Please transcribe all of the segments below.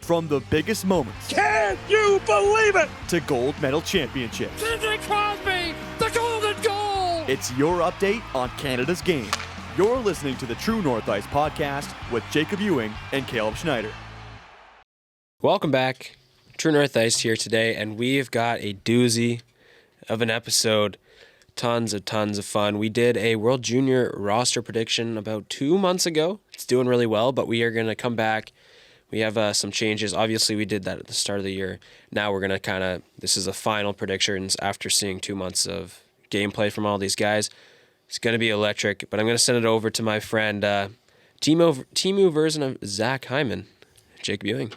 From the biggest moments Can you believe it? to gold medal championships, Sidney Crosby, the golden goal! it's your update on Canada's game. You're listening to the True North Ice podcast with Jacob Ewing and Caleb Schneider. Welcome back. True North Ice here today, and we've got a doozy of an episode. Tons of fun. We did a World Junior roster prediction about 2 months ago. It's doing really well, but we are going to come back. We have some changes. Obviously, we did that at the start of the year. Now we're going to this is the final predictions after seeing 2 months of gameplay from all these guys. It's going to be electric, but I'm going to send it over to my friend, Timu version of Zach Hyman, Jacob Ewing.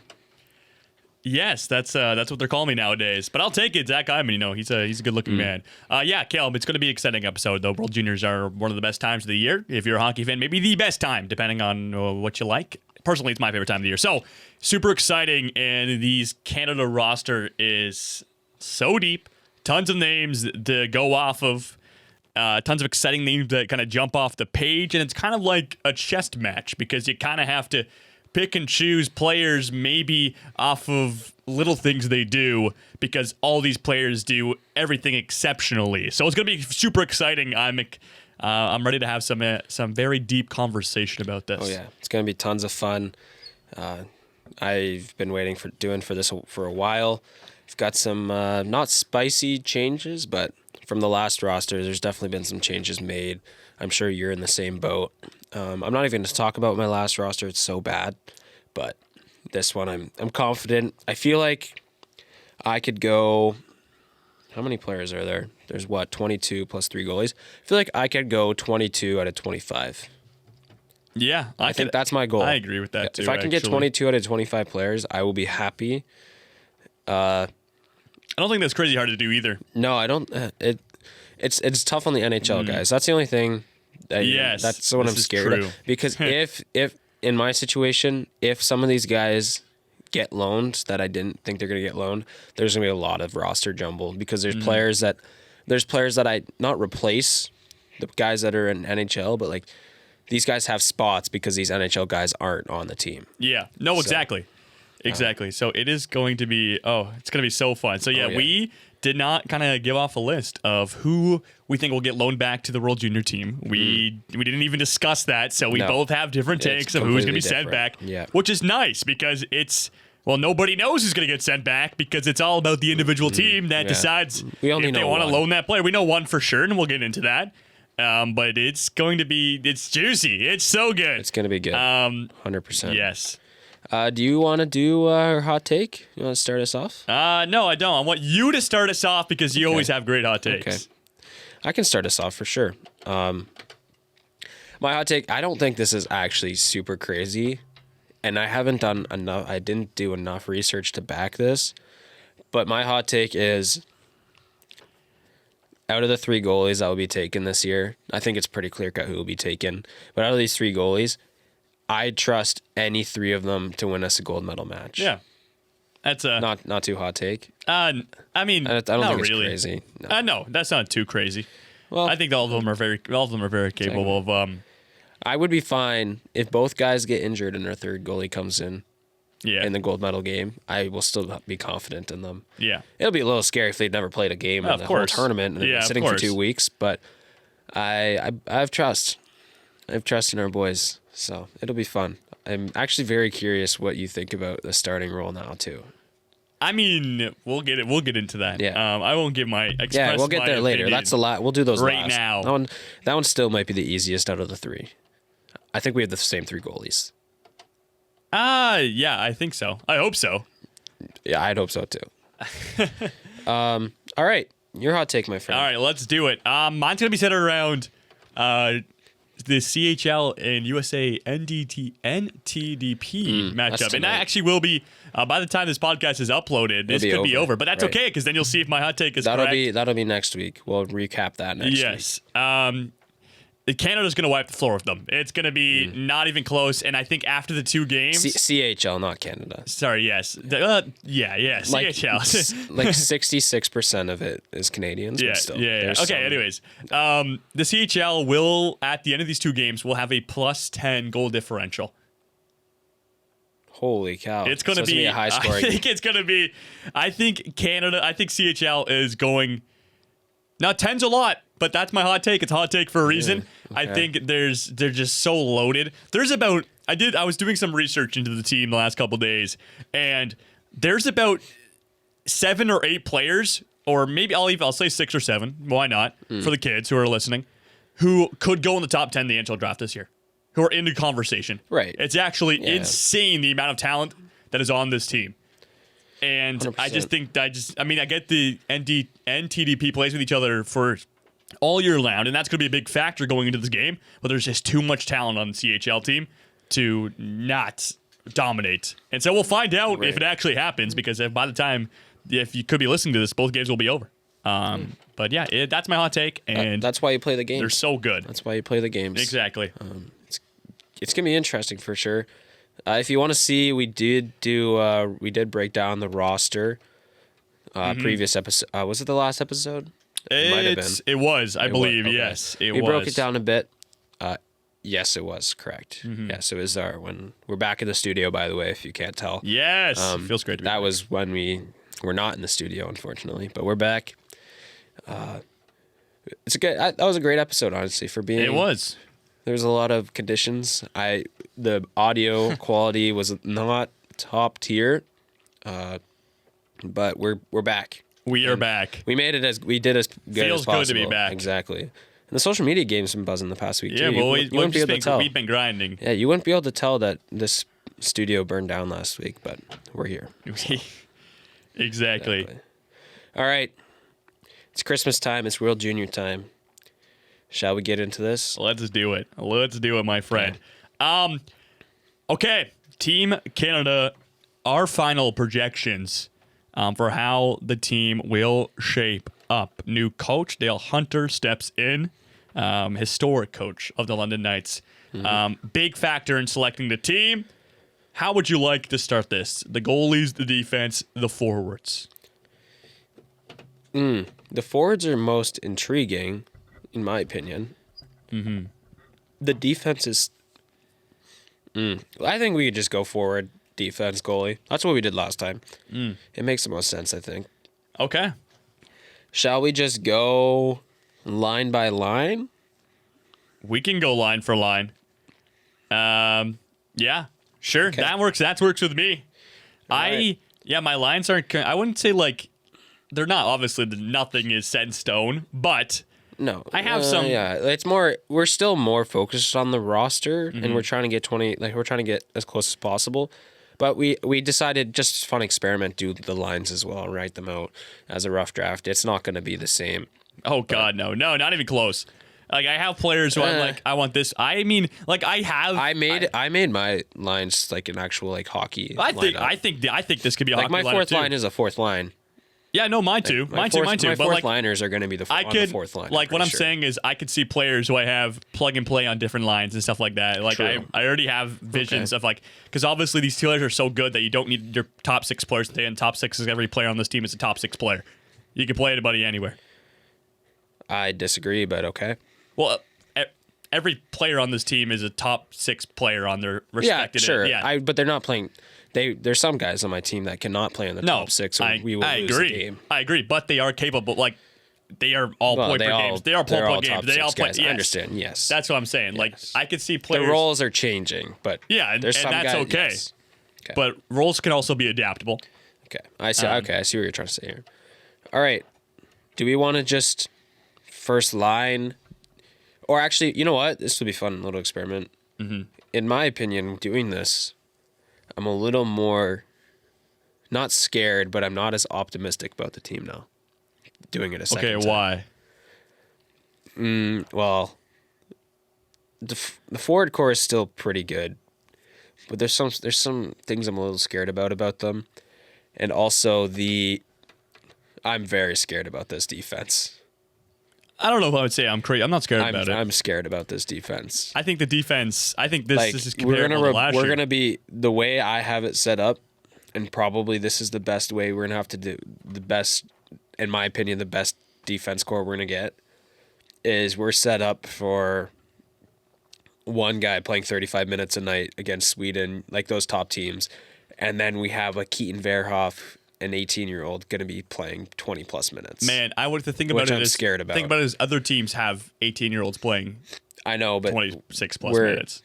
Yes, that's what they're calling me nowadays. But I'll take it. Zach Hyman, he's a good-looking man. Yeah, Caleb, it's going to be an exciting episode, though. World Juniors are one of the best times of the year. If you're a hockey fan, maybe the best time, depending on what you like. Personally, it's my favorite time of the year. So, super exciting, and these Canada roster is so deep. Tons of names to go off of. Tons of exciting names that kind of jump off the page, and it's kind of like a chess match because you kind of have to pick and choose players maybe off of little things they do because all these players do everything exceptionally. So it's going to be super exciting. I'm ready to have some very deep conversation about this. Oh yeah, it's going to be tons of fun. I've been waiting for this for a while. I've got some not spicy changes, but from the last roster, there's definitely been some changes made. I'm sure you're in the same boat. I'm not even going to talk about my last roster. It's so bad. But this one, I'm confident. I feel like I could go... How many players are there? There's 22 plus 3 goalies. I feel like I could go 22 out of 25. Yeah. I think that's my goal. I agree with that, too. If I can get 22 out of 25 players, I will be happy. I don't think that's crazy hard to do either. No, I don't. It's tough on the NHL guys. That's the only thing. That's what I'm scared of. Because if in my situation, if some of these guys get loaned that I didn't think they're going to get loaned, there's going to be a lot of roster jumble because there's players that I not replace the guys that are in NHL, but like these guys have spots because these NHL guys aren't on the team. Yeah. No, exactly. Exactly. So it is going to be, it's going to be so fun. So yeah, we did not kind of give off a list of who we think will get loaned back to the World Junior team. We didn't even discuss that. So we both have different takes of who's going to be sent back, which is nice because nobody knows who's going to get sent back because it's all about the individual team that decides if they want to loan that player. We know one for sure, and we'll get into that. But it's juicy. It's so good. It's going to be good. 100%. Yes. Do you want to do our hot take? You want to start us off? No, I don't. I want you to start us off because you always have great hot takes. Okay. I can start us off for sure. My hot take, I don't think this is actually super crazy, and I haven't done enough. I didn't do enough research to back this, but my hot take is out of the 3 goalies that will be taken this year, I think it's pretty clear-cut who will be taken, but out of these 3 goalies, I trust any 3 of them to win us a gold medal match. Yeah, that's not too hot take. I mean, I don't think really. It's crazy. No, that's not too crazy. Well, I think all of them are very capable of. I would be fine if both guys get injured and their third goalie comes in. Yeah. In the gold medal game, I will still be confident in them. Yeah. It'll be a little scary if they've never played a game in the whole tournament and they've been sitting for 2 weeks, but I have trust. I have trust in our boys. So it'll be fun. I'm actually very curious what you think about the starting role now too. I mean, we'll get into that. Yeah. I won't give my express. Yeah, we'll get there later. That's a lot. We'll do those right last. now. That one still might be the easiest out of the 3. I think we have the same 3 goalies. Yeah, I think so. I hope so. Yeah, I'd hope so too. All right, your hot take, my friend. All right, let's do it. Mine's gonna be centered around the CHL and USA NTDP matchup. And that actually will be, by the time this podcast is uploaded, this could be over. But that's okay, because then you'll see if my hot take is correct. That'll be next week. We'll recap that next week. Yes. Canada's going to wipe the floor with them. It's going to be not even close. And I think after the 2 games... CHL, not Canada. Sorry, yes. CHL. Like 66% of it is Canadians. Yeah, but still, Okay, anyways. The CHL will, at the end of these 2 games, will have a +10 goal differential. Holy cow! It's going to So be a high scoring. I think it's going to be. I think Canada. I think CHL is going. Now 10's a lot, but that's my hot take. It's a hot take for a reason. I think they're just so loaded. There's about. I was doing some research into the team the last couple days, and there's about 7 or 8 players, or maybe I'll say 6 or 7. Why not? For the kids who are listening, who could go in the top 10 in the NHL draft this year, who are in the conversation. Right. It's actually insane the amount of talent that is on this team. And 100%. I just think I get the NTDP plays with each other for all year round, and that's going to be a big factor going into this game. But there's just too much talent on the CHL team to not dominate. And so we'll find out if it actually happens, because by the time, if you could be listening to this, both games will be over. But yeah, that's my hot take, and that's why you play the games. they're so good. That's why you play the games. Exactly. It's gonna be interesting for sure. If you want to see, we did break down the roster. Previous episode, was it the last episode? Might have been. It was, I believe. Okay. Yes, it we was. broke it down a bit. Yes, it was correct. Yes, it was when we're back in the studio. By the way, if you can't tell. Yes, feels great to be That back. was when we were not in the studio, unfortunately, but we're back. It's a good. That was a great episode, honestly. For being, It was. There's a lot of conditions. The audio quality was not top tier, but we're back. We are back. We made it as we did as good Feels as possible. good to be back. Exactly. And the social media game's been buzzing the past week Yeah, too. well, You wouldn't be able to tell. we've been grinding. Yeah, you wouldn't be able to tell that this studio burned down last week, but we're here. Exactly. All right. It's Christmas time. It's World Junior time. Shall we get into this? Let's do it. Let's do it, my friend. Okay, Team Canada, our final projections for how the team will shape up. New coach, Dale Hunter, steps in. Historic coach of the London Knights. Big factor in selecting the team. How would you like to start this? The goalies, the defense, the forwards. The forwards are most intriguing, in my opinion. The defense is... I think we could just go forward, defense, goalie. That's what we did last time. It makes the most sense, I think. Okay. Shall we just go line by line? We can go line for line. Yeah, sure. Okay. That works. That works with me. right. My lines aren't. I wouldn't say like they're not. Obviously, nothing is set in stone. But No. I have some- Yeah, it's more... We're still more focused on the roster, and we're trying to get 20... Like, we're trying to get as close as possible. But we decided, just fun experiment, do the lines as well, write them out as a rough draft. It's not going to be the same. oh god, no, not even close. Like I have players who I'm like, I want this. I mean, like I have. I made my lines like an actual like hockey. I lineup. think this could be a like hockey my lineup fourth too. line is a fourth line. Yeah, no, mine too. Mine too. My But fourth like, liners are going to be the I on could the fourth line. like what I'm pretty sure. saying is I could see players who I have plug and play on different lines and stuff like that. Like True. I already have visions of like because obviously these players are so good that you don't need your top 6 players to stay in top 6 because every player on this team is a top 6 player. You can play anybody anywhere. I disagree, but okay. Well, every player on this team is a top 6 player on their Yeah, respected. sure. Yeah. But they're not playing. There's some guys on my team that cannot play in the no, top 6, or I we will lose agree. the game. I agree, but they are capable. Like they are all Well, point per games. They are point they're per all games. top They all 6 play. guys. Yes. I understand. Yes, That's what I'm saying. Like I could see the players. roles are changing, but Yeah, and there's some that's guys, okay. yes. Okay. But roles can also be adaptable. Okay, I see. Okay, I see what you're trying to say here. All right, do we want to just first line, or actually, you know what? This will be fun, little experiment. In my opinion, doing this, I'm a little more not scared, but I'm not as optimistic about the team now. Doing it a second time. Why? Well, the forward core is still pretty good, but there's some things I'm a little scared about them, and also I'm very scared about this defense. I don't know if I would say I'm crazy. I'm not scared about it. I'm scared about this defense. I think the defense. I think this Like is we're comparable to last we're year. gonna be the way I have it set up, and probably this is the best way we're gonna have to do the best, in my opinion, the best defense core we're gonna get is we're set up for one guy playing 35 minutes a night against Sweden, like those top teams, and then we have a Keaton Verhoff, an 18-year-old, going to be playing 20-plus minutes. Man, I would to think about Which it I'm as scared about. Think about it as other teams have 18-year-olds playing I know, but 26 plus we're- minutes.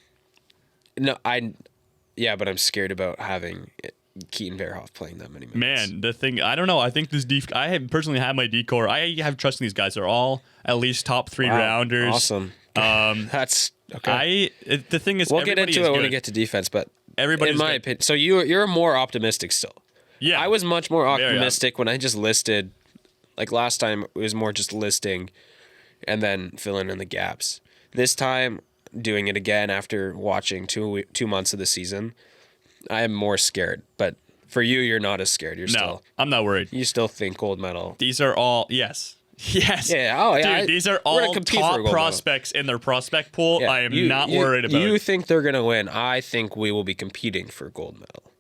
but I'm scared about having Keaton Verhoff playing that many minutes. Man, the thing I don't know. I think I have personally had my decor. I have trust in these guys. They're all at least top 3 Wow, rounders. Awesome. That's okay. The thing is, We'll get everybody into is it when we good. get to defense, but Everybody's in my good. opinion, so you're more optimistic still. Yeah, I was much more Very optimistic when I just listed. Like last time, it was more just listing, and then filling in the gaps. This time, doing it again after watching 2 months of the season, I am more scared. But for you, you're not as scared. You're No, still I'm not worried. you still think gold medal. These are all yes. Yeah. Oh yeah. Dude, these are we're gonna all compete for a top gold medal. prospects in their prospect pool. Yeah, I am not worried about You it. think they're gonna win? I think we will be competing for gold medal.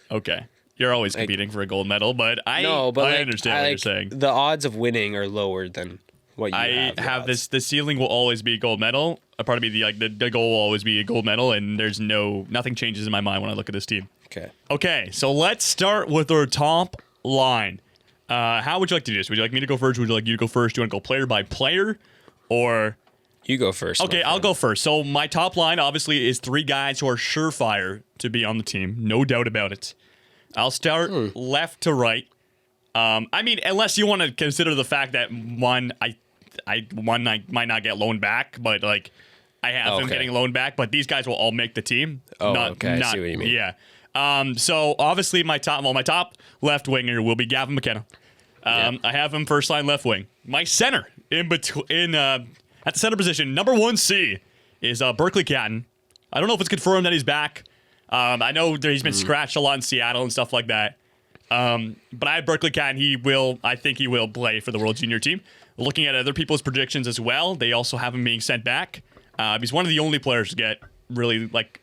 Okay. You're always competing for a gold medal, but I understand what you're saying. The odds of winning are lower than what you I have this. the ceiling will always be gold medal. A part of me, the goal will always be a gold medal, and there's nothing changes in my mind when I look at this team. Okay. Okay, so let's start with our top line. How would you like to do this? Would you like me to go first? Would you like you to go first? Do you want to go player by player, or You go first. my okay? I'll friend. go first. So my top line obviously is 3 guys who are surefire to be on the team, no doubt about it. I'll start left to right. I mean, unless you want to consider the fact that one I might not get loaned back, but like I have him Okay. getting loaned back. But these guys will all make the team. Oh, okay, I see what you mean. Yeah. So obviously my top left winger will be Gavin McKenna. I have him first line left wing. My center at the center position, number 1C is Berkeley Catton. I don't know if it's confirmed that he's back. I know that he's been scratched a lot in Seattle and stuff like that. But I have Berkeley Catton. I think he will play for the World Junior team. Looking at other people's predictions as well, they also have him being sent back. He's one of the only players to get really like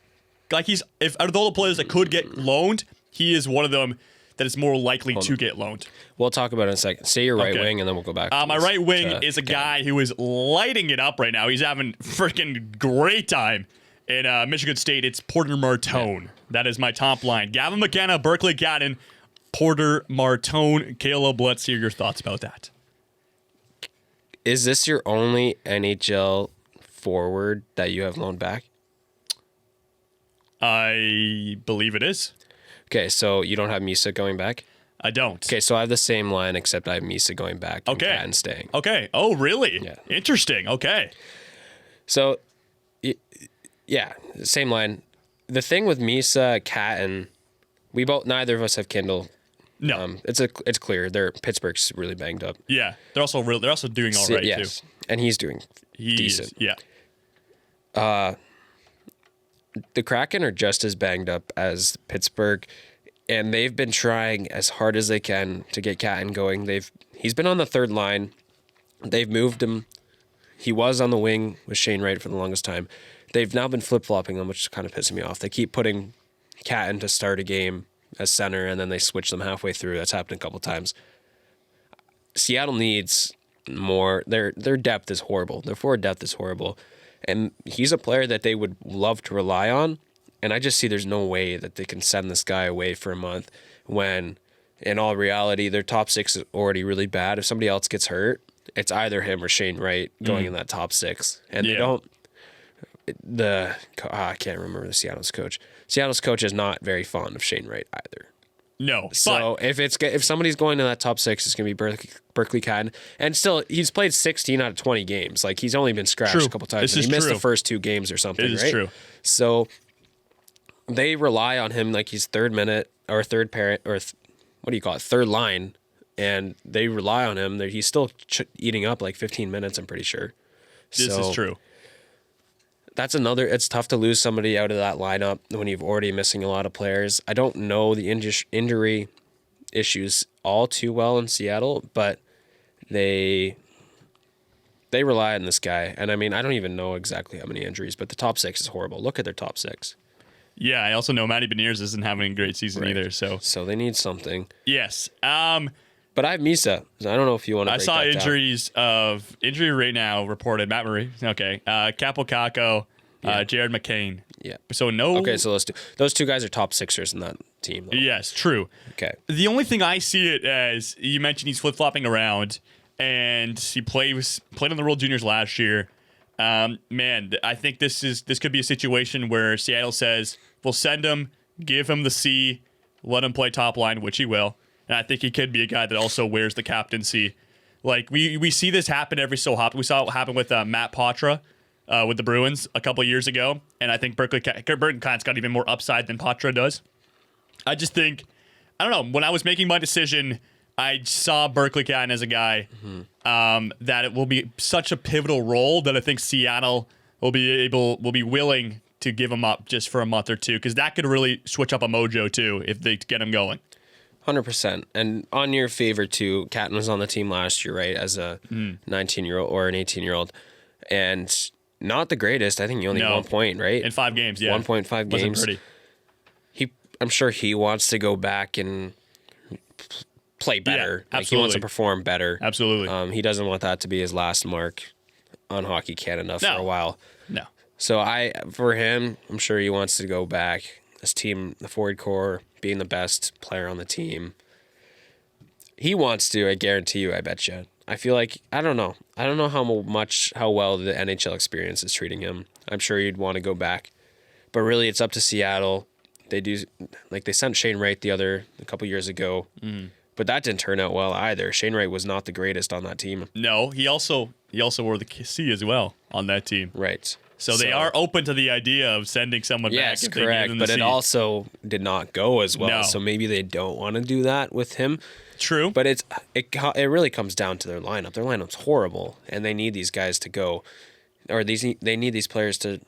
he's out of all the players that could get loaned, he is one of them that is more likely to get loaned. We'll talk about it in a second. Say your right Okay. wing, and then we'll go back. My right wing is a guy who is lighting it up right now. He's having freaking great time in Michigan State. It's Porter Martone. Yeah. That is my top line. Gavin McKenna, Berkeley Catton, Porter Martone. Caleb, let's hear your thoughts about that. Is this your only NHL forward that you have loaned back? I believe it is. Okay, so you don't have Misa going back? I don't. Okay, so I have the same line, except I have Misa going back and Okay. Catton staying. Okay. Oh, really? Yeah. Interesting. Okay. So, yeah, same line. The thing with Misa, Catton, neither of us have Kindle. No. It's clear. Pittsburgh's really banged up. Yeah. They're also doing all right yes, too. and he's doing He decent. is. Yeah. The Kraken are just as banged up as Pittsburgh, and they've been trying as hard as they can to get Catton going. He's been on the third line. They've moved him. He was on the wing with Shane Wright for the longest time. They've now been flip-flopping him, which is kind of pissing me off. They keep putting Catton to start a game as center, and then they switch them halfway through. That's happened a couple times. Seattle needs more. Their depth is horrible. Their forward depth is horrible. And he's a player that they would love to rely on. And I just see there's no way that they can send this guy away for a month when, in all reality, their top 6 is already really bad. If somebody else gets hurt, it's either him or Shane Wright going in that top 6. And they don't. I can't remember the Seattle's coach. Seattle's coach is not very fond of Shane Wright either. No. So if somebody's going to that top 6, it's going to be Berkeley Catton. And still, he's played 16 out of 20 games. Like, he's only been scratched True. a couple times. This And is he missed true. the first 2 games or something, It is right? true. So they rely on him like he's third minute or third parent or what do you call it? Third line. And they rely on him. He's still eating up like 15 minutes, I'm pretty sure. This is true. That's it's tough to lose somebody out of that lineup when you've already missing a lot of players. I don't know the injury issues all too well in Seattle, but they rely on this guy. And I mean, I don't even know exactly how many injuries, but the top 6 is horrible. Look at their top 6. Yeah, I also know Matty Beniers isn't having a great season either. So they need something. yes. But I have Misa. I don't know if you want to. I saw injury right now reported. Matt Murray. Okay. Capo Caco, Jared McCain. Yeah. So no. Okay, so let's do those 2 guys are top 6ers in team. Though. Yes, true. Okay. The only thing I see it as, you mentioned he's flip-flopping around, and he played on the World Juniors last year. Man, I think this could be a situation where Seattle says, we'll send him, give him the C, let him play top line, which he will. And I think he could be a guy that also wears the captaincy. Like, we see this happen every so often. We saw it happen with Matt Poitras with the Bruins a couple of years ago. And I think Burton Catton's got even more upside than Poitras does. I just think, I don't know, when I was making my decision, I saw Berkeley Catton as a guy that it will be such a pivotal role that I think Seattle will be willing to give him up just for a month or two, because that could really switch up a mojo too if they get him going. 100%. And on your favor too, Catton was on the team last year, right, as a 19-year-old or an 18-year-old, and not the greatest. I think you only 1 point, right? In 5 games, yeah. 1.5 games. Wasn't pretty. I'm sure he wants to go back and play better. Yeah, like, he wants to perform better. Absolutely. He doesn't want that to be his last mark on Hockey Canada for a while. No. So for him, I'm sure he wants to go back. This team, the forward core, being the best player on the team. He wants to, I guarantee you, I bet you. I feel like, I don't know how well the NHL experience is treating him. I'm sure he'd want to go back. But really, it's up to Seattle. They do, like, they sent Shane Wright a couple years ago. But that didn't turn out well either. Shane Wright was not the greatest on that team. No, he also wore the C as well on that team. Right. So they are open to the idea of sending someone back. Yes, if correct. They give them the But it C. also did not go as well. No. So maybe they don't want to do that with him. True. But it really comes down to their lineup. Their lineup's horrible, and they need these guys to go, or they need these players to,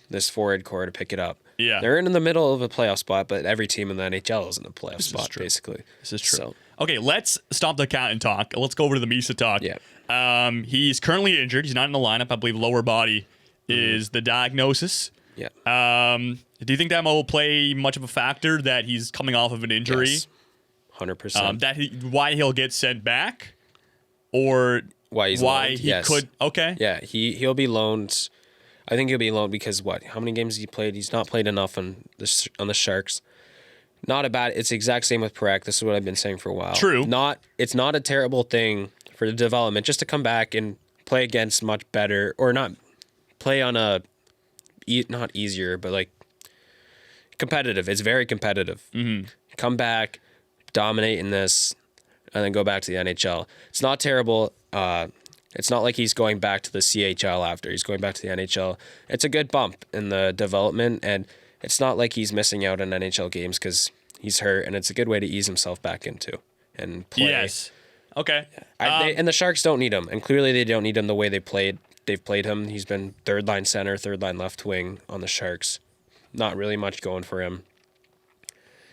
this forward core to pick it up. Yeah. They're in the middle of a playoff spot, but every team in the NHL is in a playoff spot, basically. This is true. So, okay, let's stop the Catton talk. Let's go over to the Misa talk. Yeah. He's currently injured. He's not in the lineup. I believe lower body is the diagnosis. Yeah. Do you think that will play much of a factor that he's coming off of an injury? Yes. 100%. Why he'll get sent back, or why he could? Okay. Yeah, he'll be loaned. I think he'll be loaned because what? How many games has he played? He's not played enough on the Sharks. Not a bad. It's the exact same with Parekh. This is what I've been saying for a while. True. It's not a terrible thing for the development just to come back and play against much better, or not play on a not easier, but like competitive. It's very competitive. Come back, dominate in this, and then go back to the NHL. It's not terrible. It's not like he's going back to the CHL after. He's going back to the NHL. It's a good bump in the development, and it's not like he's missing out on NHL games because he's hurt, and it's a good way to ease himself back into and play. Yes. Okay. And the Sharks don't need him, and clearly they don't need him the way they've played him. He's been third line center, third line left wing on the Sharks. Not really much going for him.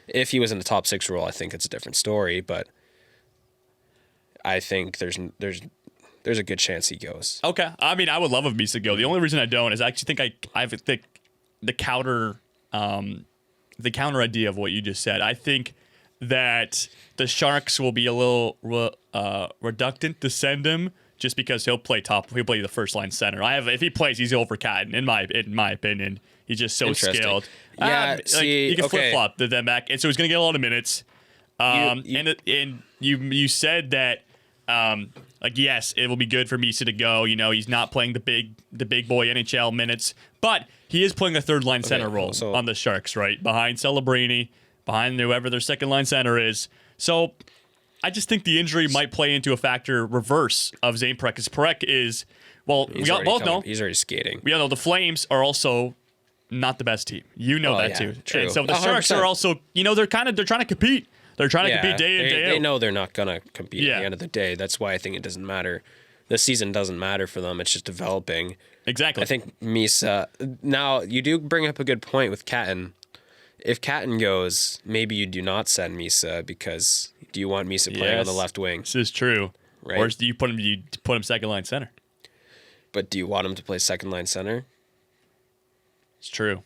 If he was in the top 6 role, I think it's a different story, but I think there's a good chance he goes. Okay. I mean, I would love if Misa go. The only reason I don't is I actually think I have the counter idea of what you just said. I think that the Sharks will be a little reluctant to send him just because he'll play the first line center. If he plays, he's over Catton in my opinion. He's just so skilled. Yeah, you can flip flop them back, and so he's gonna get a lot of minutes. And you said that yes, it will be good for Misa to go. You know, he's not playing the big boy NHL minutes, but he is playing a third line center role on the Sharks, right? Behind Celebrini, behind whoever their second line center is. So I just think the injury might play into a factor reverse of Zane Parekh, because Parekh is, we both know. He's already skating. We all know the Flames are also not the best team. You know that too. True. And so the Sharks are also, they're trying to compete. They're trying to compete day in, day out. They know they're not going to compete at the end of the day. That's why I think it doesn't matter. The season doesn't matter for them. It's just developing. Exactly. I think Misa, now you do bring up a good point with Catton. If Catton goes, maybe you do not send Misa, because do you want Misa playing on the left wing? This is true. Right. Or do you put him second line center? But do you want him to play second line center? It's true.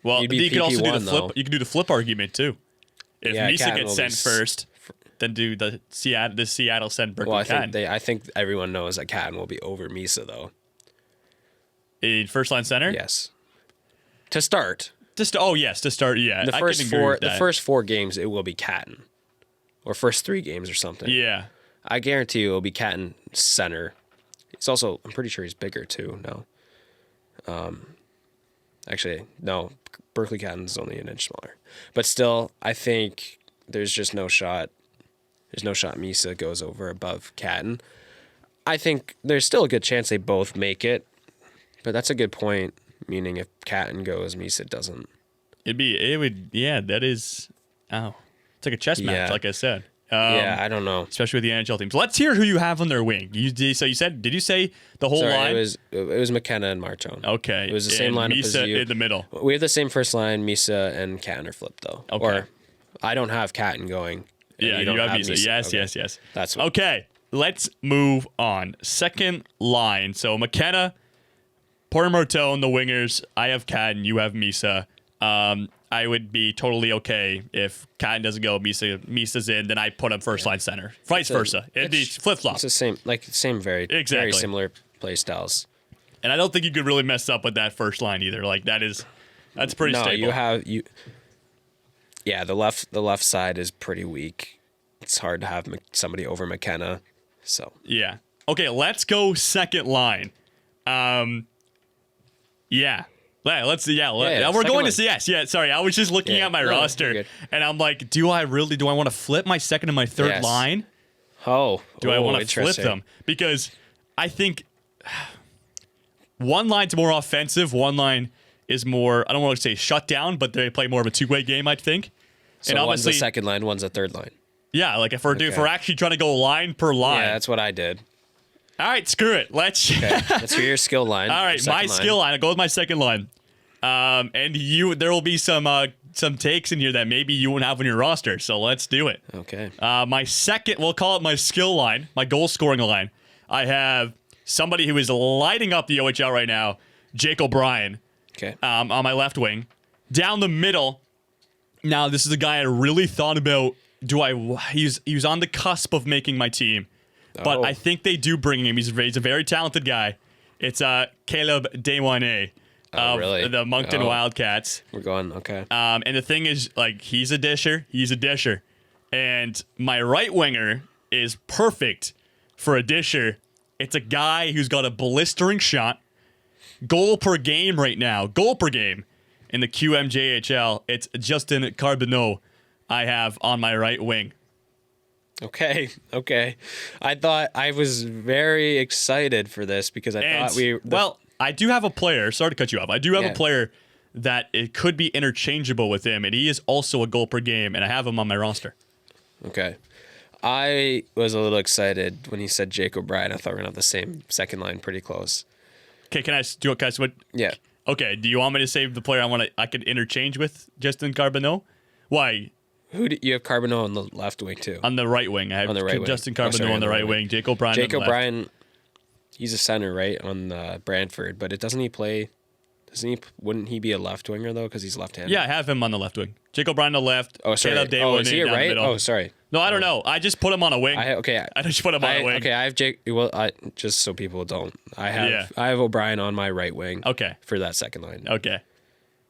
Well, you could also do the flip. Though. You could do the flip argument too. If Misa gets sent first, then do the Seattle send Berkeley Catton. I think everyone knows that Catton will be over Misa though. In first line center? Yes. To start. To start. Yeah, The I first can agree four, with the that. first 4 games, it will be Catton, or first 3 games or something. Yeah. I guarantee you, it will be Catton center. He's also, I'm pretty sure he's bigger too. No, actually, no. Berkeley Catton's only an inch smaller, but still, I think there's just no shot. There's no shot Misa goes over above Catton. I think there's still a good chance they both make it, but that's a good point. Meaning, if Catton goes, Misa doesn't. That is, it's like a chess match, Yeah. like I said. I don't know. Especially with the NHL teams. Let's hear who you have on their wing. Did you say the whole Sorry, line? it was McKenna and Marchone. Okay. It was the same and lineup as Misa you. in the middle. We have the same first line. Misa and Catton are flipped though. Okay. Or I don't have Catton going. and Yeah, you don't have Misa. Yes, Okay. yes. That's what. Okay, let's move on. Second line. So McKenna, Porter Martone, the wingers. I have Catton. You have Misa. I would be totally okay if Catton doesn't go, Misa's in, then I put him first line center. Vice versa. It'd be flip flop. It's the same, very Exactly. similar play styles. And I don't think you could really mess up with that first line either. Like that's pretty No, stable. Yeah, the left side is pretty weak. It's hard to have somebody over McKenna. So Yeah. Okay, let's go second line. Yeah. We're second going line. to yes. Yeah, sorry. I was just looking Yeah, at my no, you're roster good. and I'm like, do I want to flip my second and my third Yes. line? do I want to flip them? Because I think one line's more offensive, one line is more, I don't want to say shut down, but they play more of a two-way game, I think. So and one's the obviously, second line, one's the third line. yeah, like if we're Okay. actually trying to go line per line. Yeah, that's what I did. All right, screw it. Let's Okay, let's hear your skill line. All right, my skill line. I'll go with my second line. And there will be some takes in here that maybe you won't have on your roster. So let's do it. Okay. My second, we'll call it my skill line, my goal scoring line. I have somebody who is lighting up the OHL right now, Jake O'Brien, Okay. on my left wing. Down the middle, now this is a guy I really thought about. He was on the cusp of making my team, but Oh. I think they do bring him. He's a very talented guy. It's Caleb Desmoines of really? the Moncton Oh. Wildcats. We're going. Okay. And the thing is, like, he's a disher. And my right winger is perfect for a disher. It's a guy who's got a blistering shot. Goal per game right now. Goal per game in the QMJHL. It's Justin Carbonneau I have on my right wing. Okay. I was very excited for this because I And, thought I do have a player. Sorry to cut you off. I do have Yeah. a player that it could be interchangeable with him, and he is also a goal per game, and I have him on my roster. Okay. I was a little excited when he said Jake O'Brien. I thought we were going to have the same second line pretty close. Okay, can I do it, guys? What? Yeah. Okay, do you want me to save the player I could interchange with Justin Carbonneau? Why? Who do you have Carbonneau on the left wing too? On the right wing. I have On the right wing. Justin Oh, Carbonneau sorry, on the right wing. Jake O'Brien Jake on the left. O'Brien, he's a center, right, on Brantford, but doesn't he play? Wouldn't he be a left winger though? Because he's left-handed. Yeah, I have him on the left wing. Jake O'Brien on the left. Oh, sorry. Caleb Oh, is he Desmoines down the right? middle. Oh, sorry. No, I don't know. I just put him on a wing. I just put him on a wing. Okay, I have Jake. Well, just so people don't. I have O'Brien on my right wing. Okay. For that second line. Okay.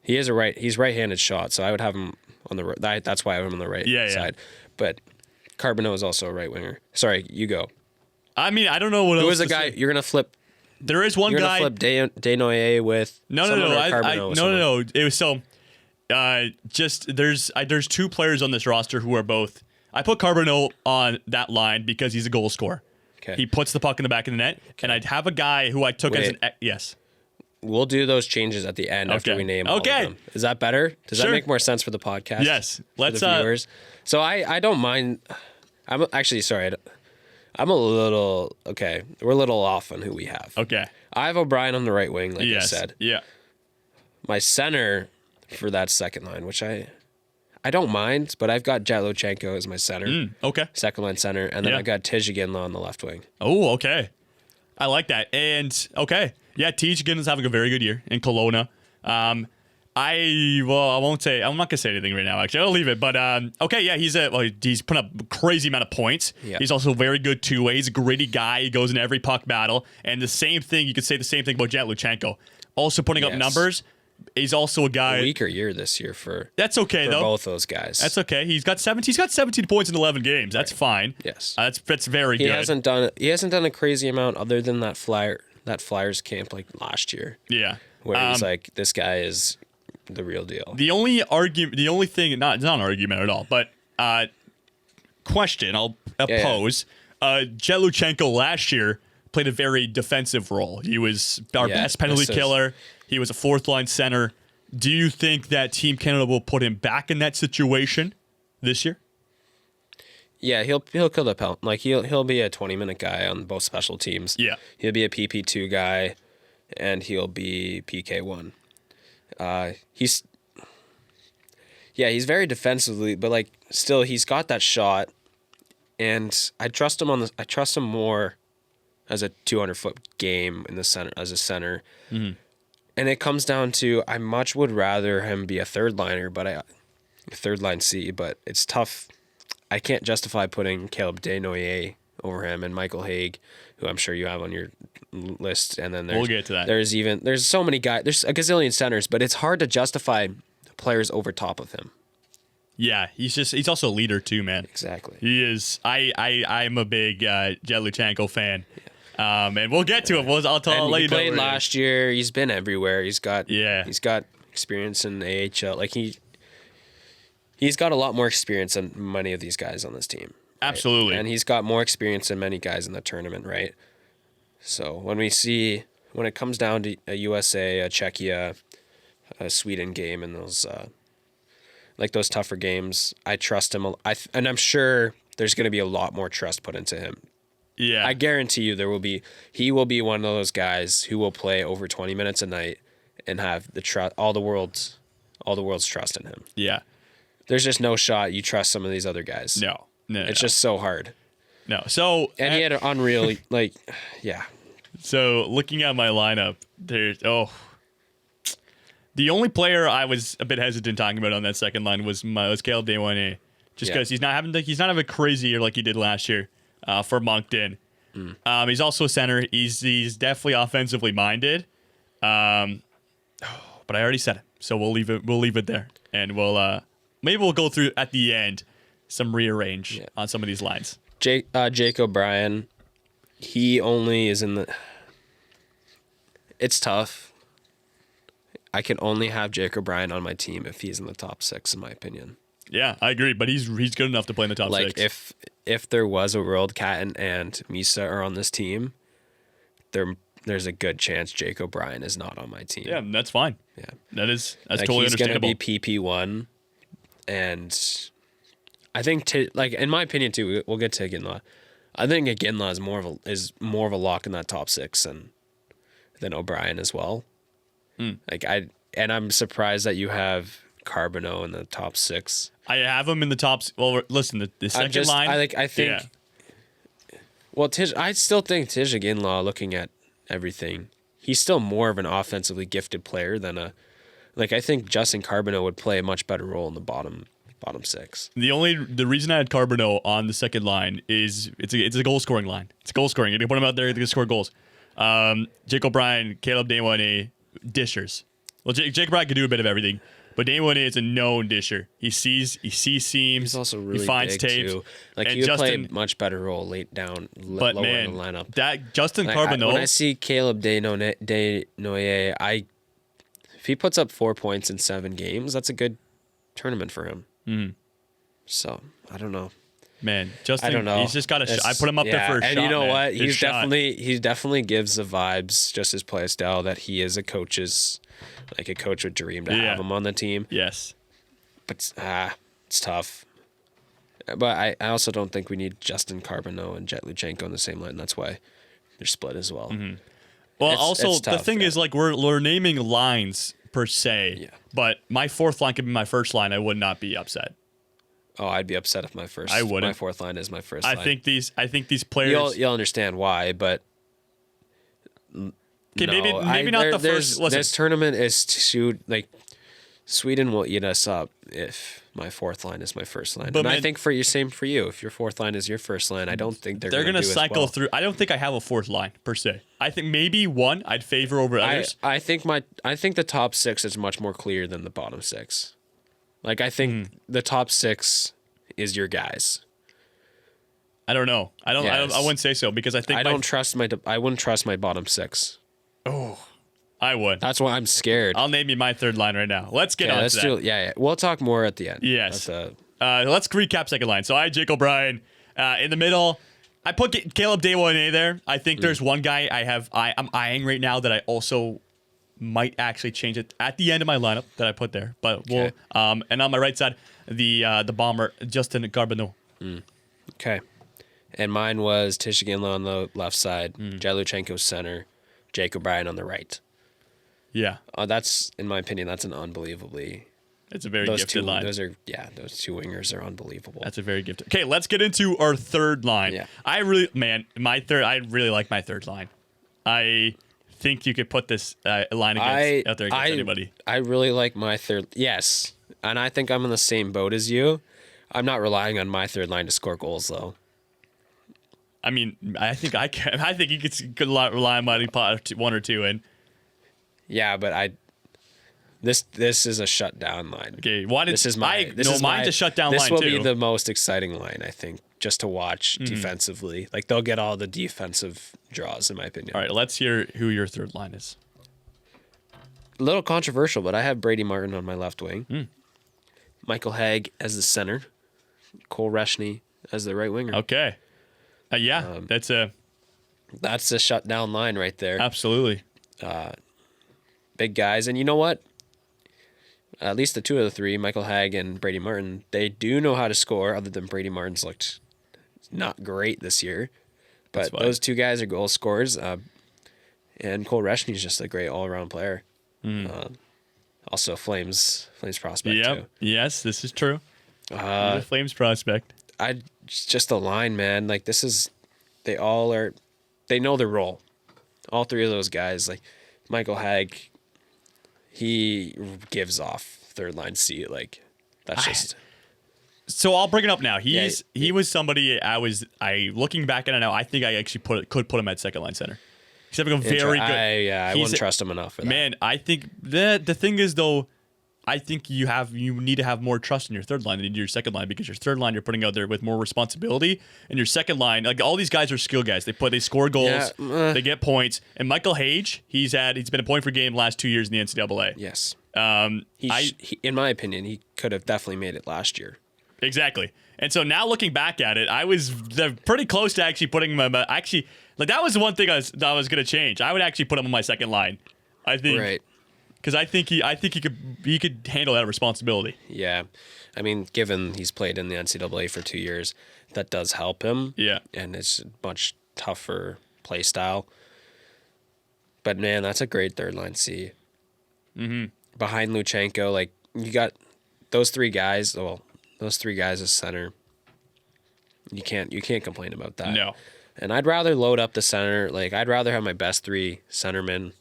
He's right-handed shot, so I would have him on the right. That's why I have him on the right side. But Carbonneau is also a right winger. Sorry, you go. I mean, I don't know what else. Who is the to guy say. you're gonna flip? There is one You're guy. gonna flip Desnoyers with No. someone or Carbonneau with someone? No. It was so. There's two players on this roster who are both. I put Carbonneau on that line because he's a goal scorer. Okay. He puts the puck in the back of the net, and I'd have a guy who I took as Wait. an yes. We'll do those changes at the end after Okay. we name all Okay. of them. Is that better? Does Sure. that make more sense for the podcast? Yes. For Let's the viewers. So I don't mind. I'm actually sorry. I'm a little okay. We're a little off on who we have. Okay. I have O'Brien on the right wing, like Yes. you said. Yeah. My center for that second line, which I don't mind, but I've got Jatlochenko as my center, Okay. second line center, and then Yeah. I got Tijiginla on the left wing. Oh, okay. I like that. And okay. Yeah, Tijikin is having a very good year in Kelowna. I'm not gonna say anything right now, actually. I'll leave it. But okay, yeah, he's put up a crazy amount of points. Yeah. He's also very good two-way. He's a gritty guy. He goes in every puck battle. And you could say the same thing about Jatlochenko. Also putting up Yes. numbers. He's also a guy. A weaker year this year for That's okay though. both those guys. That's okay. He's got 17 points in 11 games. That's fine. Yes. That's very he good. hasn't done a crazy amount other than that Flyers camp like last year, Yeah. where he's like, this guy is the real deal. The only thing, not an argument at all, but question I'll pose. Jet Luchenko last year played a very defensive role. He was our best penalty killer. He was a fourth line center. Do you think that Team Canada will put him back in that situation this year? Yeah, he'll kill the penalty. Like he'll be a 20-minute guy on both special teams. Yeah. He'll be a PP2 guy, and he'll be PK1. He's very defensively, but like still he's got that shot, and I trust him I trust him more as a 200-foot game in the center as a center. Mm-hmm. And it comes down to I much would rather him be a third liner, third line C, but it's tough. I can't justify putting Caleb Desnoyers over him and Michael Haig, who I'm sure you have on your list. And then we'll get to that. There's so many guys. There's a gazillion centers, but it's hard to justify players over top of him. Yeah, he's also a leader too, man. Exactly. He is. I'm a big Jet Luchenko fan. And we'll get to it. I'll let you know. He played last year. He's been everywhere. He's got experience in AHL. Like he's got a lot more experience than many of these guys on this team. Right? Absolutely. And he's got more experience than many guys in the tournament, right? So when it comes down to a USA, a Czechia, a Sweden game, and those those tougher games, I trust him. And I'm sure there's going to be a lot more trust put into him. Yeah. I guarantee you he will be one of those guys who will play over 20 minutes a night and have all the world's trust in him. Yeah. There's just no shot you trust some of these other guys. No. It's just so hard. No. So and he had an unreal yeah. So looking at my lineup, the only player I was a bit hesitant talking about on that second line was Caleb Desnoyers, just because he's not having a crazy year like he did last year for Moncton. He's also a center. He's definitely offensively minded. But I already said it, so we'll leave it there, and maybe we'll go through at the end some rearrange on some of these lines. Jake O'Brien, he only is in the. It's tough. I can only have Jake O'Brien on my team if he's in the top 6, in my opinion. Yeah, I agree, but he's good enough to play in the top 6. Like if there was a world, Cat and Misa are on this team, there's a good chance Jake O'Brien is not on my team. Yeah, that's fine. Yeah, that's like totally he's understandable. He's going to be PP1, and I think in my opinion too, we'll get to Iginla. I think Iginla is more of a lock in that top 6 than O'Brien as well. I'm surprised that you have Carbonneau in the top 6. I have him in the top. Well, listen, the second line. I think. Yeah. Well, I still think Tij Iginla, looking at everything, he's still more of an offensively gifted player than I think Justin Carbonneau would play a much better role in the bottom 6. The reason I had Carbonneau on the second line is it's a goal scoring line. It's goal scoring. You put him out there, they can score goals. Jake O'Brien, Caleb Desnoyers, dishers. Well, Jake O'Brien can do a bit of everything, but Desnoyers is a known disher. He sees seams. He's also really he finds big tapes. too. Like he would play a much better role lower in the lineup. That Justin Carbonneau. When I see Caleb Desnoyers, if he puts up 4 points in 7 games, that's a good tournament for him. Mm. So I don't know. Man, Justin, I don't know. He's just got I put him up there for a shot. And you know what? He definitely gives the vibes, just his play style, that he is a coach would dream to have him on the team. Yes. But it's tough. But I also don't think we need Justin Carbonneau and Jet Luchenko on the same line. That's why they're split as well. Mm-hmm. Well, it's tough, the thing is, like, we're naming lines per se, but my fourth line could be my first line. I would not be upset. Oh, I'd be upset if my fourth line is my first line. I think these players. You'll understand why, but okay, maybe not the first. Listen, this tournament is Sweden will eat us up if my fourth line is my first line. But and I man- think same for you. If your fourth line is your first line, I don't think they're They're going gonna to cycle through. I don't think I have a fourth line per se. I think maybe one I'd favor over others. I think the top 6 is much more clear than the bottom 6. Like I think the top 6 is your guys. I don't know. I Yes. wouldn't say so because I think I wouldn't trust my bottom 6. I would. That's why I'm scared. I'll name you my third line right now. Let's get on let's to that. yeah. We'll talk more at the end. Yes. That's, Let's recap second line. So I had Jake O'Brien in the middle. I put Caleb Deswalners there. I think there's one guy I'm eyeing right now that I also might actually change it at the end of my lineup that I put there. But we'll and on my right side, the bomber Justin Garbanot. Okay. And mine was Tishiginla on the left side, Jaluchenko center, Jake O'Brien on the right. Yeah, That's, in my opinion, that's an unbelievably. it's a very Those gifted line. those two wingers are unbelievable. That's a very gifted. Okay, let's get into our third line. Yeah. I really like my third line. I think you could put this line out there against anybody. I really like my third. Yes, and I think I'm in the same boat as you. I'm not relying on my third line to score goals though. I mean, I think I can. I think you could rely on my pot one or two in. Yeah, but this is a shutdown line. Okay, why did This is mine's a shutdown line This will too. be the most exciting line, I think, just to watch defensively. Like they'll get all the defensive draws, in my opinion. All right, let's hear who your third line is. A little controversial, but I have Brady Martin on my left wing, Michael Haig as the center, Cole Reshny as the right winger. Okay, that's That's a shutdown line right there. absolutely. Big guys, and you know what? At least the two of the three, Michael Haig and Brady Martin, they do know how to score. Other than Brady Martin's looked not great this year, but That's why. those two guys are goal scorers. And Cole Reshny's just a great all-around player. Also, Flames prospect Yep. too. Yes, this is true. He's a Flames prospect. Just a line, man. Like they know their role. All three of those guys, like Michael Haig, he gives off third line C. Like that's just. So I'll bring it up now. He Yeah. was somebody I looking back at it now. I think I actually could put him at second line center. He's having a very good. I he's wouldn't a- trust him enough for that. Man, I think the thing is though, I think you need to have more trust in your third line than you do your second line because your third line you're putting out there with more responsibility, and your second line, like all these guys are skill guys. They score goals, they get points. And Michael Hage, he's been a point per game the last 2 years in the NCAA. Yes. He In my opinion, he could have definitely made it last year. Exactly. And so now looking back at it, I was pretty close to actually putting him. Actually, like that was the one thing I was going to change. I would actually put him on my second line. I think, Right. because I think he could handle that responsibility. Yeah. I mean, given he's played in the NCAA for 2 years, that does help him. Yeah. And it's a much tougher play style. But man, that's a great third line C. Mm-hmm. Behind Luchenko, like you got those three guys. Well, those three guys as center. You can't complain about that. No. And I'd rather load up the center. Like I'd rather have my best three centermen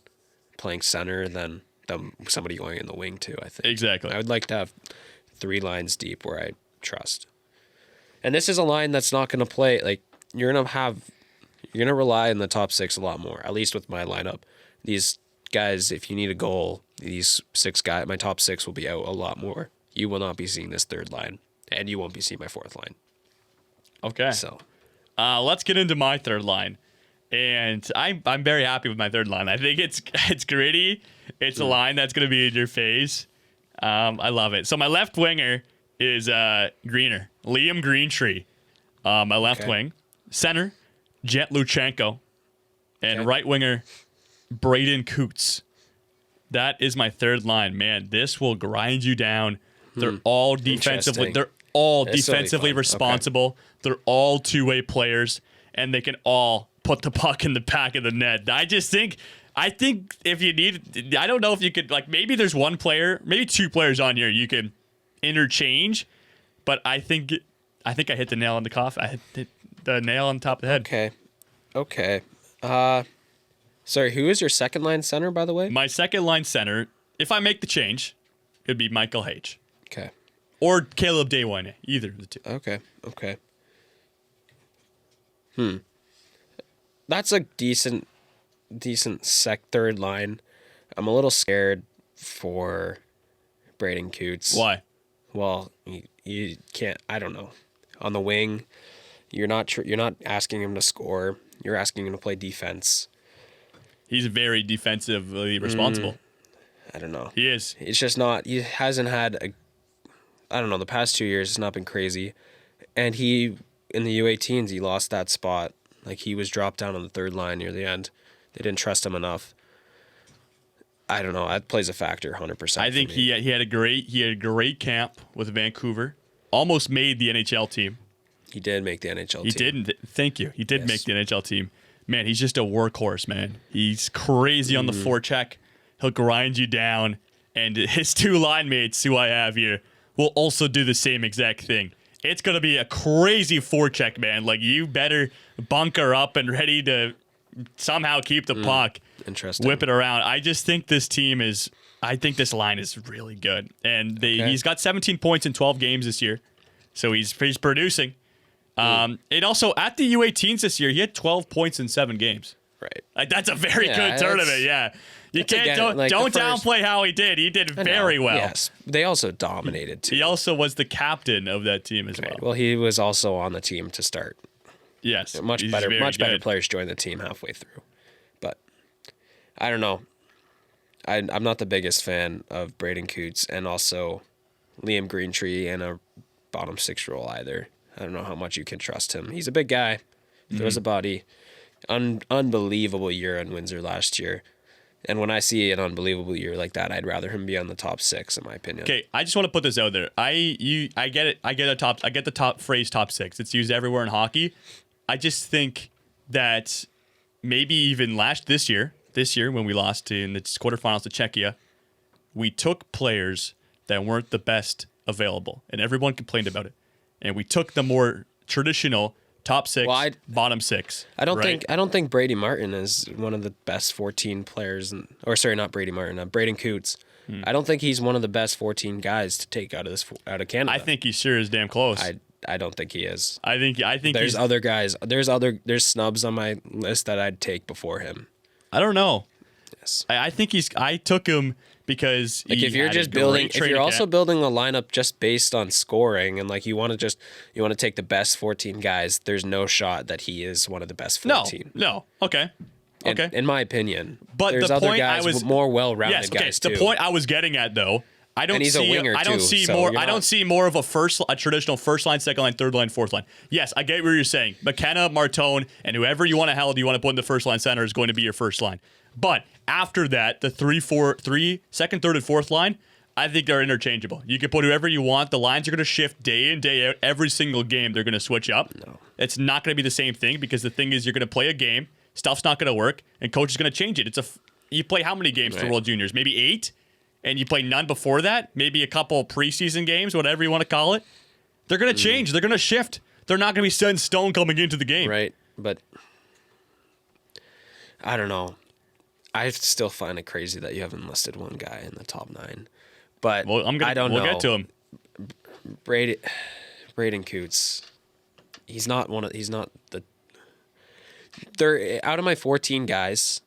playing center than somebody going in the wing too. I think Exactly. I would like to have three lines deep where I trust. And this is a line that's not going to play like you're going to rely on the top six a lot more. At least with my lineup, these guys, if you need a goal, these six guys, my top six will be out a lot more. You will not be seeing this third line, and you won't be seeing my fourth line. Okay. So Let's get into my third line. And I'm very happy with my third line. I think it's gritty. It's a line that's going to be in your face. I love it. So my left winger is Greener, Liam Greentree. My left Okay. wing, center, Jet Luchenko, and Okay. right winger, Braden Coots. That is my third line. Man, this will grind you down. They're all defensively. Interesting. They're all This will be defensively fun. Okay. responsible. They're all two-way players, and they can all put the puck in the back of the net. I think if you need, I don't know if you could, like, maybe there's one player, maybe two players on here you can interchange, but I think I hit the nail on the coffin. I hit the nail on top of the head. okay. Sorry, who is your second line center, by the way? My second line center, if I make the change, it'd be Michael H. Okay. Or Caleb Daywane, either of the two. Okay. That's a decent third line. I'm a little scared for Braden Coots. Why? Well, you can't. I don't know. On the wing, you're not asking him to score. You're asking him to play defense. He's very defensively responsible. I don't know. He is. It's just not. He hasn't had I don't know. The past 2 years, it's not been crazy, and in the U18s, he lost that spot. Like, he was dropped down on the third line near the end. They didn't trust him enough. I don't know. That plays a factor 100%. I think he had a great camp with Vancouver. Almost made the NHL team. He did make the NHL team. He didn't. Thank you. He did make the NHL team. Man, he's just a workhorse, man. He's crazy on the forecheck. He'll grind you down. And his two line mates, who I have here, will also do the same exact thing. It's going to be a crazy forecheck, man. Like, you better bunker up and ready to somehow keep the puck. Interesting. Whip it around. I just think this line is really good. And he's got 17 points in 12 games this year. So he's producing. And also, at the U18s this year, he had 12 points in 7 games. Right. Like, that's a very good tournament, yeah. You can't don't downplay how he did. He did very well. Yes. They also dominated, too. He also was the captain of that team as well. Well, he was also on the team to start. Yes. Much better players joined the team halfway through. But I don't know. I'm not the biggest fan of Braden Coots and also Liam Greentree in a bottom 6 role either. I don't know how much you can trust him. He's a big guy. Throws a body. Unbelievable year in Windsor last year. And when I see an unbelievable year like that, I'd rather him be on the top 6, in my opinion. Okay, I just want to put this out there. I get it. I get the top phrase top 6. It's used everywhere in hockey. I just think that maybe even this year when we lost in the quarterfinals to Czechia, we took players that weren't the best available, and everyone complained about it. And we took the more traditional top 6, bottom 6. I don't think Brady Martin is one of the best 14 players. Not Brady Martin. Braden Coots. I don't think he's one of the best 14 guys to take out of Canada. I think he sure is damn close. I don't think he is. I think there's other guys. There's snubs on my list that I'd take before him. I don't know. Yes. I think I took him because if you're also building a lineup just based on scoring and like you want to take the best 14 guys, there's no shot that he is one of the best 14. No. Okay. In my opinion. But there's other guys with more well-rounded guys too. The point I was getting at though, I don't see more of a traditional first line, second line, third line, fourth line. Yes, I get what you're saying. McKenna, Martone, and whoever you want to put in the first line center is going to be your first line. But after that, the second, third, and fourth line, I think they're interchangeable. You can put whoever you want. The lines are going to shift day in, day out. Every single game, they're going to switch up. No. It's not going to be the same thing because the thing is you're going to play a game, stuff's not going to work, and coach is going to change it. You play how many games for World Juniors? Maybe 8? And you play none before that? Maybe a couple preseason games, whatever you want to call it. They're going to change. They're going to shift. They're not going to be set in stone coming into the game. Right, but I don't know. I still find it crazy that you haven't listed one guy in the top 9. But we'll get to him. Braden Coots. They're out of my 14 guys,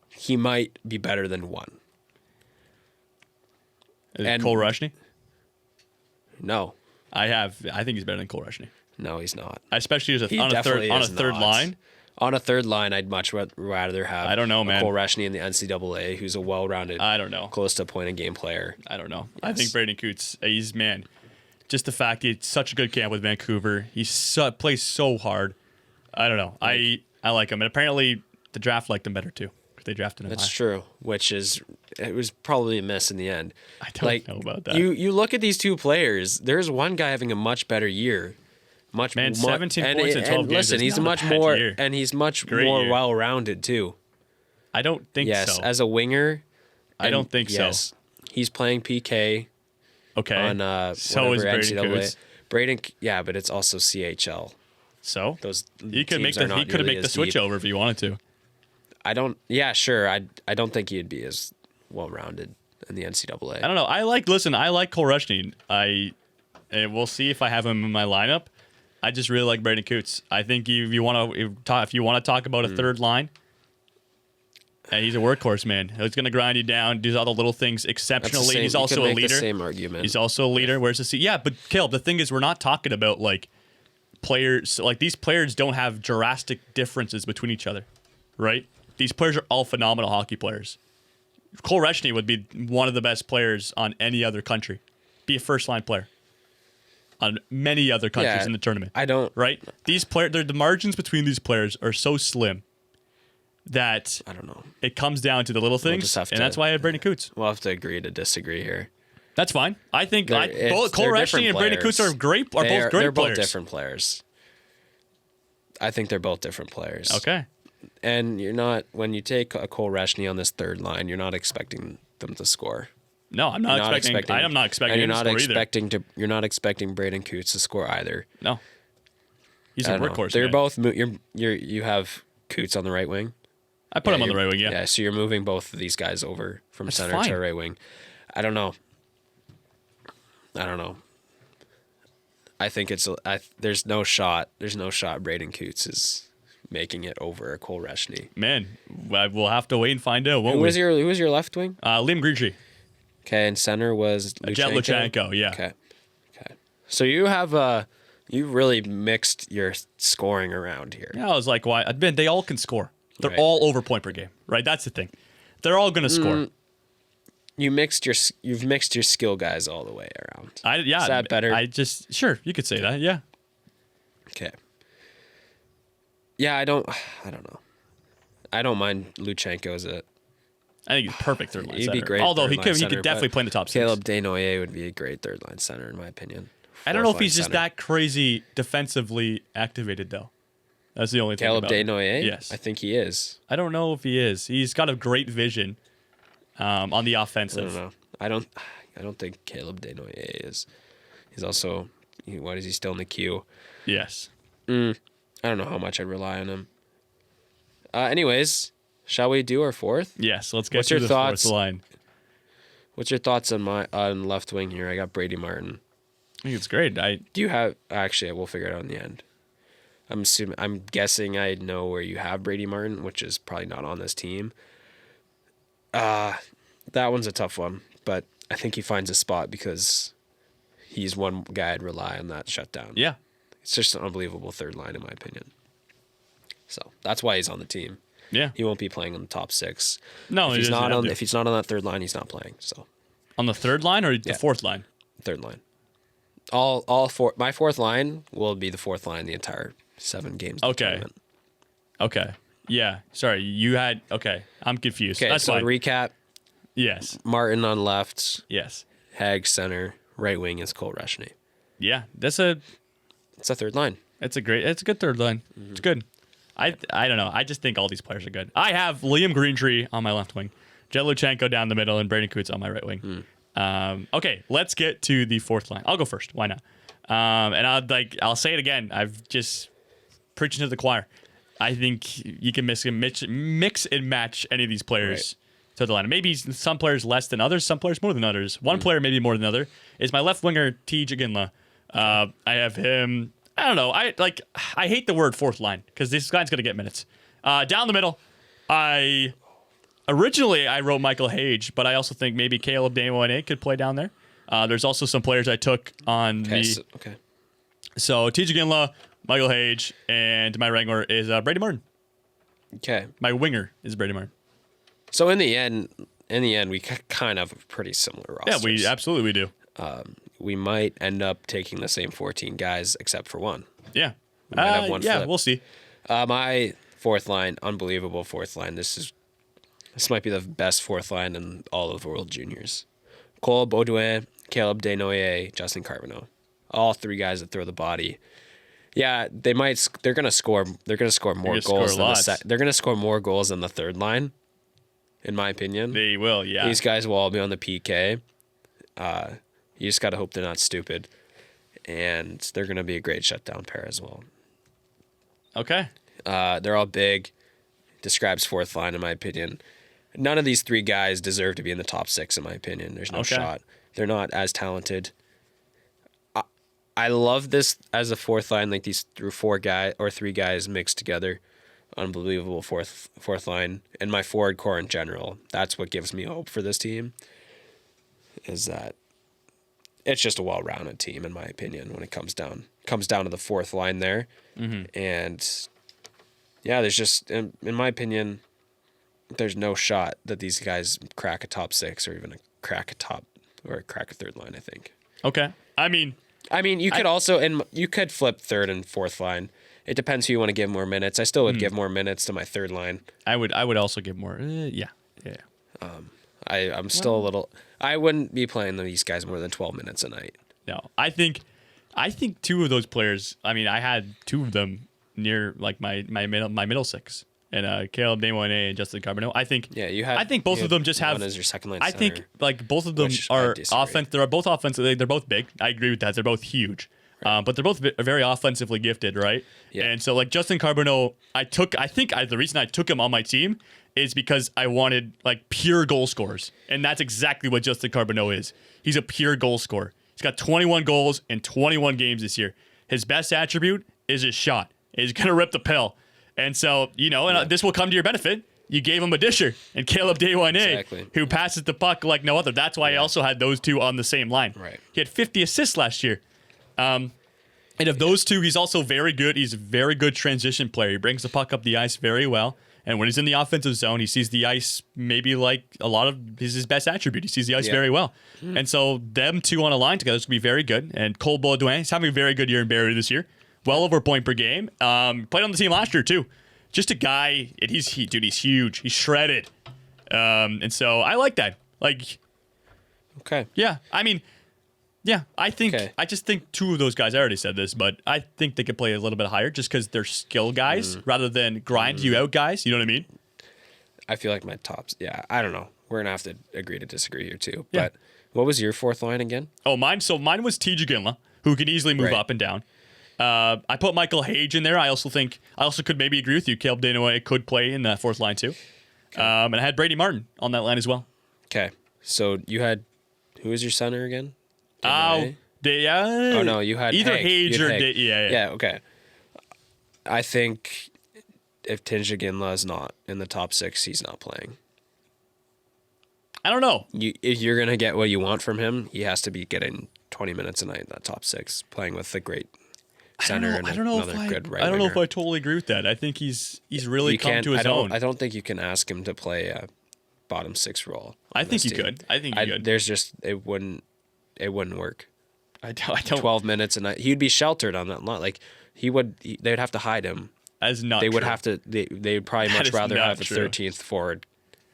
he might be better than one. And Cole Rushney? No. I think he's better than Cole Rushney. No, he's not. Especially on a third line. On a third line, I'd much rather have I don't know, man. Cole Rushney in the NCAA, who's a well-rounded, I don't know, close to a point-a-game player. I don't know. Yes. I think Braden Coots, just the fact he had such a good camp with Vancouver. He plays so hard. I don't know. I like him. And apparently the draft liked him better, too. They drafted him That's true, it was probably a miss in the end. I don't know about that. You look at these two players, there's one guy having a much better year. 17 points in 12 games. Listen, he's much more well-rounded too. I don't think so. Yes, as a winger, I don't think so. He's playing PK. Okay. On so is Braden Coots. Braden, yeah, but it's also CHL. So those he could make the switch over if he wanted to. I don't. Yeah, sure. I don't think he'd be as well-rounded in the NCAA. I don't know. I like Cole Rushne. We'll see if I have him in my lineup. I just really like Brandon Coots. I think if you want to talk about a third line, he's a workhorse, man. He's going to grind you down, do all the little things exceptionally. He's also a leader. Same argument. He's also a leader. Where's the C? Yeah, but Caleb, the thing is, we're not talking about like players. Like these players don't have drastic differences between each other, right? These players are all phenomenal hockey players. Cole Rushne would be one of the best players on any other country. Be a first line player on many other countries in the tournament. Right? These players, the margins between these players are so slim that I don't know. It comes down to the little things, and that's why I have Brandon Coots. We'll have to agree to disagree here. That's fine. I think both Cole Rushne and Brandon Coots are both great They're players. both different players. I think they're both different players. Okay. And when you take a Cole Rushne on this third line, you're not expecting them to score. No, I'm not expecting. I am not expecting. And you're not expecting Brandon Coots to score either. No. He's a workhorse. They're man. both. You have Coots on the right wing. I put him on the right wing. Yeah. Yeah. So you're moving both of these guys over from center fine. to right wing. I don't know. I think there's no shot. There's no shot Brandon Coots is making it over a Cole Rushne. Man, we'll have to wait and find out. Who was your left wing? Liam Greentree. Okay, and center was Jet Luchenko. Yeah. Okay. So you really mixed your scoring around here. Yeah, I was like, why? They all can score. They're all over point per game, right? That's the thing. They're all going to score. You've mixed your skill guys all the way around. Is that better? Sure, you could say that. Yeah. Okay. Yeah, I don't know. I don't mind Luchenko as a. I think he's perfect third line He'd center. be great. Although he third line could center, definitely play in the top six. Caleb Desnoyers would be a great third line center in my opinion. I don't know if he's Fourth just line that crazy defensively activated though. That's the only thing. Caleb about him. Desnoyers? Yes. I think he is. I don't know if he is. He's got a great vision on the offensive. I don't know. I don't think Caleb Desnoyers is. He's also. What is he still in the queue? Yes. I don't know how much I'd rely on him. Anyways, shall we do our fourth? Yes. Let's get to the fourth line. What's your thoughts on left wing here? I got Brady Martin. I think it's great. Do you have? Actually, we'll figure it out in the end. I'm guessing I know where you have Brady Martin, which is probably not on this team. That one's a tough one, but I think he finds a spot because he's one guy I'd rely on that shutdown. Yeah. It's just an unbelievable third line, in my opinion. So that's why he's on the team. Yeah. He won't be playing in the top six. No, if he's not on that third line, he's not playing. So on the third line or the fourth line? Third line. All four. My fourth line will be the fourth line the entire 7 games. Of the tournament. Okay. Yeah. Sorry, you had. Okay, I'm confused. Okay, that's so fine. recap. Yes. Martin on left. Yes. Hag center. Right wing is Cole Rushne. Yeah, it's a third line. It's a good third line. Mm-hmm. It's good. I don't know. I just think all these players are good. I have Liam Greentree on my left wing, Jet Luchenko down the middle, and Brandon Coots on my right wing. Okay, let's get to the fourth line. I'll go first. Why not? And I'll say it again. I've just preaching to the choir. I think you can mix and match any of these players to the line. Maybe some players less than others, some players more than others. One player maybe more than another is my left winger T. Jaginla. I have him. I don't know. I hate the word fourth line because this guy's gonna get minutes. Down the middle, originally I wrote Michael Hage, but I also think maybe Caleb Desnoyers could play down there. There's also some players I took on So T. Jaginla, Michael Hage, and my wrangler is Brady Martin. Okay. My winger is Brady Martin. So in the end, we kind of have pretty similar rosters. Yeah, we absolutely do. We might end up taking the same 14 guys except for one. Yeah. We might have one flip. We'll see. My fourth line, unbelievable fourth line. This might be the best fourth line in all of World Juniors. Cole Baudouin, Caleb Desnoyers, Justin Carbonneau. All 3 guys that throw the body. Yeah, they're gonna score more goals they're gonna score more goals than the third line, in my opinion. They will, yeah. These guys will all be on the PK. You just gotta hope they're not stupid. And they're gonna be a great shutdown pair as well. Okay. They're all big. Describes fourth line in my opinion. none of these three guys deserve to be in the top 6, in my opinion. There's no Okay. shot. They're not as talented. I love this as a fourth line, like these three guys mixed together. Unbelievable fourth line. And my forward core in general. That's what gives me hope for this team. Is that it's just a well-rounded team, in my opinion, when it comes down to the fourth line there. And yeah, there's just, in my opinion, there's no shot that these guys crack a top 6 or even crack a third line, I think. Okay. I mean, you could also, and you could flip third and fourth line. It depends who you want to give more minutes. I still would give more minutes to my third line. I would also give more. Yeah. I'm still a little. I wouldn't be playing these guys more than 12 minutes a night. No, I think two of those players. I mean, I had two of them near like my middle six, and Caleb Desmoulins and Justin Carbonneau. I think. Yeah, you have. I think both of them just have. One as your second line. I center, think like both of them which I are disagree. offense. They're both offensive. They're both big. I agree with that. They're both huge. But they're both very offensively gifted, right? Yeah. And so, like Justin Carbonneau, the reason I took him on my team is because I wanted like pure goal scorers, and that's exactly what Justin Carbonneau is. He's a pure goal scorer. He's got 21 goals in 21 games this year. His best attribute is his shot. He's gonna rip the pill, and so this will come to your benefit. You gave him a disher, and Caleb Desmoulins, Exactly. who passes the puck like no other. That's why I also had those two on the same line. Right. He had 50 assists last year. And of those two, he's also very good. He's a very good transition player. He brings the puck up the ice very well. And when he's in the offensive zone, he sees the ice maybe like a lot of his best attribute. He sees the ice very well. And so them two on a line together is going to be very good. And Cole Baudouin, he's having a very good year in Barrie this year. Well over a point per game. Played on the team last year too. Just a guy, and he's huge. He's shredded. And so I like that. Like, Okay. yeah, I mean, yeah, I just think two of those guys, I already said this, but I think they could play a little bit higher just because they're skill guys rather than grind you out guys. You know what I mean? I feel like my tops. Yeah, I don't know. We're gonna have to agree to disagree here too. Yeah. But what was your fourth line again? Oh, mine was TJ Ginla, who can easily move Right. up and down. I put Michael Hage in there. I also could maybe agree with you. Caleb Desmoulins could play in that fourth line too. And I had Brady Martin on that line as well. Okay, so you had who was your center again? Oh, Oh no, you had either Haig. Hage You or had Haig. yeah. Yeah, okay. I think if Tinja Ginla is not in the top 6, he's not playing. I don't know. If you're gonna get what you want from him, he has to be getting 20 minutes a night in that top 6, playing with a great center and another good right I don't know if winger. I totally agree with that. I think he's really You come can't. to his own. I don't think you can ask him to play a bottom 6 role. I on think this you team. could. I think you could. There's just it wouldn't work. I don't. 12 minutes a night. He'd be sheltered on that line. Like they would have to hide him. As not. They would true. have to. They would probably That much is rather not have a true. 13th forward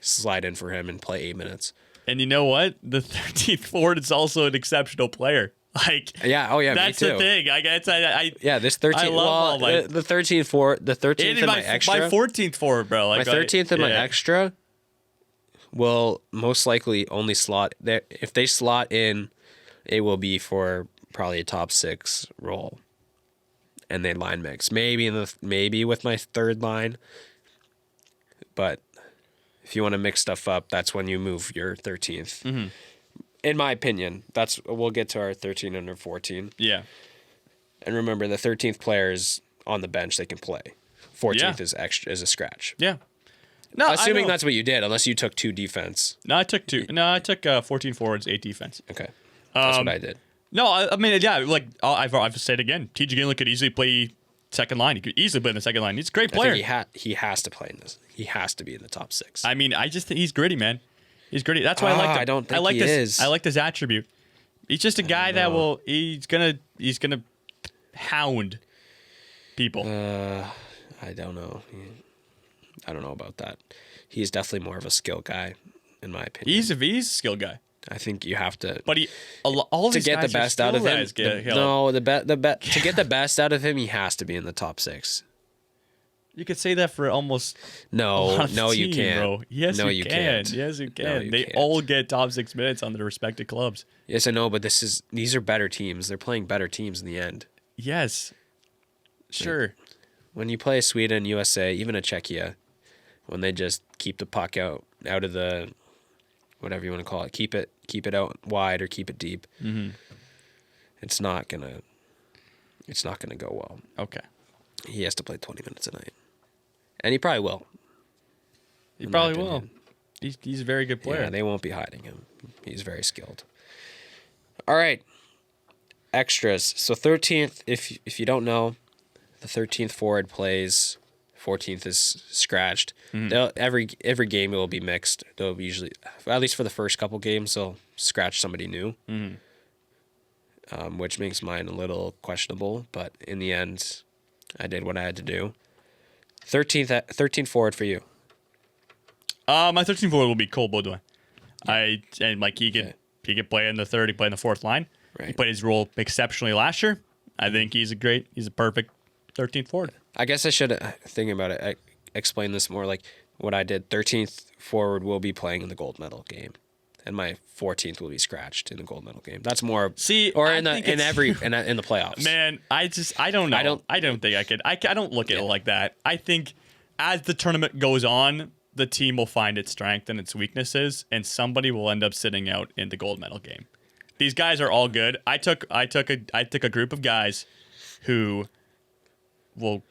slide in for him and play 8 minutes. And you know what? The 13th forward is also an exceptional player. Like, Yeah. Oh yeah. that's me too. the thing. I guess Yeah. This 13th. I love all my- the 13th forward. The 13th in my extra. my 14th forward, bro. Like, My 13th in my yeah. extra will most likely only slot there. If they slot in, it will be for probably a top 6 role. And they line mix. Maybe with my third line. But if you want to mix stuff up, that's when you move your 13th. Mm-hmm. In my opinion, we'll get to our 13 and our 14. Yeah. And remember, the 13th player is on the bench; they can play. 14th Yeah. is extra, is a scratch. Yeah. No, Assuming I know. that's what you did, unless you took 2 defense. No, I took 2. No, I took 14 forwards, 8 defense. Okay, that's Um, what I did. No, I mean, yeah, like I've said again, TJ Ginla could easily play second line. He could easily play in the second line. He's a great I player. think he has to play in this. He has to be in the top 6. I mean, I just think he's gritty, man. He's gritty. That's why I like him. I don't think I like he this. is. I like this attribute. He's just a guy that will. He's gonna hound people. I don't know. I don't know about that. He's definitely more of a skill guy, in my opinion. He's a skill guy, I think you have to. but all To these get the guys are best out of skill him, guys, to get the best out of him, he has to be in the top 6. You could say that for almost a No, lot of no, the you team, can't. bro. Yes, no, you can. can't. Yes, you can. No, you They can't. all get top 6 minutes on their respective clubs. Yes, I know, but these are better teams. They're playing better teams in the end. Yes, sure. When you play Sweden, USA, even a Czechia, when they just keep the puck out of the whatever you want to call it. Keep it out wide or keep it deep. Mm-hmm. It's not gonna go well. Okay. He has to play 20 minutes a night, and he probably will. He in my probably will. opinion. He's a very good player. Yeah, they won't be hiding him. He's very skilled. All right. Extras. So 13th, if you don't know, the 13th forward plays, 14th is scratched. Every game it will be mixed. They'll usually, at least for the first couple games, they'll scratch somebody new, which makes mine a little questionable. But in the end, I did what I had to do. 13th forward for you. My 13th forward will be Cole Baudouin. He could play in the third, he played in the fourth line. Right. He played his role exceptionally last year. I think he's a perfect 13th forward. I guess I should, thinking about it, I explain this more like what I did. 13th forward will be playing in the gold medal game, and my 14th will be scratched in the gold medal game. That's more in the playoffs. Man, I don't know. I don't think I could. I don't look at it like that. I think as the tournament goes on, the team will find its strength and its weaknesses, and somebody will end up sitting out in the gold medal game. These guys are all good. I took a group of guys who will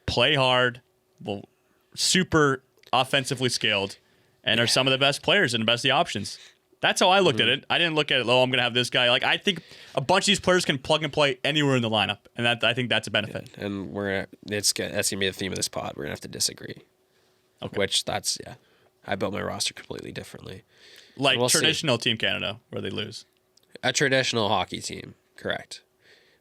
play hard, will super offensively skilled, and are some of the best players and the best options. That's how I looked at it. I didn't look at it, I'm going to have this guy. Like, I think a bunch of these players can plug and play anywhere in the lineup, and I think that's a benefit. Yeah. And that's going to be the theme of this pod. We're going to have to disagree. Okay. I built my roster completely differently. Like traditional Team Canada, where they lose. A traditional hockey team, correct.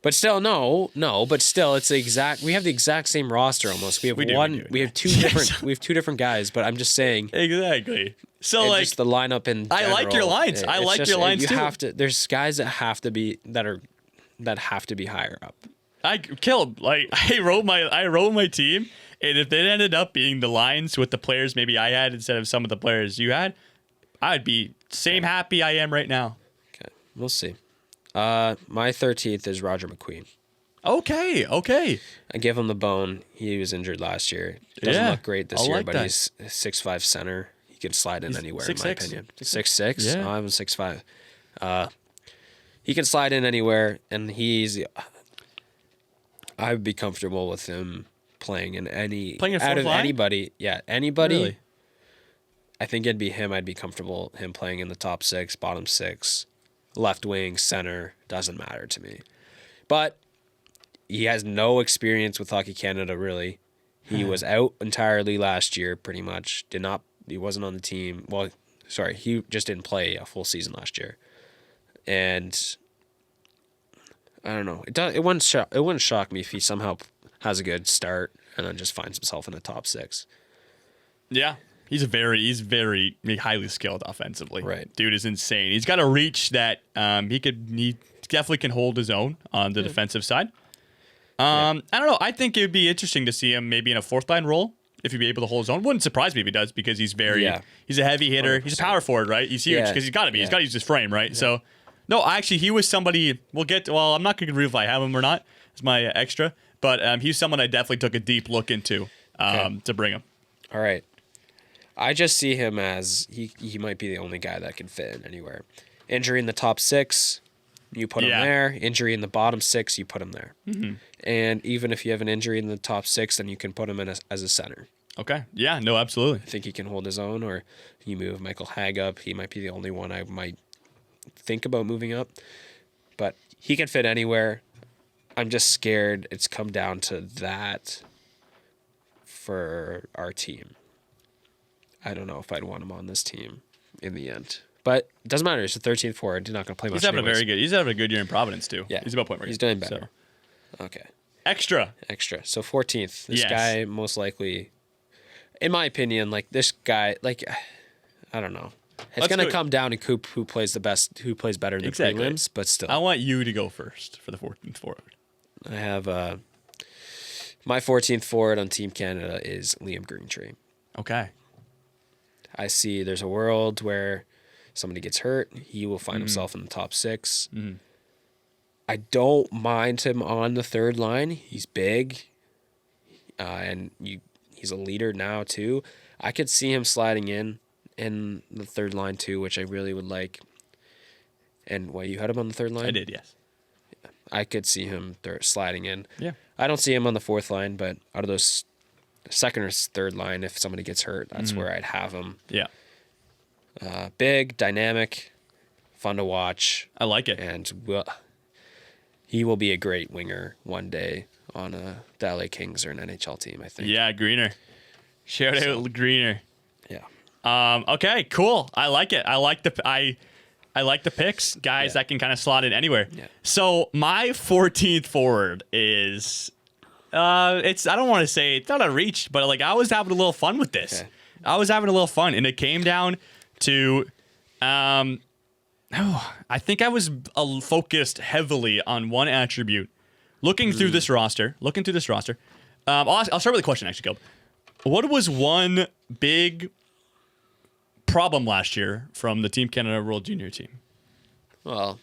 But still, but still, it's we have the exact same roster almost. We have two different guys, but I'm just saying. Exactly. So like just the lineup in general, I like your lines. I like your lines too. There's guys that have to be higher up. I wrote my team, and if it ended up being the lines with the players maybe I had instead of some of the players you had, I'd be happy I am right now. Okay, we'll see. My 13th is Roger McQueen. Okay. I give him the bone. He was injured last year. Doesn't look great this year, but he's a 6'5" center. He could slide in anywhere, in my opinion. 6'6"? Yeah. I'm 6'5". He can slide in anywhere, and I would be comfortable with him playing in out of anybody. Yeah, anybody. Really? I think it'd be him. I'd be comfortable him playing in the top 6, bottom 6, left wing, center. Doesn't matter to me. But he has no experience with Hockey Canada, really. He was out entirely last year, pretty much. He wasn't on the team. Well, sorry, he just didn't play a full season last year. And I don't know. It wouldn't shock me if he somehow has a good start and then just finds himself in the top 6. Yeah. He's very highly skilled offensively. Right. Dude is insane. He's got a reach that he definitely can hold his own on the defensive side. I don't know. I think it would be interesting to see him maybe in a fourth line role if he'd be able to hold his own. Wouldn't surprise me if he does because he's he's a heavy hitter. 100%. He's a power forward, right? He's huge because he's got to be. Yeah. He's got to use his frame, right? Yeah. So, no, actually, he was somebody. I'm not going to reveal if I have him or not. It's my extra, but he's someone I definitely took a deep look into to bring him. All right. I just see him as he might be the only guy that can fit in anywhere. Injury in the top 6, you put him there. Injury in the bottom 6, you put him there. Mm-hmm. And even if you have an injury in the top 6, then you can put him in as a center. Okay. Yeah, no, absolutely. I think he can hold his own, or you move Michael Hagg up. He might be the only one I might think about moving up. But he can fit anywhere. I'm just scared it's come down to that for our team. I don't know if I'd want him on this team in the end. But it doesn't matter. He's the 13th forward. He's not going to play much. He's having a good year in Providence, too. Yeah. He's about point. He's doing better. So. Okay. Extra. So 14th. This guy most likely, in my opinion, like this guy, like, I don't know. It's going to come down to who plays better in the prelims, but still. I want you to go first for the 14th forward. I have my 14th forward on Team Canada is Liam Greentree. Okay. I see there's a world where somebody gets hurt. He will find himself in the top 6. Mm-hmm. I don't mind him on the third line. He's big, and he he's a leader now too. I could see him sliding in the third line too, which I really would like. And you had him on the third line? I did, yes. I could see him sliding in. Yeah. I don't see him on the fourth line, but out of those second or third line, if somebody gets hurt, that's where I'd have him. Yeah. Big, dynamic, fun to watch, I like it. and he will be a great winger one day on the LA Kings or an NHL team, I think. Yeah, Greener. Shout out Greener. Yeah. Okay, cool. I like it. I like the picks, guys that can kind of slot in anywhere. Yeah. So my 14th forward is I don't want to say it's not a reach, but like I was having a little fun with this. Okay. I was having a little fun, and it came down to I think I was focused heavily on one attribute. Looking through this roster, I'll start with a question actually, Gil. What was one big problem last year from the Team Canada World Junior team? Well,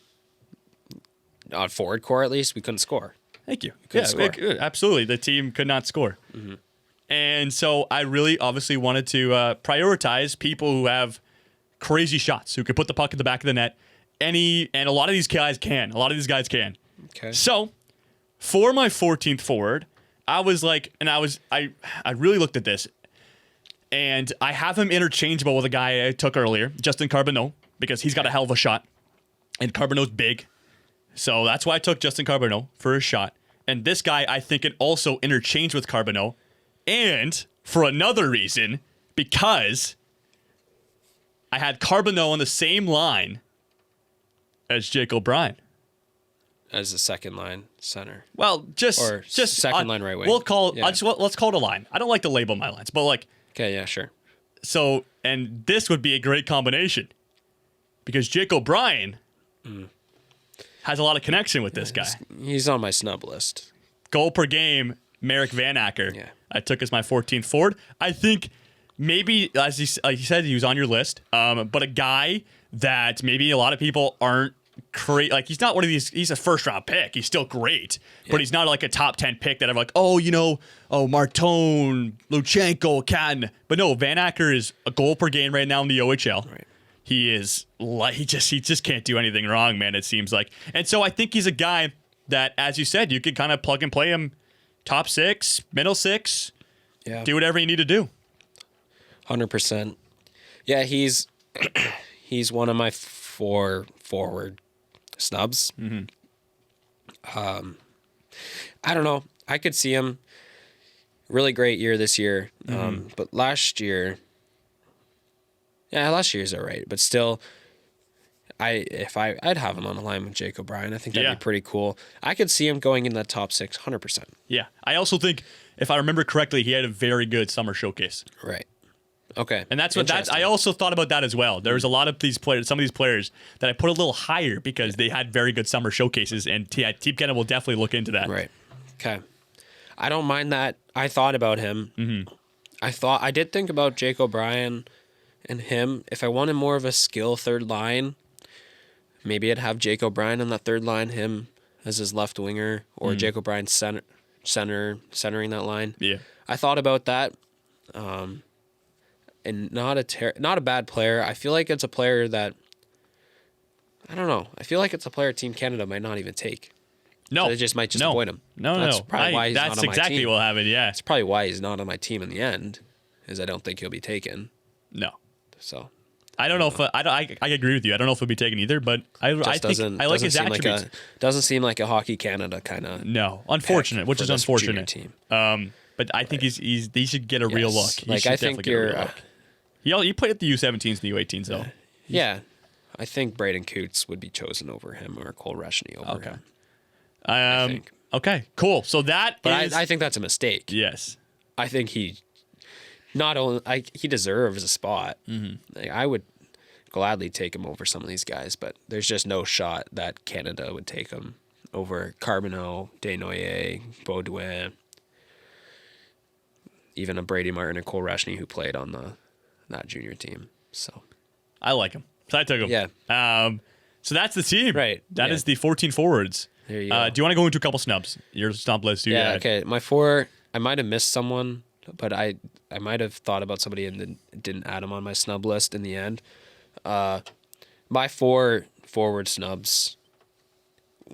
on forward core at least, we couldn't score. Thank you. couldn't score. Absolutely. The team could not score. And so I really obviously wanted to prioritize people who have crazy shots, who can put the puck in the back of the net. And a lot of these guys can. Okay. So for my 14th forward, I was like, and I really looked at this, and I have him interchangeable with a guy I took earlier, Justin Carbonneau, because he's got a hell of a shot, and Carbonneau's big. So that's why I took Justin Carbonneau for his shot. And this guy, I think, it also interchanged with Carbonneau. And for another reason, because I had Carbonneau on the same line as Jake O'Brien. As a second line center. Well, just second line right wing. We'll call Yeah. let's call it a line. I don't like to label my lines, but like Okay, yeah, sure. so, and this would be a great combination because Jake O'Brien has a lot of connection with this guy. He's on my snub list. Goal per game, Merrick Van Acker. Yeah. I took as my 14th forward. I think maybe, as he said, he was on your list, but a guy that maybe a lot of people aren't great. Like, he's not one of these, he's a first round pick. He's still great, but he's not like a top 10 pick that I'm like, Martone, Luchenko, Can. But no, Van Acker is a goal per game right now in the OHL. Right. He is like, he just can't do anything wrong, man, it seems like. And so I think he's a guy that, as you said, you could kind of plug and play him top six, middle six, Yeah. do whatever you need to do. 100%. Yeah, he's one of my 4 forward snubs. I don't know. I could see him. Really great year this year. But last year's all right. But still, I'd have him on the line with Jake O'Brien. I think that'd be pretty cool. I could see him going in the top 6, 100%. Yeah. I also think, if I remember correctly, he had a very good summer showcase. Right. Okay. And I also thought about that as well. There was a lot of these players, some of these players that I put a little higher because they had very good summer showcases, and Team Canada will definitely look into that. Right. Okay. I don't mind that. I thought about him. I did think about Jake O'Brien and him. If I wanted more of a skill third line, maybe I'd have Jake O'Brien on that third line, him as his left winger, or Jake O'Brien centering that line. Yeah. I thought about that. And not a bad player. I feel like it's a player that, I don't know. I feel like it's a player Team Canada might not even take. No. So they just might avoid him. That's probably why he's not on my team. That's exactly what happened, yeah. That's probably why he's not on my team in the end, is I don't think he'll be taken. No. So I don't know if I agree with you. I don't know if he'll be taken either, but I think I like his attributes. Doesn't seem like a Hockey Canada kind of. No, unfortunate, which is unfortunate. Team. But I think he should get a real look. I think you're. He played at the U17s and the U18s though. Yeah, I think Braden Coots would be chosen over him, or Cole Reshny over him. I think. Okay, cool. So that but I think that's a mistake. Yes. I think he deserves a spot. Like, I would gladly take him over some of these guys, but there's just no shot that Canada would take him over Carbonneau, Desnoyers, Baudouin, even a Brady Martin and Cole Reshny who played on that junior team. So I like him. So I took him. Yeah. So that's the team. Right. That is the 14 forwards. There you go. Do you want to go into a couple snubs? Your snub list. Okay. My 4, I might have missed someone. but I might have thought about somebody and then didn't add him on my snub list in the end. My 4 forward snubs,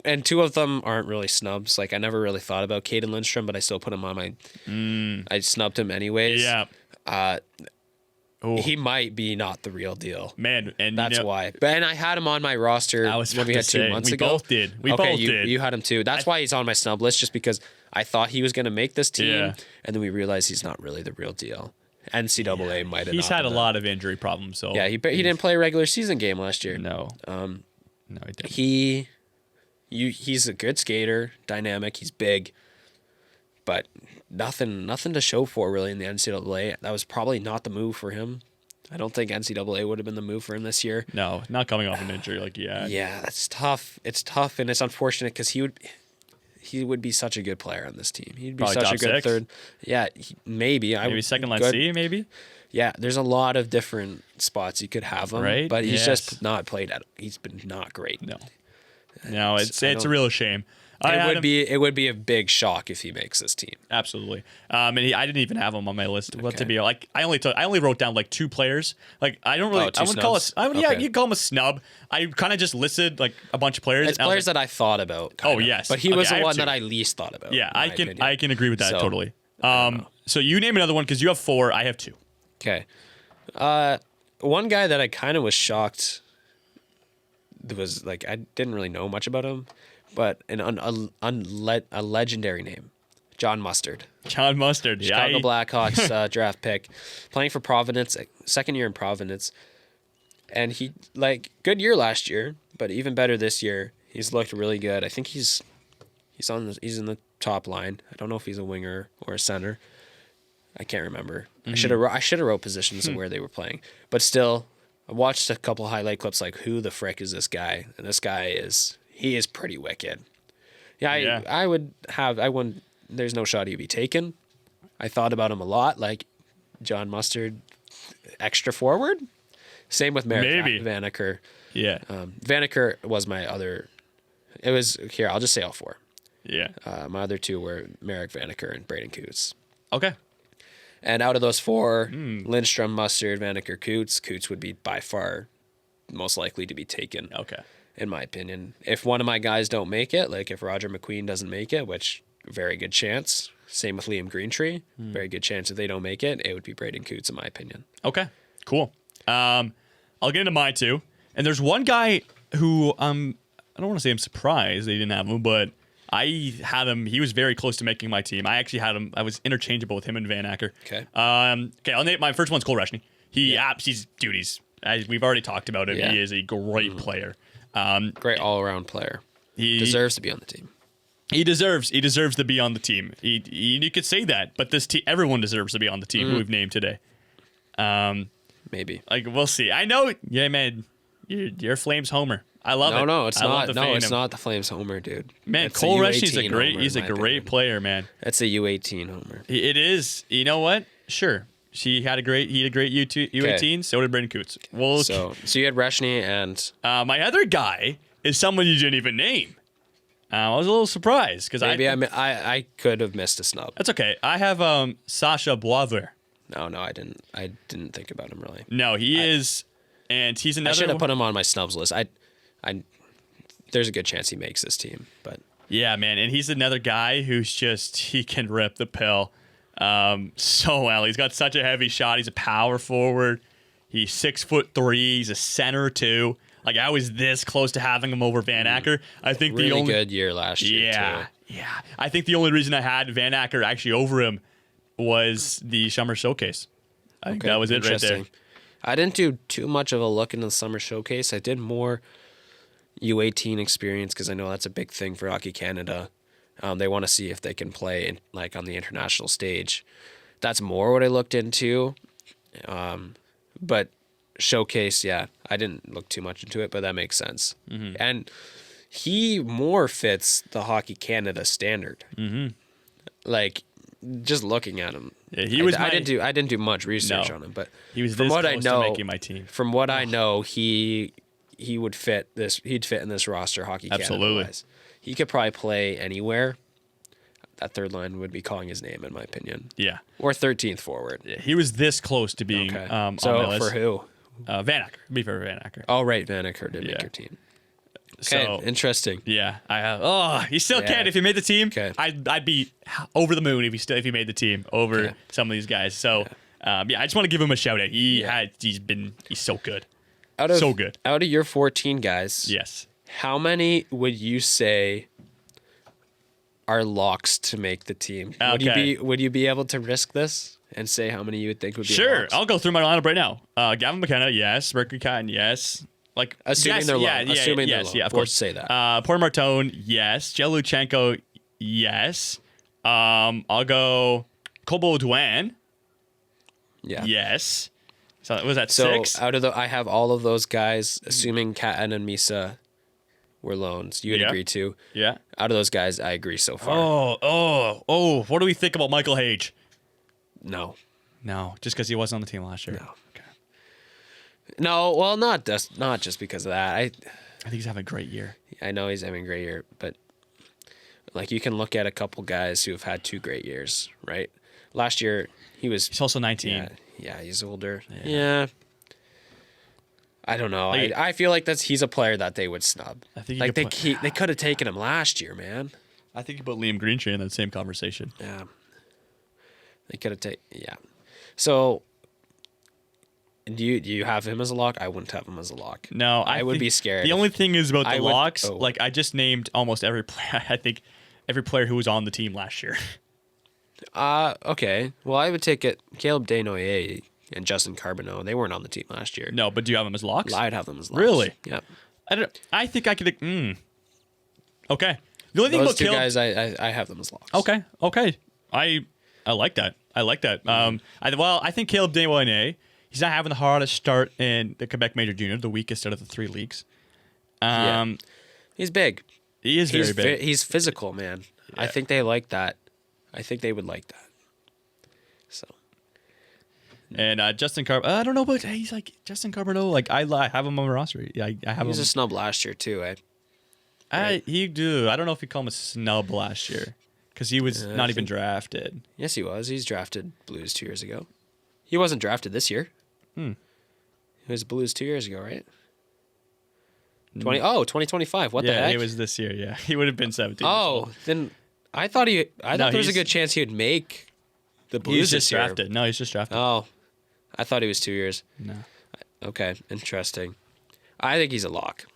and 2 of them aren't really snubs. Like, I never really thought about Caden Lindstrom, but I still put him on my. I snubbed him anyways. Yeah. He might be not the real deal. Man, and That's why. But and I had him on my roster I was when we about had to 2 say, months we ago. both did. We okay, both did. You had him too. That's why he's on my snub list, just because I thought he was going to make this team, Yeah. and then we realized he's not really the real deal. NCAA might have. He's not had a been lot of injury problems. So Yeah, he didn't play a regular season game last year. No. No, he didn't. He's a good skater, dynamic. He's big, but nothing to show for really in the NCAA. That was probably not the move for him. I don't think NCAA would have been the move for him this year. No, not coming off an injury like Yeah, that's tough. It's tough, and it's unfortunate because he would be such a good player on this team. He'd be Probably such top a good 6? third. Yeah, maybe. Maybe second line good. C, maybe? Yeah, there's a lot of different spots you could have him, Right? but he's Yes. just not played at. He's been not great. No, it's I a don't- real shame. I had him- It would be a big shock if he makes this team. Absolutely. And I didn't even have him on my list. What to Okay. be like? I only wrote down like 2 players. Like I don't really. Oh, 2 I wouldn't call snubs? it. Yeah, Okay. you call him a snub. I kind of just listed like a bunch of players. It's and I was players that I thought about. Oh, kinda. yes. But he Okay, was I the have one 2. that I least thought about. yeah, in my opinion. I can agree with that So, totally. So you name another one because you have 4. I have 2. Okay. One guy that I kind of was shocked. There was like I didn't really know much about him, but a legendary name, John Mustard. John Mustard. Chicago Yeah, Blackhawks draft pick, playing for Providence, second year in Providence, and he good year last year, but even better this year. He's looked really good. I think he's in the top line. I don't know if he's a winger or a center. I can't remember. I should have wrote positions of where they were playing, but still, I watched a couple highlight clips. Like, who the frick is this guy? And this guy is pretty wicked. Yeah, I wouldn't. There's no shot he'd be taken. I thought about him a lot, like John Mustard, extra forward. Same with Merrick Maybe. Vanacker. yeah, Vanacker was my other. It was here. I'll just say all 4. yeah. My other 2 were Merrick Vanacker and Braden Coots. Okay. And out of those 4, Hmm. Lindstrom, Mustard, Vanacker, Coots. Coots would be by far most likely to be taken. Okay. In my opinion. If one of my guys don't make it, like if Roger McQueen doesn't make it, which very good chance. Same with Liam Greentree. Very good chance if they don't make it, it would be Braden Coots in my opinion. Okay. Cool. I'll get into mine too. And there's one guy who I don't want to say I'm surprised they didn't have him, but I had him. He was very close to making my team. I actually had him. I was interchangeable with him and Van Acker. Okay. Okay. I'll name my first one's Cole Reshney. We've already talked about him. Yeah. He is a great player. Great all-around player. He Deserves to be on the team. He deserves to be on the team. You could say that, but this team, everyone deserves to be on the team who we've named today. Maybe. Like we'll see. I know. Yeah, man. You're Flames homer. I love it. No, it's I love not. the No, fame. it's not the Flames homer, dude. Man, It's Cole a Reshney's a U18 great. homer, He's a in my great opinion. player, man. That's a U18 homer. It is. You know what? Sure. He had a great U18. So did Brendan Coots. Well, So you had Reshney and my other guy is someone you didn't even name. I was a little surprised because maybe I could have missed a snub. That's okay. I have Sasha Boisvert. No, I didn't think about him really. No, he is, and he's I another. should have put him on my snubs list. There's a good chance he makes this team, but Yeah, man, and he's another guy who's just he can rip the pill so well. He's got such a heavy shot. He's a power forward. He's 6'3". He's a center too. Like I was this close to having him over Van Acker. I think really the only good year last year too. yeah. I think the only reason I had Van Acker actually over him was the summer showcase. I think that was it right there. Interesting. I didn't do too much of a look into the summer showcase. I did more U18 experience because I know that's a big thing for Hockey Canada. They want to see if they can play on the international stage. That's more what I looked into. But showcase, yeah, I didn't look too much into it, but that makes sense. Mm-hmm. And he more fits the Hockey Canada standard. Mm-hmm. Like just looking at him, Yeah, I didn't do much research No. on him, but He was from this what I close know, to making my team. From what I know, he would fit this. He'd fit in this roster, Hockey Canada Absolutely. wise. He could probably play anywhere. at third line would be calling his name, in my opinion. Yeah. Or 13th forward. Yeah, he was this close to being Okay. on So my list. for who? Van Acker. Be for Van Acker. Oh, right. Vanek did Yeah. make your team. Okay, So interesting. yeah, I have. Oh, he still Yeah. can if he made the team. Okay. I'd be over the moon if he made the team over Okay. some of these guys. So I just want to give him a shout out. He's so good. So good. Out of your 14 guys, Yes. how many would you say are locks to make the team? Okay. Would you be able to risk this and say how many you would think would be Sure, locks? I'll go through my lineup right now. Gavin McKenna, yes. Mercury Cotton, yes. Like Assuming yes, they're low. yeah, Assuming they're yes, low. yeah, of We'll course. say that. Porter Martone, yes. Jeluchenko, yes. I'll go Kobo Duan, Yeah. yes. So was that So 6? out of I have all of those guys, assuming Katten and Misa were loans. You would Yeah. agree too. Yeah. Out of those guys, I agree so far. Oh! What do we think about Michael Hage? No. No, just because he wasn't on the team last year. No. Okay. No, well, not just because of that. I think he's having a great year. I know he's having a great year, but like you can look at a couple guys who have had 2 great years, right? Last year he was He's also 19. yeah, he's older. Yeah. I don't know. Like- I feel like he's a player that they would snub. I think you like could they could have taken him last year, man. I think you put Liam Greentree in that same conversation. Yeah. They could have taken yeah. So do you have him as a lock? I wouldn't have him as a lock. No, I would think be scared. The only thing is about I the would- locks. oh. Like I just named almost every player. I think every player who was on the team last year. Okay. Well, I would take it Caleb Desnoyers and Justin Carbonneau. They weren't on the team last year. No, but do you have them as locks? I'd have them as locks. Really? Yeah. I think I could. Okay. The only thing Those about two Caleb. guys, I have them as locks. Okay. I like that. I think Caleb Desnoyers. He's not having the hardest start in the Quebec Major Junior, the weakest out of the 3 leagues. He's big. He is very big. He's physical, man. I think they like that. I think they would like that. So And Justin Carbonneau, I don't know, but he's like Justin Carbonneau. Like I have him on my roster. Yeah, I have he was him. a snub last year too. I don't know if you call him a snub last year because he was not even drafted. Yes, he was. He's drafted Blues 2 years ago. He wasn't drafted this year. He was Blues 2 years ago, right? 2025. What the Yeah, heck? it was this year. Yeah, he would have been 17. Oh, then I thought there was a he's- good chance he would make the he's Blues just this year. drafted. No, he's just drafted. Oh, I thought he was 2 years. No, Okay, interesting. I think he's a lock.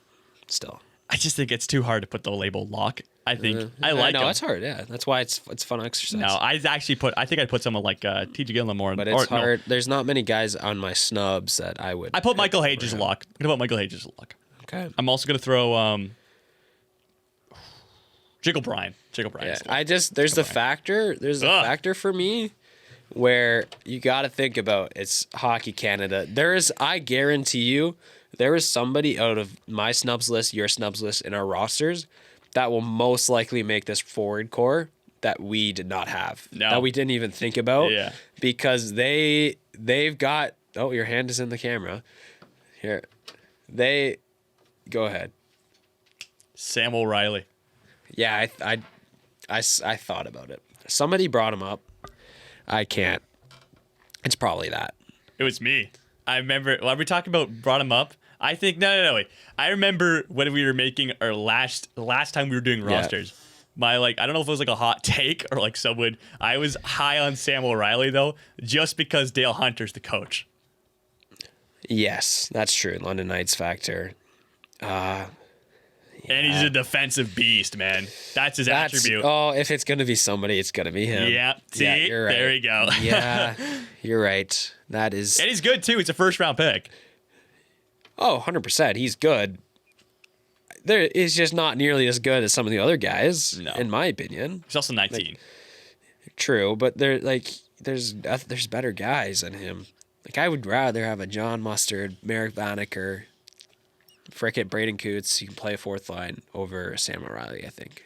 Still, I just think it's too hard to put the label lock. I think I like know him. it's hard. Yeah, that's why it's fun exercise. No, I think I'd put someone like T.J. Gilmore. but it's hard. There's not many guys on my snubs that I would. I put Michael Hage as a lock. I'm gonna put Michael Hage as a lock. Okay. I'm also gonna throw Jiggle Bryan. Jiggle Bryan. Yeah, is a lock. there's the factor. There's a Ugh. factor for me where you got to think about it's Hockey Canada. I guarantee you, there is somebody out of my snubs list, your snubs list, in our rosters that will most likely make this forward core that we did not have, No. that we didn't even think about, Yeah. because they've got. Oh, your hand is in the camera. Here, go ahead. Sam O'Reilly. Yeah, I thought about it. Somebody brought him up. I can't. It's probably that. It was me. I remember when we talking about brought him up. I think no wait. I remember when we were making our last time we were doing rosters. My I don't know if it was like a hot take or like someone. I was high on Sam O'Reilly though, just because Dale Hunter's the coach. Yes, that's true. London Knights factor. And he's a defensive beast, man. That's his attribute. Oh, if it's gonna be somebody, it's gonna be him. Yeah. See? you're right. There we go. Yeah, you're right. That is. And he's good too. He's a first round pick. Oh, 100%. He's good. He's just not nearly as good as some of the other guys, No. in my opinion. He's also 19. True, but there's better guys than him. Like I would rather have a John Mustard, Merrick Vaneker, frickin' Braden Coots. You can play a fourth line over Sam O'Reilly. I think.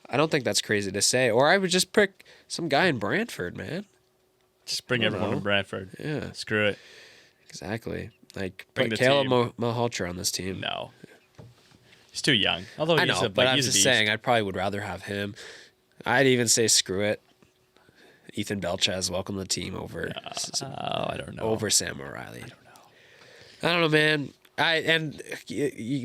I don't think that's crazy to say. Or I would just pick some guy in Brantford, man. Just bring everyone know. from Bradford. Yeah, Screw it. exactly. Like Bring put the Caleb team. Malhotra on this team. No. He's too young. Although I he's know, a, but like, I'm he's a just beast. saying, I probably would rather have him. I'd even say screw it. Ethan Belchez, welcome to the team over I don't know. over Sam O'Reilly. I don't know, man.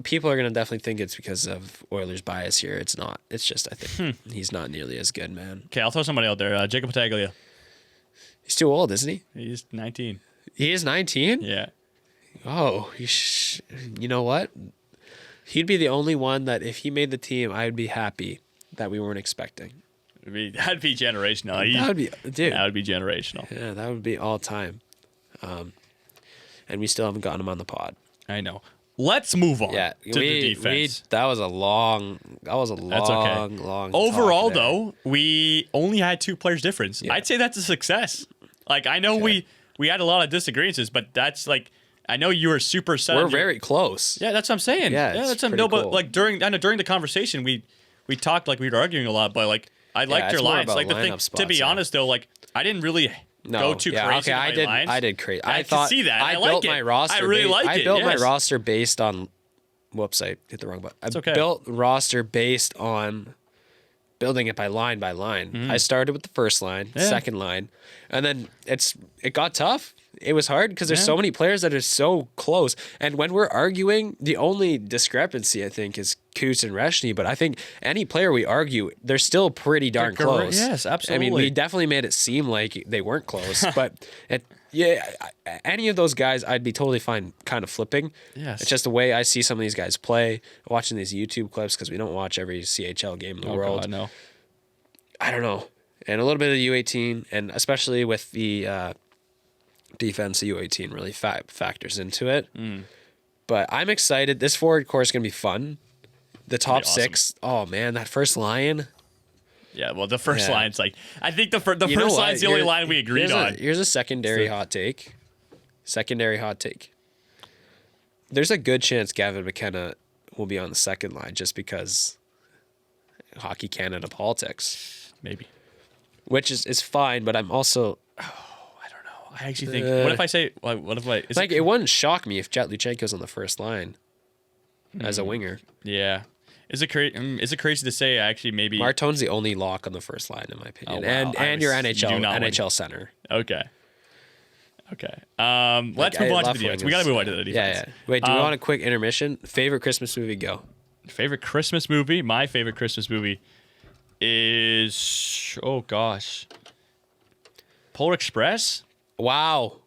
People are gonna definitely think it's because of Oilers bias here. It's not. It's just I think he's not nearly as good, man. Okay, I'll throw somebody out there. Jacob Battaglia. He's too old, isn't he? He's 19. He is 19. Yeah. Oh, you know what? He'd be the only one that if he made the team, I'd be happy that we weren't expecting. That'd be generational. That would be, dude. That would be generational. Yeah, that would be all time. And we still haven't gotten him on the pod. I know. Let's move on Yeah, to the defense. that was a long. That's okay. long. Overall, talk there. though, we only had 2 players difference. Yeah. I'd say that's a success. Like, I know we had a lot of disagreements, but that's like, I know you were super set. We're very close. Yeah, that's what I'm saying. Yeah, that's it's what I'm, pretty no, but cool. like during the conversation, we talked like we were arguing a lot, but like I liked it's your more lines. about Like the thing, lineup to spots, be yeah. honest though, like I didn't really go too crazy. Okay, with my lines. I did crazy. I can see that. I like built it. my roster. I really like I it, built my yes. roster based on. Whoops, I hit the wrong button. I okay. built roster based on building it by line by line. I started with the first line, second line, and then it got tough. It was hard because there's so many players that are so close. And when we're arguing, the only discrepancy I think is Coots and Reshny. But I think any player we argue, they're still pretty darn They're close. yes, I mean, absolutely. we definitely made it seem like they weren't close. But any of those guys, I'd be totally fine kind of flipping. Yes. It's just the way I see some of these guys play, watching these YouTube clips because we don't watch every CHL game in the world. God, no. I don't know. And a little bit of the U18, and especially with the defense, the U18 really factors into it. But I'm excited. This forward core is going to be fun. The top awesome. 6, oh man, that first line. Yeah, well, the first Yeah. line's like I think the You first know what? line's the only line we agreed on. Here's a secondary hot take. There's a good chance Gavin McKenna will be on the second line just because Hockey Canada politics, Maybe. which is fine. But I'm also I actually think. What if I say? What if I? Is like it wouldn't shock me if Jet Luchenko's on the first line as a winger. Yeah. Is it crazy to say? Actually, maybe. Martone's the only lock on the first line in my opinion, Oh, wow. and your do not NHL center. Okay. Let's I move on to love the defense. We wingers. got to move on to the defense. Yeah. Wait, do we want a quick intermission? Favorite Christmas movie? Go. Favorite Christmas movie? My favorite Christmas movie is Polar Express. Wow.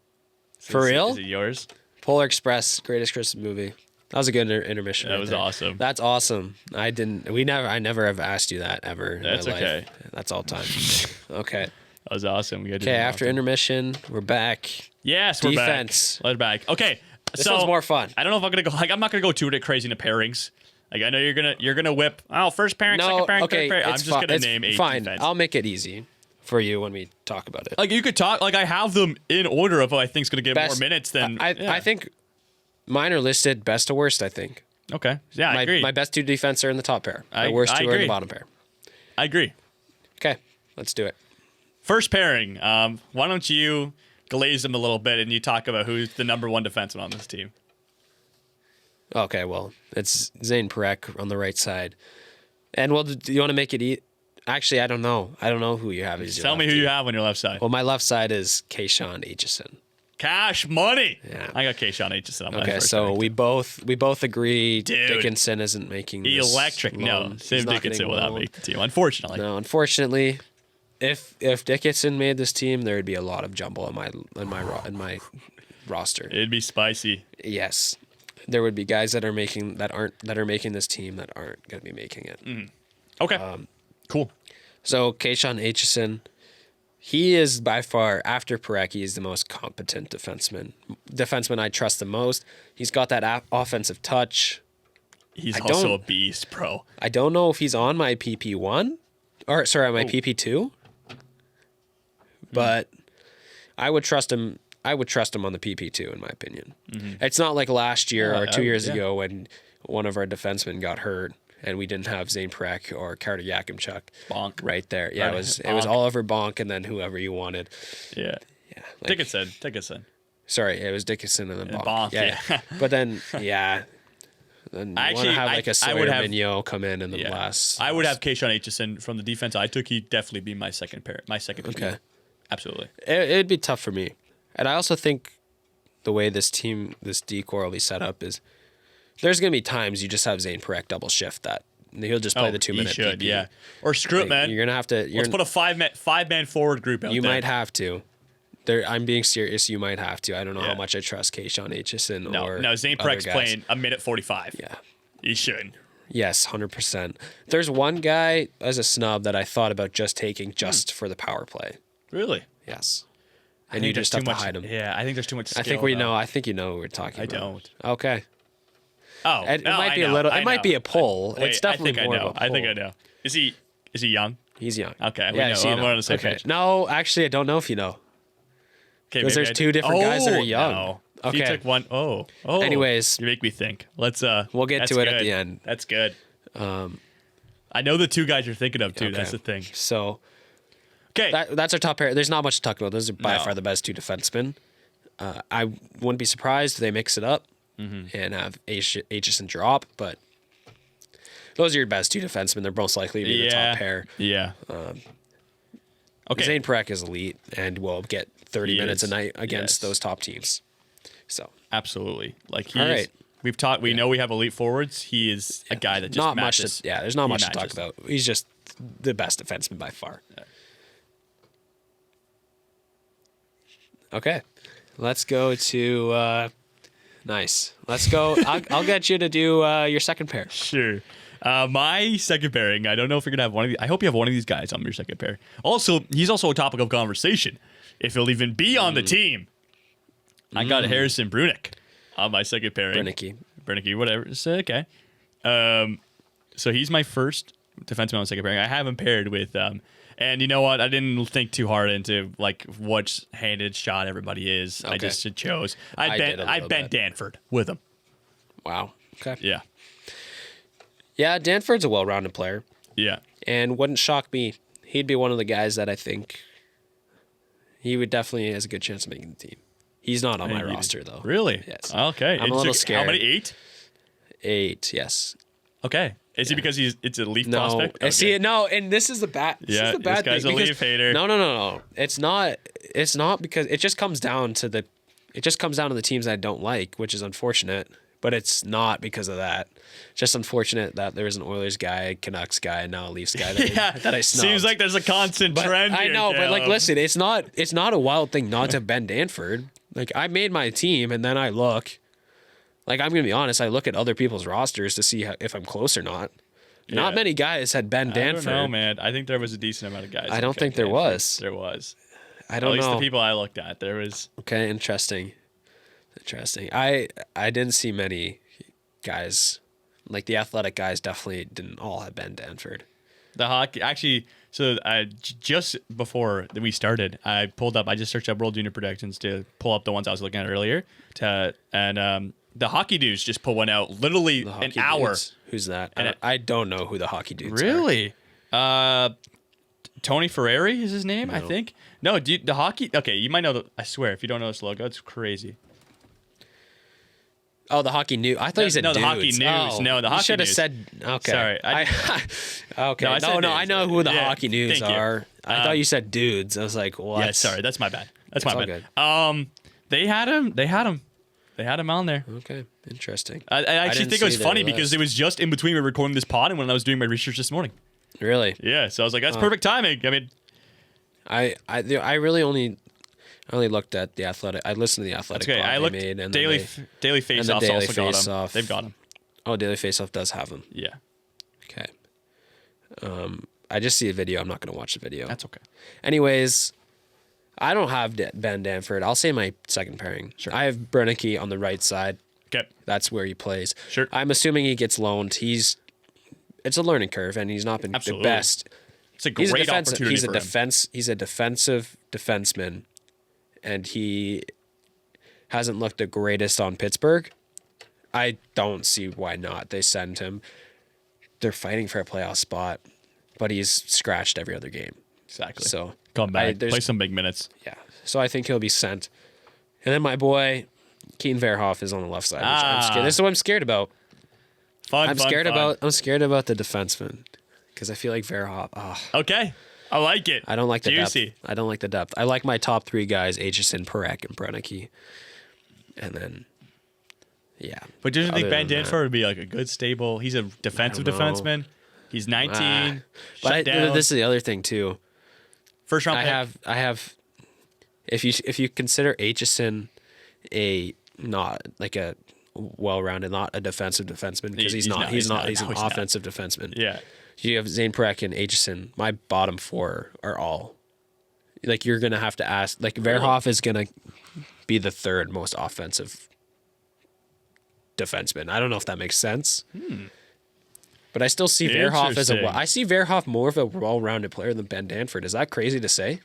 For real? Is it yours? Polar Express, greatest Christmas movie. That was a good intermission. That right was there. awesome. That's awesome. I never have asked you that ever. That's in my okay. life. That's all time. Okay. That was awesome. Okay. After intermission, we're back. Yes, we're Defense. back. We're back. Okay. This so one's more fun. I don't know if I'm gonna go. Like, I'm not gonna go too crazy into pairings. Like, I know you're gonna whip. Oh, first pairing, second pairing, okay. third pairing. I'm it's just gonna it's name 8 fine. defense. I'll make it easy for you when we talk about it. Like, you could talk. Like, I have them in order of who I think's gonna get more minutes than. I think mine are listed best to worst. I think. Okay. Yeah, I agree. My best 2 defense are in the top pair. My I worst 2 are in agree. the bottom pair. I agree. Okay, let's do it. First pairing. Why don't you glaze them a little bit and you talk about who's the number 1 defenseman on this team? Okay, well, it's Zane Parekh on the right side. And well, do you want to make it Actually, I don't know. I don't know who you have as your Tell me who lefty. you have on your left side. Well, my left side is Kayshawn Aitchison. Cash money. Yeah. I got Kayshawn Aitchison on my Okay, first so pairing. we both agree Dude. Dickinson isn't making this Electric. No, loan. Sam He's not Dickinson getting will not loaned. make the team, unfortunately. No, unfortunately, if Dickinson made this team, there would be a lot of jumble in my roster. It'd be spicy. Yes, there would be guys that are making this team that aren't going to be making it. Okay. Cool. So Kayshawn Aitchison, he is by far, after Parekh, he is the most competent defenseman I trust the most. He's got that offensive touch. He's I also don't- a beast, bro. I don't know if he's on my PP1 or sorry, on my PP2, but I would trust him. I would trust him on the PP2 in my opinion. It's not like last year or 2 years ago when one of our defensemen got hurt and we didn't have Zane Parekh or Carter Yakimchuk Bonk. right there. Yeah, Right, it was Bonk. all over Bonk and then whoever you wanted. Yeah. Yeah, like- Dickinson. Sorry, it was Dickinson and then Bonk. Bonk, yeah. But then, yeah, And you want Actually, to have like a I Sawyer would have. Mignot come in the Yeah. last. I would have Keyshawn Aitchison from the defense I took. He'd definitely be my second pair. My second. Okay. QB. Absolutely. It'd be tough for me, and I also think the way this decor will be set up is there's gonna be times you just have Zane Perek double shift that he'll just play the 2 minute. He should, PP. yeah. Or screw it, man. You're gonna have to. Let's put a five man forward group out You there. might have to. I'm being serious. You might have to. I don't know Yeah. how much I trust Keyshawn Aitchison or No, Zane other Perek's guys. playing a minute 45. Yeah. He should. Yes, 100%. There's one guy as a snub that I thought about just taking just for the power play. Really? Yes. I And think you there's just have too to much- hide him. Yeah, I think there's too much skill. I think we though. know. I think you know what we're talking I about. don't. Okay. Oh, It no, might I be know, a little. I It might know. be a pull. Wait, It's definitely I think more I know. of a pull. I think I know. Is he young? He's young. Okay, we Yeah, know. so you We're know. on the same Okay. page. No, actually, I don't know if you know. Okay, 'Cause maybe there's I two do. different guys that are Oh, young. No. If you Okay. took one. Oh. Anyways. You make me think. Let's. We'll get that's to it at good. the end. That's good. I know the two guys you're thinking of too. Okay. That's the thing. So Okay. that's our top pair. There's not much to talk about. Those are by No. far the best two defensemen. I wouldn't be surprised if they mix it up Mm-hmm. and have Aitchison drop, but those are your best two defensemen. They're most likely to be the top pair. Yeah. Okay. Zane Perek is elite and will get 30 He minutes is. a night against Yes. those top teams. So Absolutely. Like he All is, right. we've talked. We know we have elite forwards. He is a guy that just not matches. much. There's not He much to talk matches. about. He's just the best defenseman by far. Okay, let's go to. Nice. Let's go. I'll get you to do your second pair. Sure. My second pairing. I don't know if you're gonna have one of these. I hope you have one of these guys on your second pair. Also, he's also a topic of conversation. If he'll even be on the team, I got Harrison Brunick on my second pairing. Bernicki, whatever. It's okay. So he's my first defenseman on second pairing. I have him paired with and you know what? I didn't think too hard into like which handed shot everybody is. I Okay. just chose. I did a I little bent bit. Danford with him. Wow. Okay. Yeah. Yeah, Danford's a well-rounded player, Yeah. and wouldn't shock me. He'd be one of the guys that I think he would definitely has a good chance of making the team. He's not on my And you- roster though. Really? Yes. Okay. I'm a little How scared. many? 8? 8, yes. Okay. Is he because it's a Leaf No, prospect? I see Okay. it. No, and this is the bad. This Yeah, is the this bad guy's thing a because- Leaf hater. No. It's not. It's not because it just comes down to the. It just comes down to the teams I don't like, which is unfortunate. But it's not because of that. It's just unfortunate that there was an Oilers guy, Canucks guy, and now a Leafs guy that, Yeah, that I snubbed. seems like there's a constant But trend. I here, know, but like, Caleb. listen, it's not a wild thing not to Ben Danford. Like, I made my team, and then I look. Like, I'm gonna be honest. I look at other people's rosters to see if I'm close or not. Not Yeah. many guys had Ben I Danford. don't know, man. I think there was a decent amount of guys. I that don't kept think there Danford. was. There was. I At don't least know. the people I looked at, there was. Okay, interesting. I didn't see many guys. Like the athletic guys definitely didn't all have Ben Danford. The hockey, actually, so just before we started, I just searched up World Junior Predictions to pull up the ones I was looking at earlier. And the hockey dudes just put one out literally The an hockey hour. dudes. Who's that? And I don't know who the hockey dudes are. Really? Tony Ferrari is his name, I No. think. No, dude, the hockey. Okay, you might know. I swear, if you don't know this logo, it's crazy. Oh, the hockey news. I thought you said No, the dudes. hockey news. Oh, No, the you hockey should have news. said. Okay. Sorry, okay. No, I said No, I dudes. know who the Yeah, hockey news thank you. are. I thought you said dudes. I was like, what? Yeah, sorry, that's my bad. That's my all bad. They had him on there. Okay, interesting. I actually didn't think it was see their funny because list. it was just in between we were recording this pod and when I was doing my research this morning. Really? Yeah, so I was like, that's perfect timing. I mean, I really only looked at the athletic. I listened to the athletic. okay. pod I they looked made, and daily then daily and the face-offs Daily also got him. Face-Off. They've got him. oh, Daily Faceoff does have them. Yeah, Okay. I just see a video. I'm not going to watch the video. that's okay. Anyways, I don't have Ben Danford. I'll say my second pairing. Sure. I have Bernicki on the right side. Okay. That's where he plays. Sure. I'm assuming he gets loaned. It's a learning curve, and he's not been Absolutely. the best. It's a He's great a defensive. opportunity He's a for him. defense. He's a defensive defenseman, and he hasn't looked the greatest on Pittsburgh. I don't see why not. They send him. They're fighting for a playoff spot, but he's scratched every other game. Exactly. So Come back, there's- play some big minutes. Yeah. So I think he'll be sent. And then my boy, Keaton Verhoff, is on the left side. Which I'm scared. This is what I'm scared about. I'm scared about the defenseman because I feel like Verhoff. Okay, I like it. I don't like the Juicy. depth. I don't like the depth. I like my top three guys: Aitchison, Parekh, and Brennecke. And then, yeah. But do you think Other Ben than that- Danford would be like a good stable? He's a defensive I don't know. defenseman. He's 19. But this is the other thing too. First round. I have. If you consider Aitchison a not like a well-rounded, not a defensive defenseman because he's not. He's an offensive defenseman. Yeah. You have Zane Parekh and Aitchison. My bottom four are all like you're gonna have to ask. Like Verhoff is gonna be the third most offensive defenseman. I don't know if that makes sense. But I still see Verhoff as Interesting. I see Verhoff more of a well-rounded player than Ben Danford. Is that crazy to say?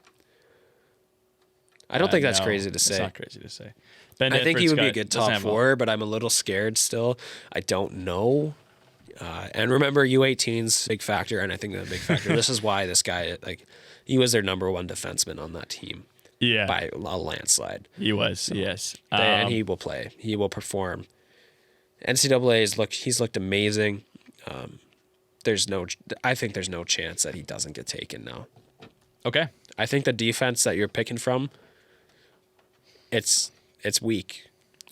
I don't think that's No, crazy to say. It's not crazy to say. Ben I think he Danford's would be a got- good doesn't top have a- four, but I'm a little scared still. I don't know. And remember, U18's big factor, and I think that's a big factor. This is why this guy, like, he was their number one defenseman on that team Yeah. by a landslide. He was. Yes. And he will play. He will perform. NCAA he's looked amazing. I think there's no chance that he doesn't get taken now. Okay. I think the defense that you're picking from, it's weak.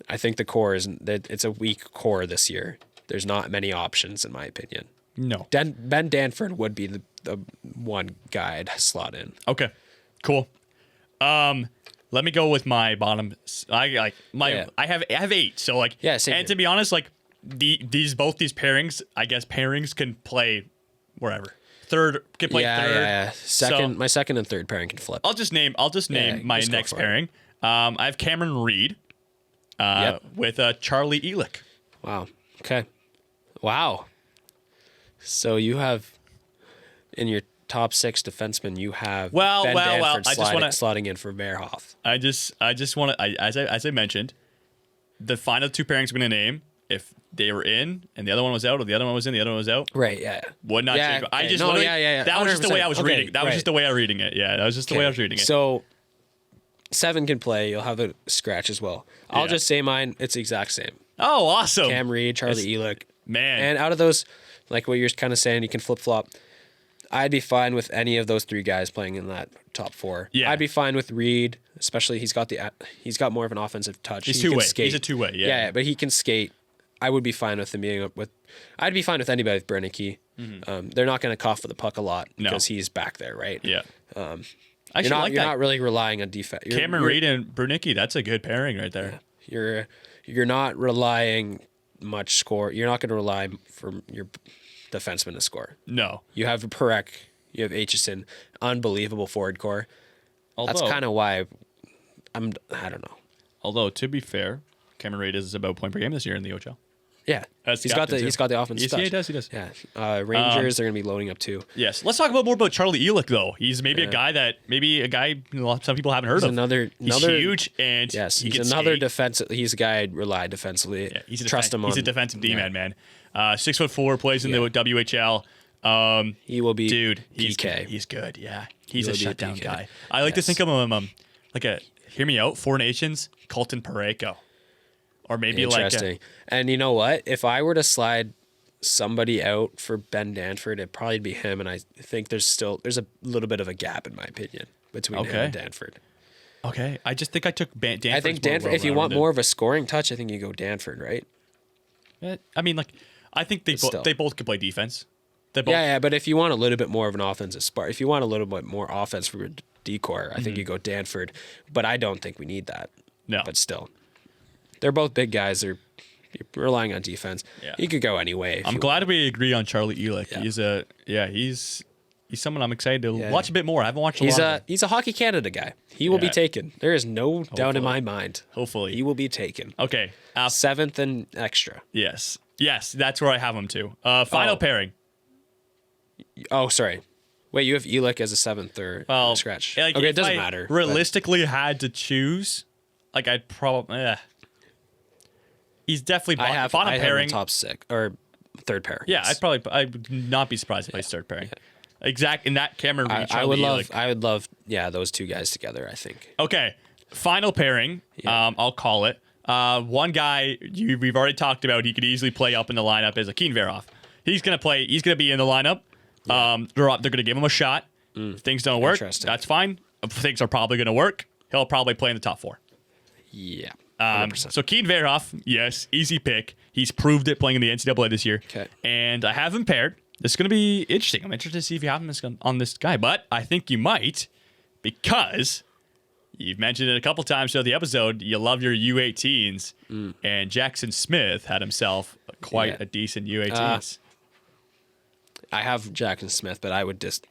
I think the core it's a weak core this year. There's not many options in my opinion. No. Ben Danford would be the one guy I'd slot in. Okay. Cool. Let me go with my bottom. I have 8. So like Yeah, same and here. to be honest, like both these pairings, I guess pairings can play wherever. Third can play third. Yeah. My second and third pairing can flip. I'll just name my just go next for it. pairing. I have Cameron Reed with Charlie Elick. Wow. Okay. Wow. So you have in your top 6 defensemen, you have Ben Danford I just wanna- slotting in for Verhoff. I just want to, as I mentioned, the final 2 pairings I'm going to name, if they were in and the other one was out, or the other one was in, the other one was out, Right. Yeah. would not Yeah, change. I okay. just No, literally- yeah. That was just the way I was 100%. reading. That was Okay, just the way I was reading it. Yeah, that was just the way I was reading it. So 7 can play. You'll have a scratch as well. I'll Yeah. just say mine. It's the exact same. Oh, awesome, Cam Reed, Charlie Elick. man. And out of those, like what you're kind of saying, you can flip flop. I'd be fine with any of those 3 guys playing in that top 4. Yeah. I'd be fine with Reed, especially he's got more of an offensive touch. He's He can two-way. skate. He's a two-way, yeah. Yeah, but he can skate. I would be fine with him being up with. I'd be fine with anybody with Brennecke. They're not going to cough with the puck a lot No. because he's back there, right? yeah. I You're like that. not really relying on defense. Cameron Reed and Brunicky, that's a good pairing right there. You're not relying much score. You're not going to rely for your defenseman to score. No. You have Parekh, you have Aitchison, unbelievable forward core. That's kind of why I don't know. Although to be fair, Cameron Reed is about point per game this year in the OHL. Yeah, As he's got captain, the offensive Yes, touch. he does. Yeah, Rangers they're going to be loading up too. Yes. Let's talk more about Charlie Elick though. He's maybe a guy some people haven't heard of. He's huge and Yes, he he's can another skate. defensive. He's a guy I'd rely defensively. Yeah, he's Trust him on. He's a defensive D-man, man. 6'4", plays in the WHL. He will be Dude, he's PK. good. He's good. Yeah, he's a will be a shutdown PK. guy. I like to think of him like a hear me out. 4 Nations, Colton Parayko, or maybe like Interesting. And you know what? If I were to slide somebody out for Ben Danford, it'd probably be him. And I think there's a little bit of a gap in my opinion between him and Danford. okay. I just think I took Danford. I think Danford. If you want more of a scoring touch, I think you go Danford, right? I mean, like I think they still. they both can play defense. They both, Yeah. But if you want a little bit more of an offensive spark, if you want a little bit more offense for your decor, I think you go Danford. But I don't think we need that. No. But still, they're both big guys. You're relying on defense. Yeah. You could go anyway. I'm glad we agree on Charlie Elick. Yeah. He's someone I'm excited to watch a bit more. I haven't watched a He's lot. of he's a Hockey Canada guy. He will be Yeah. taken. There is no doubt in my mind. Hopefully. He will be taken. Okay. 7th and extra. Yes. That's where I have him too. Final pairing. Oh, sorry. Wait, you have Elick as a 7th or Well, scratch. like, Okay, if it doesn't I matter. but- Realistically, had to choose, like I'd probably. He's definitely I have bottom I have pairing. him top 6 or third pair. Yeah, I would not be surprised if I third pairing. Exact in that Cameron Reed. I would Charlie love. Elick. Yeah, those two guys together. I think. Okay, final pairing. I'll call it. One guy we've already talked about, he could easily play up in the lineup is Akin Verhoff. He's going to be in the lineup. They're going to give him a shot. If things don't work, that's fine. If things are probably going to work, he'll probably play in the top 4. Yeah. So Akin Verhoff, yes, easy pick. He's proved it playing in the NCAA this year. Okay. And I have him paired. This is going to be interesting. I'm interested to see if you have him on this guy, but I think you might because you've mentioned it a couple times throughout the episode. You love your U18s, and Jackson Smith had himself quite a decent U18s. I have Jackson Smith, but I would just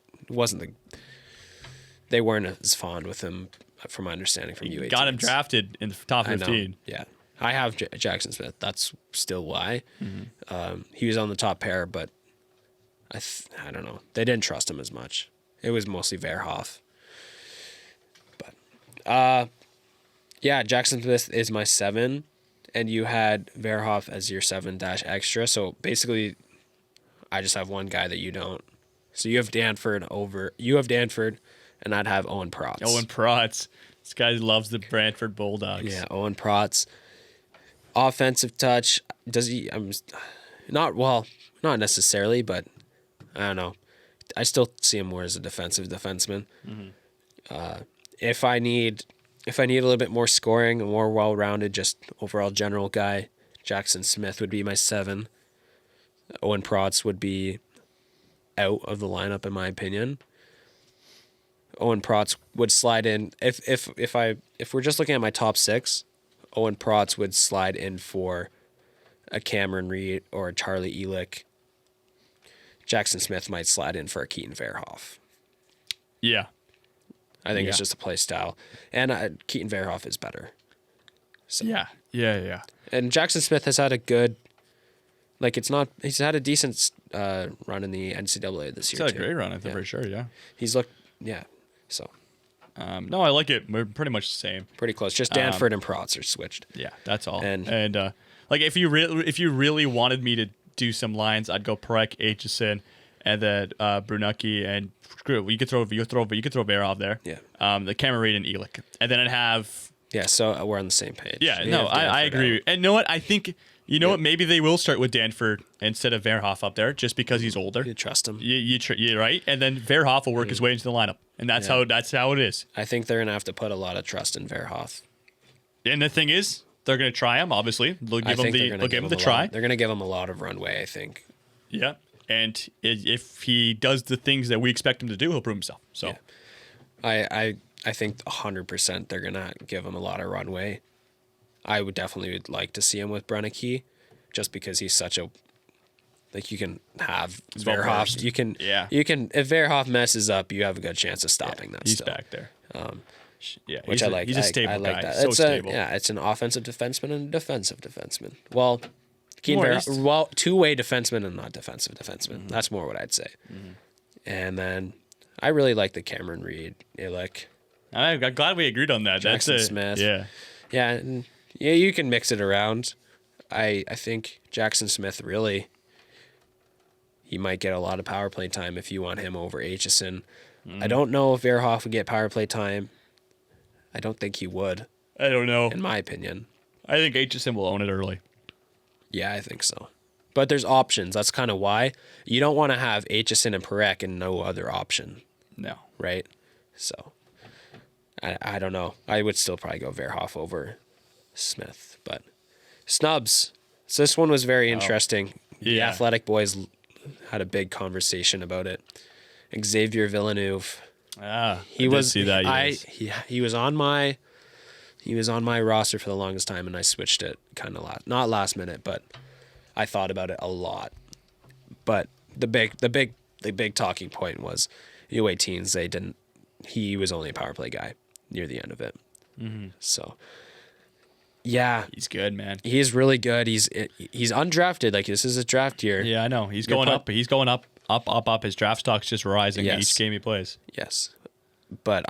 they weren't as fond with him, from my understanding, from U18s. Got him drafted in the top 15. Yeah, I have Jackson Smith. That's still why. He was on the top pair, but I don't know. They didn't trust him as much. It was mostly Verhoff. But yeah, Jackson Smith is my 7, and you had Verhoff as your 7 dash extra. So basically, I just have one guy that you don't. So you have Danford, and I'd have Owen Protz. Owen Protz. This guy loves the Brantford Bulldogs. Yeah, Owen Protz. Offensive touch. Does he? Not necessarily, but I don't know. I still see him more as a defensive defenseman. If I need a little bit more scoring, a more well-rounded, just overall general guy, Jackson Smith would be my 7. Owen Protz would be out of the lineup, in my opinion. Owen Protz would slide in if we're just looking at my top 6. Owen Protz would slide in for a Cameron Reed or a Charlie Elick. Jackson Smith might slide in for a Keaton Verhoff. Yeah. I think it's just a play style. And Keaton Verhoff is better. So. Yeah. And Jackson Smith has had a good, he's had a decent run in the NCAA this year. He's had a great run, I think, for sure, yeah. He's looked, so. No, I like it. We're pretty much the same. Pretty close. Just Danford and Protz are switched. Yeah, that's all. And if you really wanted me to do some lines, I'd go Parek, Aitchison, and then Brunecki, and you could throw Verhoff there. Yeah. The Cameron Reed and Elick, and then I'd have. Yeah, so we're on the same page. Yeah, I agree. And you know what? I think what? Maybe they will start with Danford instead of Verhoff up there, just because he's older. You trust him. You're right, and then Verhoff will work his way into the lineup, and that's how it is. I think they're gonna have to put a lot of trust in Verhoff. And the thing is, they're gonna try him. Obviously, they'll give him the try. They're gonna give him a lot of runway, I think. Yeah, and if he does the things that we expect him to do, he'll prove himself. So, I think 100% they're gonna give him a lot of runway. I would definitely like to see him with Brunecki, just because he's such a you can have Verhoff. You can if Verhoff messes up, you have a good chance of stopping that. He's back there. Which I like. He's a stable I like guy. that. So stable. It's an offensive defenseman and a defensive defenseman. Well, two-way defenseman and not defensive defenseman. Mm-hmm. That's more what I'd say. Mm-hmm. And then I really like the Cameron Reed, Elick. I'm glad we agreed on that. Jackson Smith. Yeah, you can mix it around. I think Jackson Smith really, he might get a lot of power play time if you want him over Aitchison. I don't know if Verhoff would get power play time. I don't think he would. I don't know. In my opinion. I think Aitchison will own it early. Yeah, I think so. But there's options. That's kind of why. You don't want to have Aitchison and Parek and no other option. No. Right? So, I don't know. I would still probably go Verhoff over Smith. But snubs. So this one was very interesting. The Athletic boys had a big conversation about it. Xavier Villeneuve. He was see that. Yes. He was on my roster for the longest time, and I switched it kind of not last minute, but I thought about it a lot. But the big talking point was U18s. He was only a power play guy near the end of it. Mm-hmm. So yeah, he's good, man. He's really good. He's undrafted. Like, this is a draft year. Yeah, I know. He's going up. He's going up. His draft stock's just rising each game he plays. Yes. But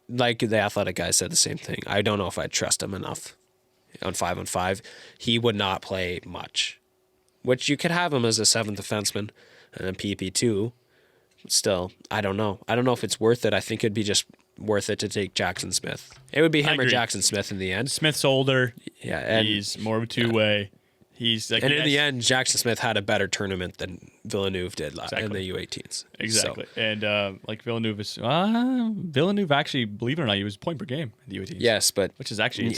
like the Athletic guy said the same thing. I don't know if I trust him enough on 5-on-5. He would not play much, which you could have him as a 7th defenseman and a PP2. Still, I don't know. I don't know if it's worth it. I think it'd be just worth it to take Jackson Smith. It would be him or agree. Jackson Smith in the end. Smith's older. Yeah, and He's more of a two-way. He's like, in the end, Jackson Smith had a better tournament than Villeneuve did in Exactly. the U18s. Exactly. So, And like Villeneuve actually, believe it or not, he was point per game in the U18s. yes, but Which is actually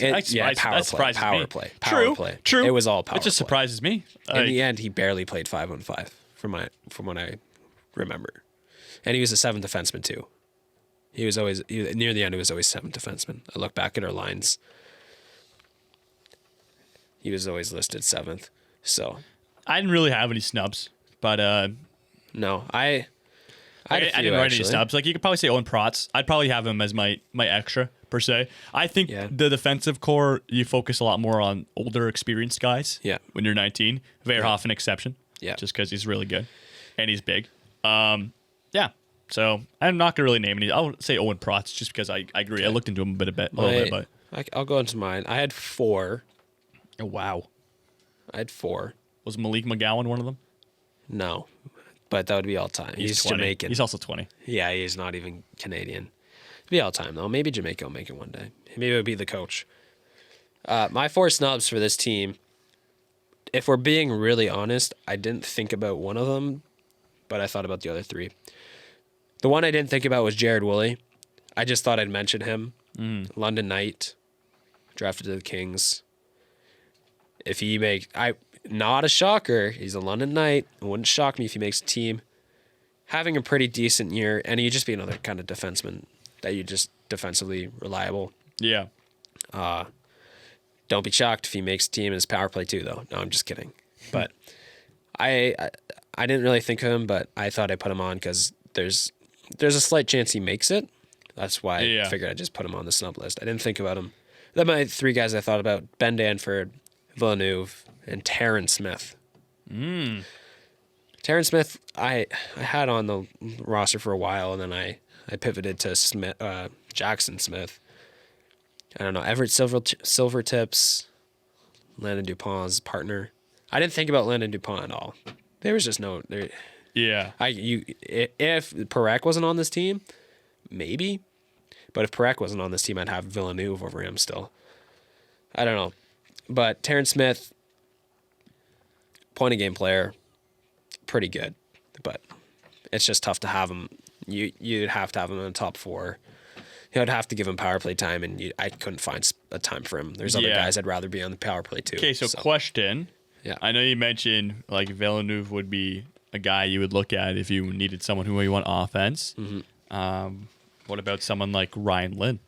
power play. True. It was all power It just play. surprises me. In the end, he barely played 5-on-5 from what I remember, and he was a seventh defenseman too. He was always near the end. He was always seventh defenseman. I look back at our lines. He was always listed seventh. So I didn't really have any snubs, but no, I didn't write any snubs. Like you could probably say Owen Protz. I'd probably have him as my extra per se. I think Yeah. the defensive core, you focus a lot more on older, experienced guys. Yeah. When you're 19, Verhoff an exception. Yeah. Just because he's really good and he's big. Yeah. So I'm not gonna really name any. I'll say Owen Protz just because I agree. I looked into him a little bit, but I'll go into mine. I had 4. oh, wow. I had 4. Was Malik McGowan one of them? No, but that would be all time. He's 20. Jamaican. He's also 20. Yeah, he's not even Canadian. It'd be all time though. Maybe Jamaica will make it one day. Maybe it would be the coach. My 4 snubs for this team. If we're being really honest, I didn't think about one of them, but I thought about the other 3. The one I didn't think about was Jared Woolley. I just thought I'd mention him. London Knight, drafted to the Kings. If he not a shocker, he's a London Knight. It wouldn't shock me if he makes a team. Having a pretty decent year, and he'd just be another kind of defenseman that you just defensively reliable. Yeah. Don't be shocked if he makes a team in his power play too, though. No, I'm just kidding. But I didn't really think of him, but I thought I'd put him on because there's a slight chance he makes it. That's why I figured I'd just put him on the snub list. I didn't think about him. Then my 3 guys I thought about: Ben Danford, Villeneuve, and Taryn Smith. Taryn Smith, I had on the roster for a while, and then I pivoted to Jackson Smith. I don't know, Everett Silvertips, Landon Dupont's partner. I didn't think about Landon Dupont at all. There was just no there. Yeah. If Parekh wasn't on this team, maybe. But if Parekh wasn't on this team, I'd have Villeneuve over him still. I don't know. But Taryn Smith, point of game player, pretty good. But it's just tough to have him. You'd have to have him in the top 4. You'd have to give him power play time, and I couldn't find a time for him. There's other guys I'd rather be on the power play too. Okay, so question. Yeah. I know you mentioned like Villeneuve would be a guy you would look at if you needed someone who you want offense. What about someone like Ryan Lynn?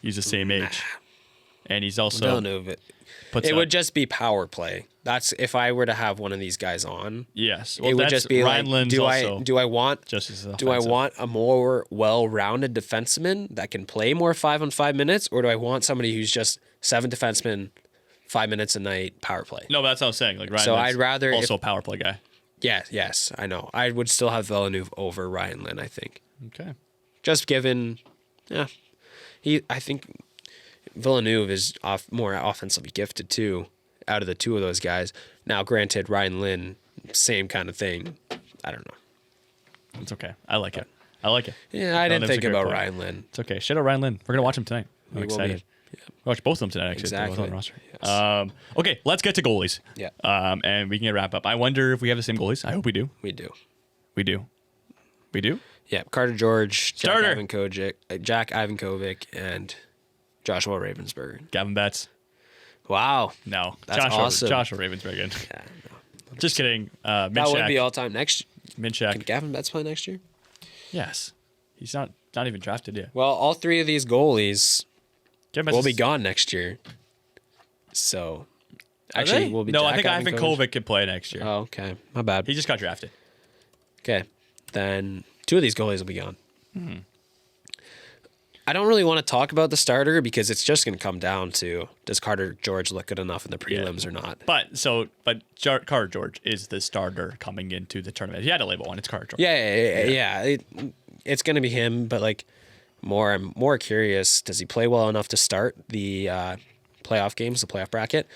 He's the same age, and he's also Villeneuve. puts It up- would just be power play. That's if I were to have one of these guys on. yes. It would just be Ryan like, Lynn's do also I want just as do I offensive. want a more well-rounded defenseman that can play more 5-on-5 minutes, or do I want somebody who's just 7 defensemen, 5 minutes a night power play? No, but that's what I'm saying. Like Ryan. So Lynn's I'd rather also a power play guy. Yes, I know. I would still have Villeneuve over Ryan Lynn, I think. Okay. Just given, I think Villeneuve is more offensively gifted too, out of the 2 of those guys. Now, granted, Ryan Lynn, same kind of thing. I don't know. It's okay. I like it. I like it. Yeah, I didn't Lynn's a think great about player. Ryan Lynn. It's okay. Shout out Ryan Lynn. We're gonna watch him tonight. I'm We will be. excited. Watch both of them tonight. Actually, they're both on the roster. Yes. Okay, let's get to goalies. Yeah. And we can wrap up. I wonder if we have the same goalies. I hope we do. We do. We do. We do. Yeah, Carter George, Starter. Jack Ivankovic, and Joshua Ravensburger. Gavin Betts. Wow. No. That's awesome. Joshua Ravensbergen. Yeah, no. Just kidding. That would be Minchak. all time next. Can Minchak. Gavin Betts play next year? Yes. He's not even drafted yet. Well, all 3 of these goalies Gavin Betts will be is- gone next year. So, Are actually, they? will be. No, Jack I think Ivan Ivankovic. Kovic could play next year. Oh, okay. My bad. He just got drafted. Okay. Then 2 of these goalies will be gone. I don't really want to talk about the starter because it's just going to come down to does Carter George look good enough in the prelims or not? But Carter George is the starter coming into the tournament. He had to label one. It's Carter George. Yeah. It's going to be him, but like I'm more curious. Does he play well enough to start the playoff games, the playoff bracket?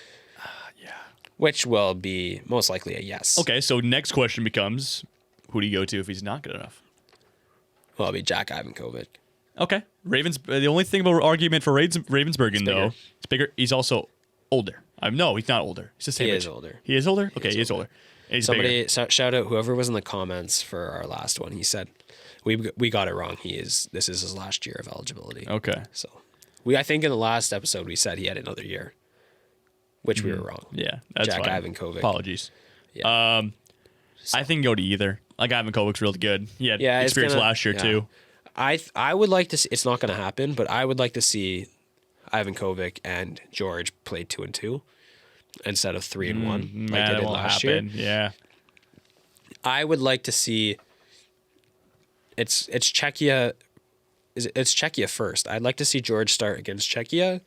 Yeah. Which will be most likely a yes. Okay, so next question becomes, who do you go to if he's not good enough? Well, it'll be Jack Ivankovic. Okay. The only thing about argument for Ravensburgen, though, it's bigger. He's also older. No, he's not older. He's the same He age. is older. He is older? Okay, he is older. And he's Somebody bigger. shout out whoever was in the comments for our last one. He said, "We got it wrong. This is his last year of eligibility." Okay. So, I think in the last episode we said he had another year, which we were wrong. Yeah, that's Jack fine. Ivankovic. Apologies. Yeah. I think go to either. Like Ivankovic's really good. He had Yeah, it's experience gonna- last year yeah. too. I would like to see, it's not going to happen, but I would like to see Ivankovic and George play 2-2 instead of 3-1 like Man, they it did won't last happen. year. Yeah. I would like to see it's Czechia it's Czechia first. I'd like to see George start against Czechia,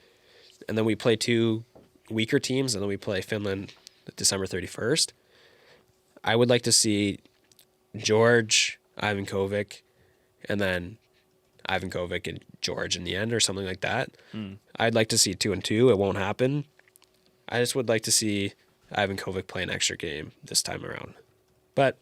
and then we play 2 weaker teams, and then we play Finland December 31st. I would like to see George, Ivankovic, and then Ivankovic and George in the end or something like that. I'd like to see 2-2. It won't happen. I just would like to see Ivankovic play an extra game this time around. But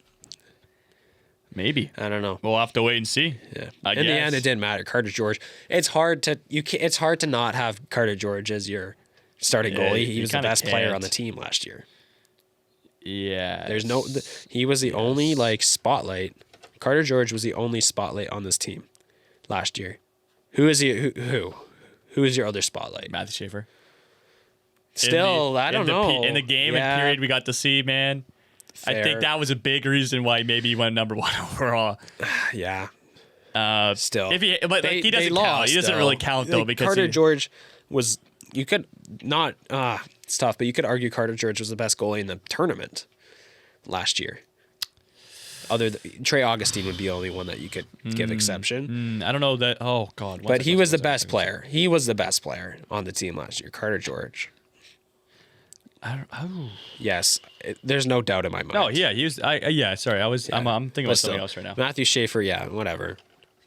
Maybe. I don't know. We'll have to wait and see. Yeah. I In the guess. end, it didn't matter. Carter George. It's hard to not have Carter George as your starting Yeah, goalie. you He was the kinda best player can't. on the team last year. Yeah. There's no. He was the only spotlight. Carter George was the only spotlight on this team last year. Who is he? Who is your other spotlight? Matthew Schaefer. Still, I don't know. In the game Yeah. and period we got to see, man. I Fair. think that was a big reason why maybe he went number 1 overall. Yeah. But Still, he doesn't They count. He doesn't lost, really though. count though Like, because Carter he- George was. You could not. It's tough, but you could argue Carter George was the best goalie in the tournament last year. Trey Augustine would be the only one that you could give exception. I don't know that. Oh God. But he was the best player. He was the best player on the team last year. Carter George. Yes, there's no doubt in my mind. No, yeah, he was. Yeah, sorry, I'm thinking But about still, something else right now. Matthew Schaefer, yeah, whatever.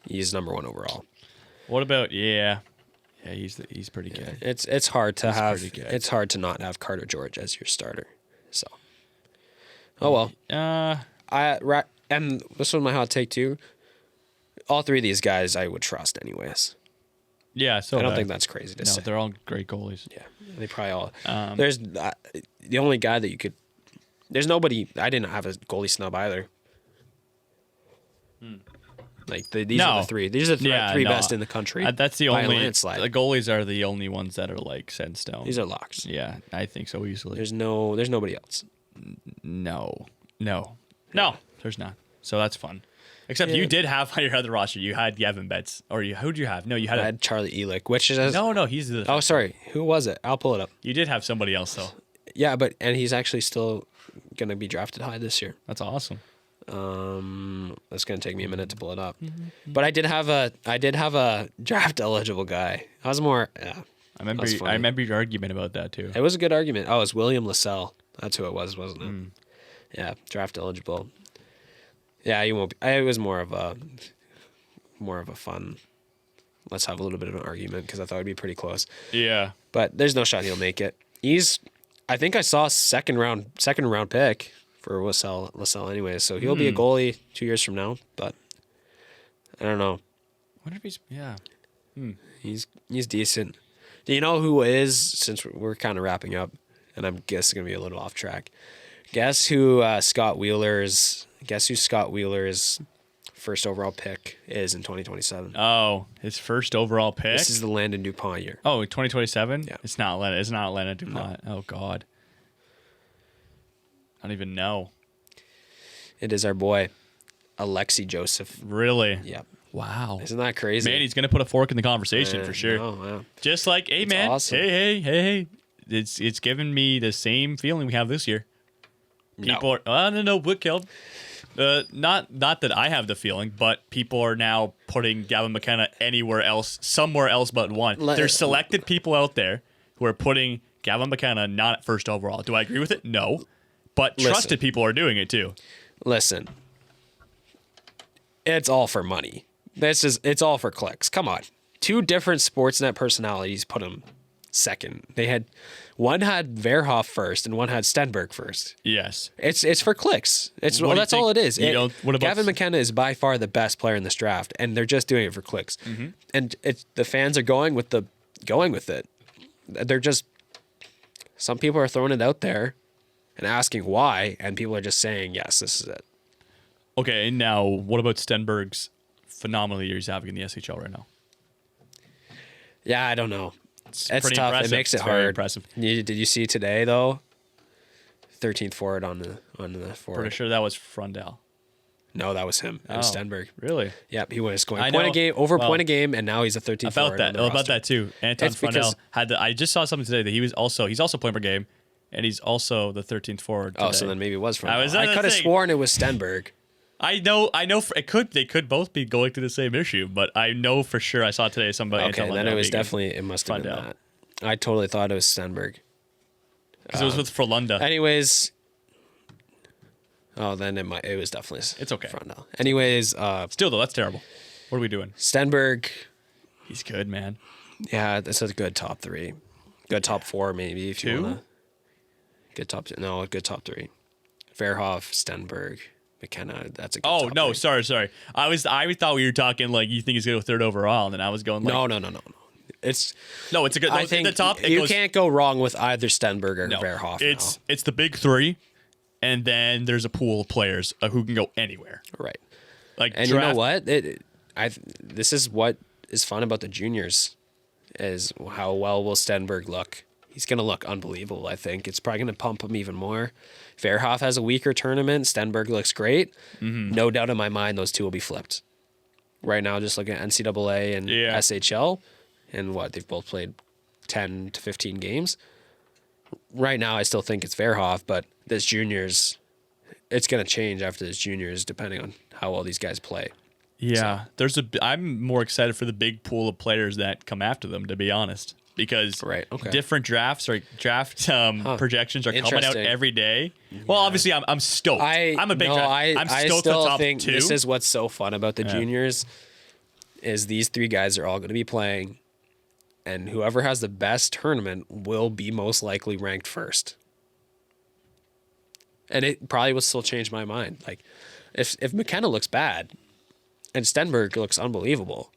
He's number 1 overall. What about he's pretty good. It's hard to have. pretty good. It's hard to not have Carter George as your starter. So, oh well. And this was my hot take too. All 3 of these guys I would trust anyways. Yeah, so I don't think that's crazy to no, say. they're all great goalies. Yeah, they probably all. There's the only guy that you could. There's nobody. I didn't have a goalie snub either. Like these are the 3. These are the 3 best in the country. That's the by a only. landslide. The goalies are the only ones that are like set in stone. These are locks. Yeah, I think so easily. There's nobody else. No, there's not. So that's fun. Except Yeah. you did have on your other roster. You had Gavin Betts, or who'd you have? No, you had. I had Charlie Elick, which is No, he's the. Oh, sorry. Who was it? I'll pull it up. You did have somebody else though. Yeah, and he's actually still gonna be drafted high this year. That's awesome. That's gonna take me a minute to pull it up. But I did have a draft eligible guy. I was more. Yeah, I remember. That's funny. I remember your argument about that too. it was a good argument. Oh, it's William Lassell. That's who it was, wasn't it? Yeah, draft eligible. Yeah, you won't. It was more of a fun. Let's have a little bit of an argument because I thought it'd be pretty close. Yeah. But there's no shot he'll make it. I think I saw second round pick for Lassell anyways. So he'll be a goalie 2 years from now. But I don't know. I wonder if he's. Yeah. He's decent. Do you know who is? Since we're kind of wrapping up, and I'm guessing gonna be a little off track. Guess who Scott Wheeler's first overall pick is in 2027? Oh, his first overall pick. This is the Landon DuPont year. Oh, 2027? Yeah. It's not Leonard DuPont. Oh God. I don't even know. It is our boy, Alexei Joseph. Really? Yep. Wow. Isn't that crazy? Man, he's gonna put a fork in the conversation for sure. Oh, wow. Just like, hey man, awesome. hey. It's given me the same feeling we have this year. People are no, what killed? Not that I have the feeling, but people are now putting Gavin McKenna somewhere else but one. There's selected people out there who are putting Gavin McKenna not at first overall. Do I agree with it? No. But trusted people are doing it too. Listen, it's all for money. It's all for clicks. Come on. 2 different Sportsnet personalities put him second. One had Verhoff first and one had Stenberg first. Yes. It's for clicks. What do you That's all it think? is. What about Gavin McKenna is by far the best player in this draft, and they're just doing it for clicks. And the fans are going with it. They're just, some people are throwing it out there and asking why, and people are just saying, yes, this is it. Okay, and now what about Stenberg's phenomenal year he's having in the SHL right now? Yeah, I don't know. It's pretty tough. impressive. It makes it It's very hard. impressive. Did you see today though? 13th forward on the forward. Pretty sure that was Frondell. No, that was him. It was Stenberg. Really? Yep, he was going I point know. a game point a game, and now he's a 13th About forward. that. on the About roster. that too. Anton It's because- Frondell had I just saw something today that he's also playing per game, and he's also the 13th forward. Oh, today. so then maybe it was from. I was I gonna could have say- sworn it was Stenberg. I know. They could both be going through the same issue, but I know for sure I saw today somebody. Okay, then it was definitely. It must have been Frondell. that. I totally thought it was Stenberg. because it was with Frolunda. Anyways. Oh, then it was definitely. It's okay. Frondell. Anyways, Still though, that's terrible. What are we doing? Stenberg. He's good, man. Yeah, this is a good top three. Good top four, maybe, if you Two? want to. Good top three. Verhoff, Stenberg, McKenna. That's a good Oh top no, three. sorry. I thought we were talking like you think he's gonna go third overall, and then I was going like No. It's no, it's a good. I no, think the top. It you goes, can't go wrong with either Stenberg or no, Verhoff. It's the big three, and then there's a pool of players who can go anywhere. right. Like And draft, you know what? This is what is fun about the juniors, is how well will Stenberg look. He's going to look unbelievable, I think. It's probably going to pump him even more. Verhoff has a weaker tournament. Stenberg looks great. No doubt in my mind those two will be flipped. Right now, just looking at NCAA and Yeah. SHL, and they've both played 10 to 15 games. Right now, I still think it's Verhoff, but this juniors, it's going to change after this juniors, depending on how well these guys play. Yeah, I'm more excited for the big pool of players that come after them, to be honest, because Right, okay. different draft projections are coming out Interesting. every day. Well, obviously, I'm stoked. I'm a big. I'm I stoked still the top think two. this is what's so fun about the juniors is these three guys are all going to be playing, and whoever has the best tournament will be most likely ranked first. And it probably will still change my mind. Like, if McKenna looks bad, and Stenberg looks unbelievable,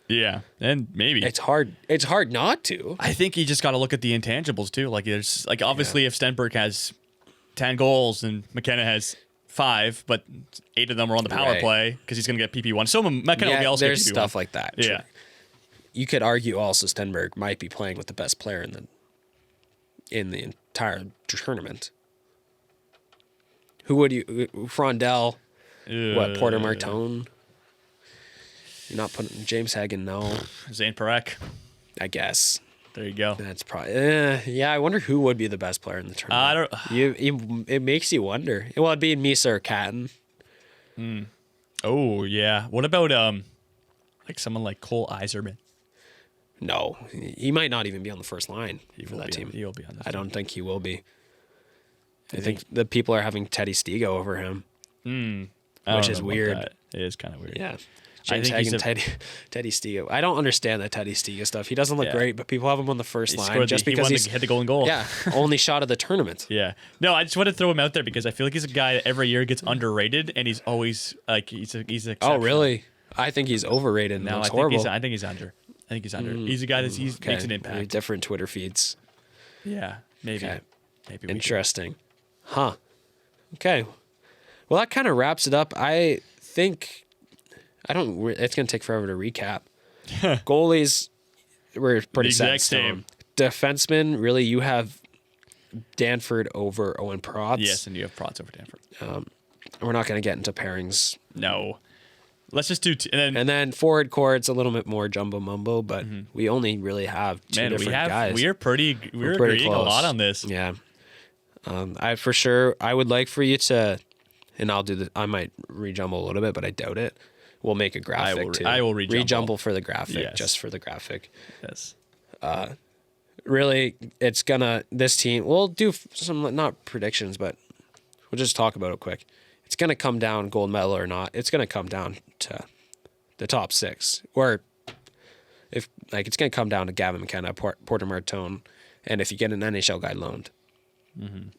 Yeah, and maybe it's hard. It's hard not to. I think you just got to look at the intangibles too. Like there's like obviously if Stenberg has 10 goals and McKenna has 5, but 8 of them are on the power Right. play because he's going to get PP1. So McKenna will also there's get PP1. stuff like that. Yeah. True. You could argue also Stenberg might be playing with the best player in the entire tournament. Who would you? Frondell, Porter Martone? You're not putting James Hagen, no. Zane Parekh. I guess There you go. that's probably. Yeah, I wonder who would be the best player in the tournament. I don't. It makes you wonder. Well, it'd be Misa or Catton. Oh yeah. What about like someone like Cole Iserman? No, he might not even be on the first line for that team. He will be on this. I don't think he will be. I think the people are having Teddy Stigo over him. I which don't is know about weird. that. It is kind of weird. Yeah. I James think he's Hagen, Teddy Stigo. I don't understand that Teddy Stigo stuff. He doesn't look Yeah. great, but people have him on the first He line scored just he because won he's hit the golden goal. yeah, only shot of the tournament. Yeah. No, I just want to throw him out there because I feel like he's a guy that every year gets underrated, and he's always like he's Oh, exceptional. really? I think he's overrated and No, looks I think horrible. I think he's under. He's a guy that makes an Maybe impact. different Twitter feeds. Yeah, maybe. Okay. Maybe we Interesting. Huh. Okay. Well, that kind of wraps it up. I think it's going to take forever to recap. Goalies were pretty The set in exact stone. same. Defensemen, really, you have Danford over Owen Protz. Yes, and you have Protz over Danford. We're not going to get into pairings. No. Let's just do And then forward core, it's a little bit more jumbo mumbo, but we only really have two man, different we have guys. we're pretty agreeing a close. lot on this. Yeah. I would like for you to, and I might rejumble a little bit, but I doubt it. We'll make a graphic too. I will rejumble. for the graphic, Yes. just for the graphic. Yes. Really, this team, we'll do some, not predictions, but we'll just talk about it quick. It's going to come down, gold medal or not, it's going to come down to the top 6. Or if like it's going to come down to Gavin McKenna, Porter Martone, and if you get an NHL guy loaned,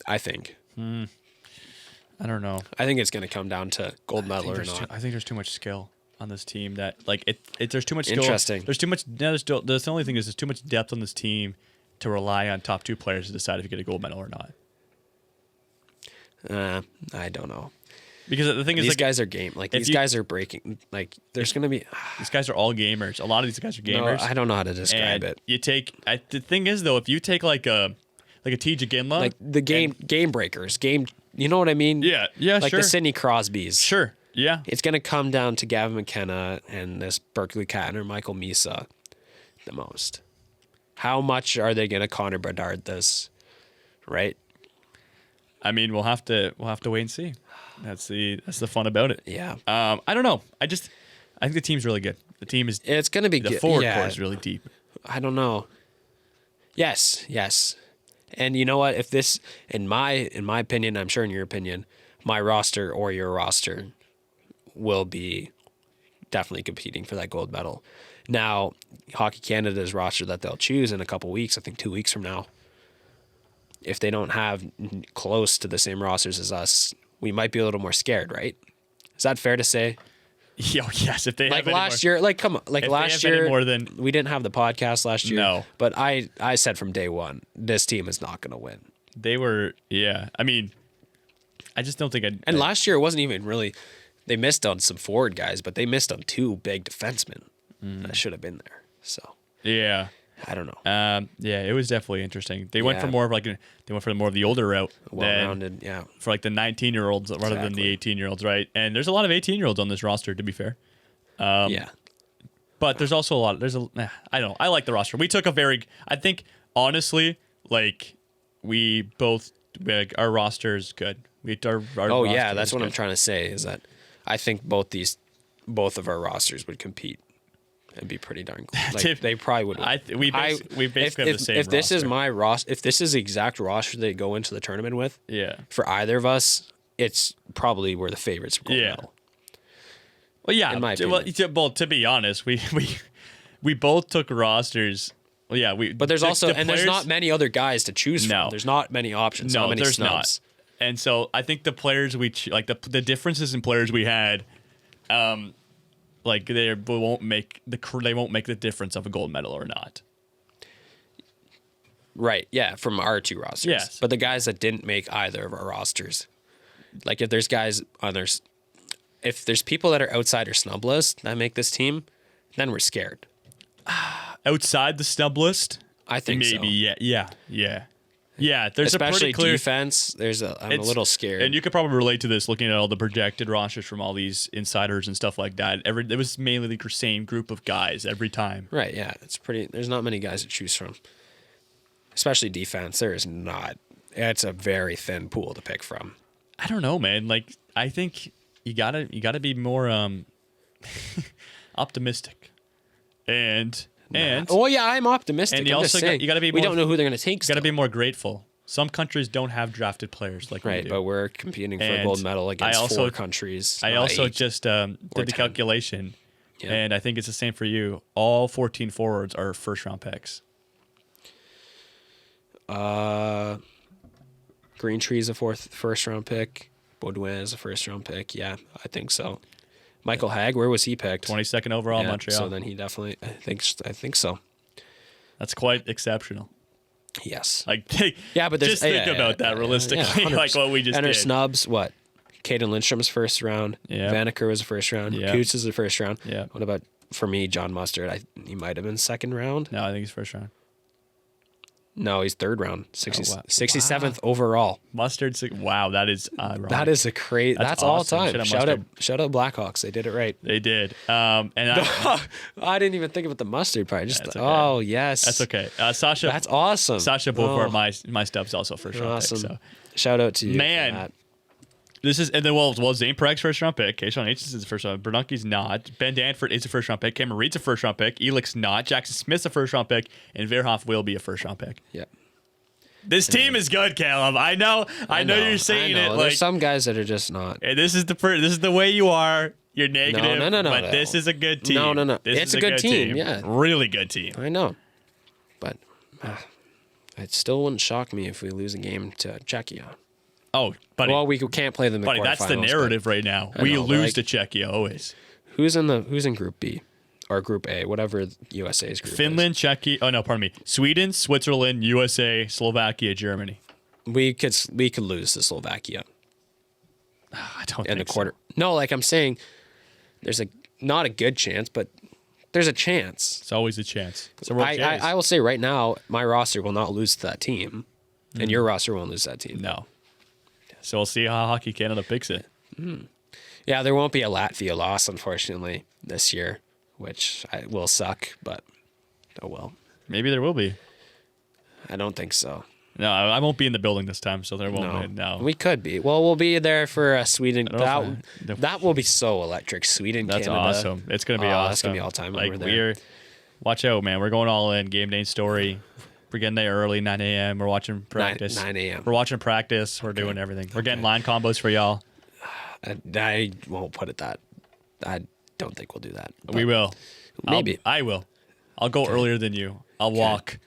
I think. I don't know. I think it's going to come down to gold medal or not. I think there's too much skill on this team that like there's too much skill. Interesting. There's too much. No, the only thing is there's too much depth on this team to rely on top 2 players to decide if you get a gold medal or not. I don't know. Because the thing is, These like, guys are game. Like these guys are breaking. Like there's going to be. these guys are all gamers. A lot of these guys are No, gamers. I don't know how to describe and it. you take. The thing is though, if you take like a TJ Ginla, Like the game breakers, you know what I mean? yeah, Like sure, the Sidney Crosbys. sure, yeah. It's going to come down to Gavin McKenna and this Berkeley Katner, Michael Misa, the most. How much are they going to Connor Bedard this? Right? I mean, we'll have to wait and see. That's the fun about it. Yeah. I don't know. I think the team's really good. The team is It's going to be the good. forward Yeah. core is really deep. I don't know. Yes. And you know what? If this, in my opinion, I'm sure in your opinion, my roster or your roster will be definitely competing for that gold medal. Now, Hockey Canada's roster that they'll choose in a couple weeks, I think 2 weeks from now, if they don't have close to the same rosters as us, we might be a little more scared, right? Is that fair to say? Yo, yes. If they Like have any last more- year, like come on, like if they last have any year, more than- we didn't have the podcast last year. No. But I said from day one, this team is not going to win. they were, yeah. I mean, I just don't think. And last year it wasn't even really. They missed on some forward guys, but they missed on 2 big defensemen that should have been there. So yeah. I don't know. Yeah, it was definitely interesting. They went Yeah. for more of the older route than Well-rounded, yeah. for like the 19-year-olds rather than the Exactly. 18-year-olds, right? And there's a lot of 18-year-olds on this roster, to be fair. Yeah. But there's also a lot. I don't know. I like the roster. We took I think honestly, like we both, like, our roster is good. Our Oh yeah, roster that's is what I'm good. trying to say is that I think both of our rosters would compete and be pretty darn cool. Like, Tip- they probably would. we basically have the same If this is roster. my roster, if this is the exact roster they go into the tournament with, Yeah. for either of us, it's probably we're the favorites for gold Yeah. medal. Well, yeah. In my well, to be honest, we both took rosters. Well, yeah. But there's also the there's players- not many other guys to choose No. from. There's not many options. No, not many there's snubs. not. And so I think the players the differences in players we had, like they won't make the difference of a gold medal or not. Right. Yeah. From our 2 rosters. Yes. But the guys that didn't make either of our rosters, like if there's guys on if there's people that are outside our snub list that make this team, then we're scared. Outside the snub list, I think maybe so. yeah. There's Especially a pretty clear defense. I'm a It's- little scared. And you could probably relate to this looking at all the projected rosters from all these insiders and stuff like that. It was mainly the same group of guys every time. Right. Yeah. There's not many guys to choose from. Especially defense. There is not. It's a very thin pool to pick from. I don't know, man. Like I think you gotta be more optimistic, and Oh yeah, I'm optimistic. and you I'm also just saying, you gotta be we more, don't know who they're going to take. you gotta still. be more grateful. Some countries don't have drafted players like we Right, do. but we're competing for a And gold medal against I also- 4 countries. I not also 8. just did the 10. calculation, Yeah. and I think it's the same for you. All 14 forwards are first round picks. Green Tree's a first round pick. Baudouin is a first round pick. Yeah, I think so. Michael Hagg, where was he picked? 22nd overall, Yeah, Montreal. So then he definitely. I think so. That's quite exceptional. Yes. Like, Yeah, but there's, just think about that realistically, 100%. like what we just and our did. snubs, what? Caden Lindstrom's first round. Yeah. Vanaker was the first round. Yeah. Coots is the first round. Yeah. What about, for me, John Mustard? He might have been second round. No, I think he's first round. No, he's third round. Oh, wow. 67th overall. Mustard, wow, that is That is a crazy. That's all awesome. time. Shout out Shout out Blackhawks. They did it right. They did. And I didn't even think about the mustard part. Just That's okay. oh yes, that's okay. Sasha. That's awesome. Sasha Beaufort, Oh, my stuff's also first round awesome. pick. So Shout out to you, Man. Matt. this is, and then Zane Parek's first round pick. Kayshawn H is the first round. Bernunki's not. Ben Danford is a first round pick. Cameron Reed's a first round pick. Elick's not. Jackson Smith's a first round pick, and Verhoff will be a first round pick. Yeah, This team is good, Caleb. I know you're saying I know. it There's like some guys that are just not. hey, this is the way you are. You're negative. No, but this is a good team. No. This It's is a good team, yeah. Really good team. I know. But it still wouldn't shock me if we lose a game to Czechia. Oh, buddy. Well, we can't play them in buddy, quarterfinals. that's the narrative right now. We know, but lose like- to Czechia always. Who's in Group B or Group A, whatever USA's group Finland, Czechia. Oh, no, pardon me. Sweden, Switzerland, USA, Slovakia, Germany. is. We could lose to Slovakia I don't in think the quarter. No, like I'm saying, there's not a good chance, but there's a chance. It's always a chance. It's a World Series. I will say right now, my roster will not lose to that team, and your roster won't lose to that team. No. So we'll see how Hockey Canada picks it. Yeah, there won't be a Latvia loss, unfortunately, this year, which will suck, but oh well. Maybe there will be. I don't think so. No, I won't be in the building this time, so there won't be. No. We could be. Well, we'll be there for Sweden. I don't know if That will be so electric. Sweden, That's Canada. awesome. It's going to be awesome. That's going to be all time Like, over there. watch out, man. We're going all in. Game day story. We're getting there early, 9 a.m. We're watching practice. 9 a.m. We're watching practice. We're doing everything. We're getting line combos for y'all. I won't put it that. I don't think we'll do that. We will. Maybe. I will. I'll go earlier than you. I'll walk.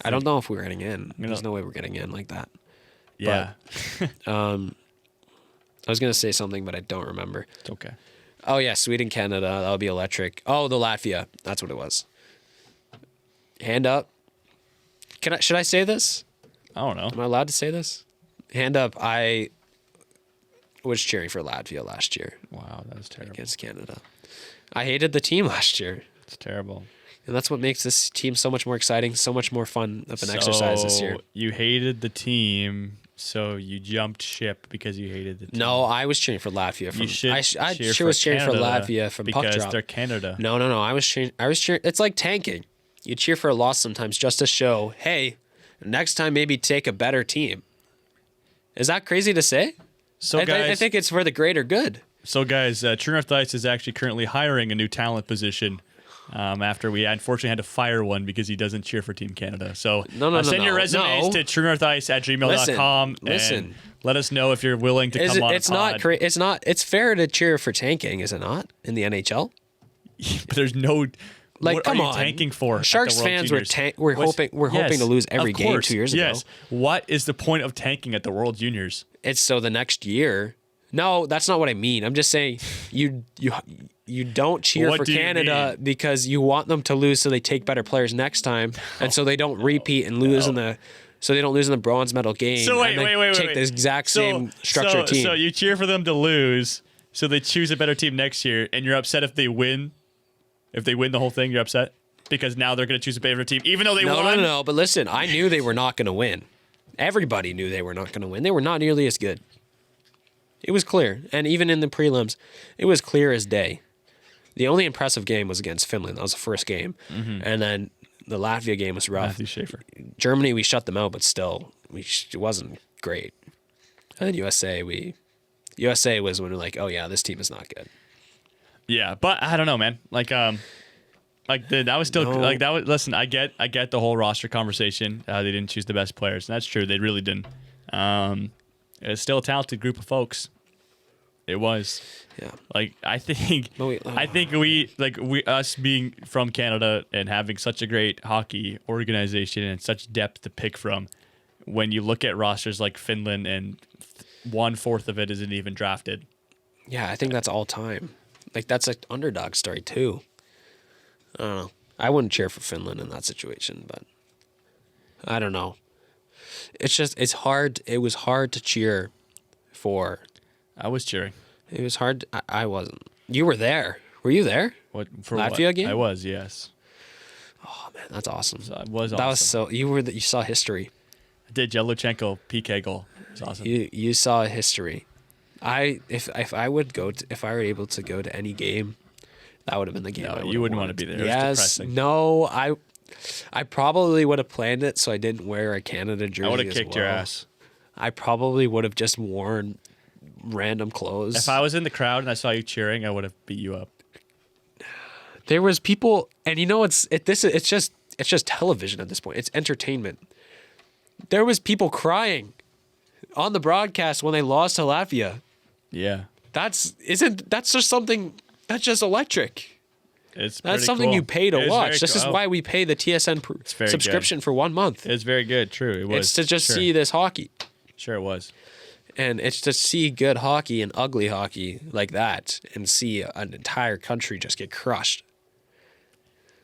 I don't know if we're getting in. know- There's no way we're getting in like that. Yeah. I was going to say something, but I don't remember. It's okay. Oh, yeah, Sweden, Canada. That'll be electric. Oh, the Latvia. That's what it was. Hand up. Should I say this? I don't know. Am I allowed to say this? Hand up. I was cheering for Latvia last year Wow, that was terrible. against Canada. I hated the team last year. It's terrible. And that's what makes this team so much more exciting, so much more fun of an exercise this year. So you hated the team, so you jumped ship because you hated the team. No, I was cheering for Latvia. From, You should I cheer sure for was cheering for Canada Latvia from puck because drop. they're Canada. No. I was cheering. It's like tanking. You cheer for a loss sometimes just to show, hey, next time maybe take a better team. Is that crazy to say? So guys, I think it's for the greater good. True North Ice is actually currently hiring a new talent position. After we unfortunately had to fire one because he doesn't cheer for Team Canada. So send your resumes to truenorthice@gmail.com Listen. and let us know if you're willing to come on It's a pod. not. It's fair to cheer for tanking, is it not? In the NHL, But there's no. like, what come are you on, tanking for? at the Sharks World fans Juniors? were hoping to lose every of game course, 2 years ago. Yes. What is the point of tanking at the World Juniors? It's so the next year. No, that's not what I mean. I'm just saying you don't cheer What for do you Canada mean? because you want them to lose so they take better players next time, and so they don't repeat and lose so they don't lose in the bronze medal game. So wait, and then wait. Take the exact same structure team. So you cheer for them to lose, so they choose a better team next year, and you're upset if they win. If they win the whole thing, you're upset because now they're going to choose a better team, even though they won. No. But listen, I knew they were not going to win. Everybody knew they were not going to win. They were not nearly as good. It was clear, and even in the prelims, it was clear as day. The only impressive game was against Finland. That was the first game, and then the Latvia game was rough. Matthew Schaefer. Germany, we shut them out, but still, it wasn't great. And then USA was when we're like, oh yeah, this team is not good. Yeah, but I don't know, man. That was still No. like that was. Listen, I get the whole roster conversation. They didn't choose the best players, and that's true. They really didn't. It's still a talented group of folks. It was. Yeah. I think us being from Canada and having such a great hockey organization and such depth to pick from, when you look at rosters like Finland and 1/4 of it isn't even drafted. Yeah, I think that's all time. Like, that's an underdog story too. I don't know. I wouldn't cheer for Finland in that situation, but I don't know. It's hard. It was hard to cheer for. I was cheering. It was hard. I wasn't. You were there. Were you there? What for? Latvia what? game? I was, yes. Oh man, that's awesome. So it was awesome. That was so. You saw history. I did Jelochenko PK goal. It was awesome. You saw history. If I were able to go to any game, that would have been the game. No, I you would've wouldn't want to wanted. be there. It was depressing. No, I probably would have planned it so I didn't wear a Canada jersey. I would have as kicked your well. ass. I probably would have just worn random clothes. If I was in the crowd and I saw you cheering, I would have beat you up. There was people, and it's just television at this point. It's entertainment. There was people crying on the broadcast when they lost to Latvia. Yeah. That's just something that's just electric. It's That's pretty something cool. you pay to It's watch. very This is cool. why we pay the TSN very subscription for 1 month. It's very good. True, it was. It's to just Sure. see this hockey. Sure, it was. And it's to see good hockey and ugly hockey like that and see an entire country just get crushed.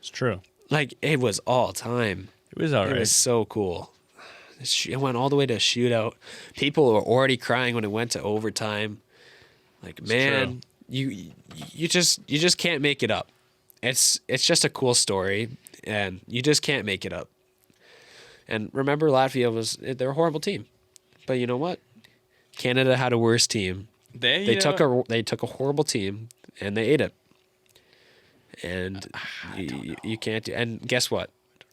It's true. Like, it was all time. It was all It right. was so cool. It went all the way to a shootout. People were already crying when it went to overtime. Like, man, you just can't make it up. It's just a cool story, and you just can't make it up. And remember, they're a horrible team, but you know what? Canada had a worse team. They took a horrible team and they ate it. And you can't do. And guess what?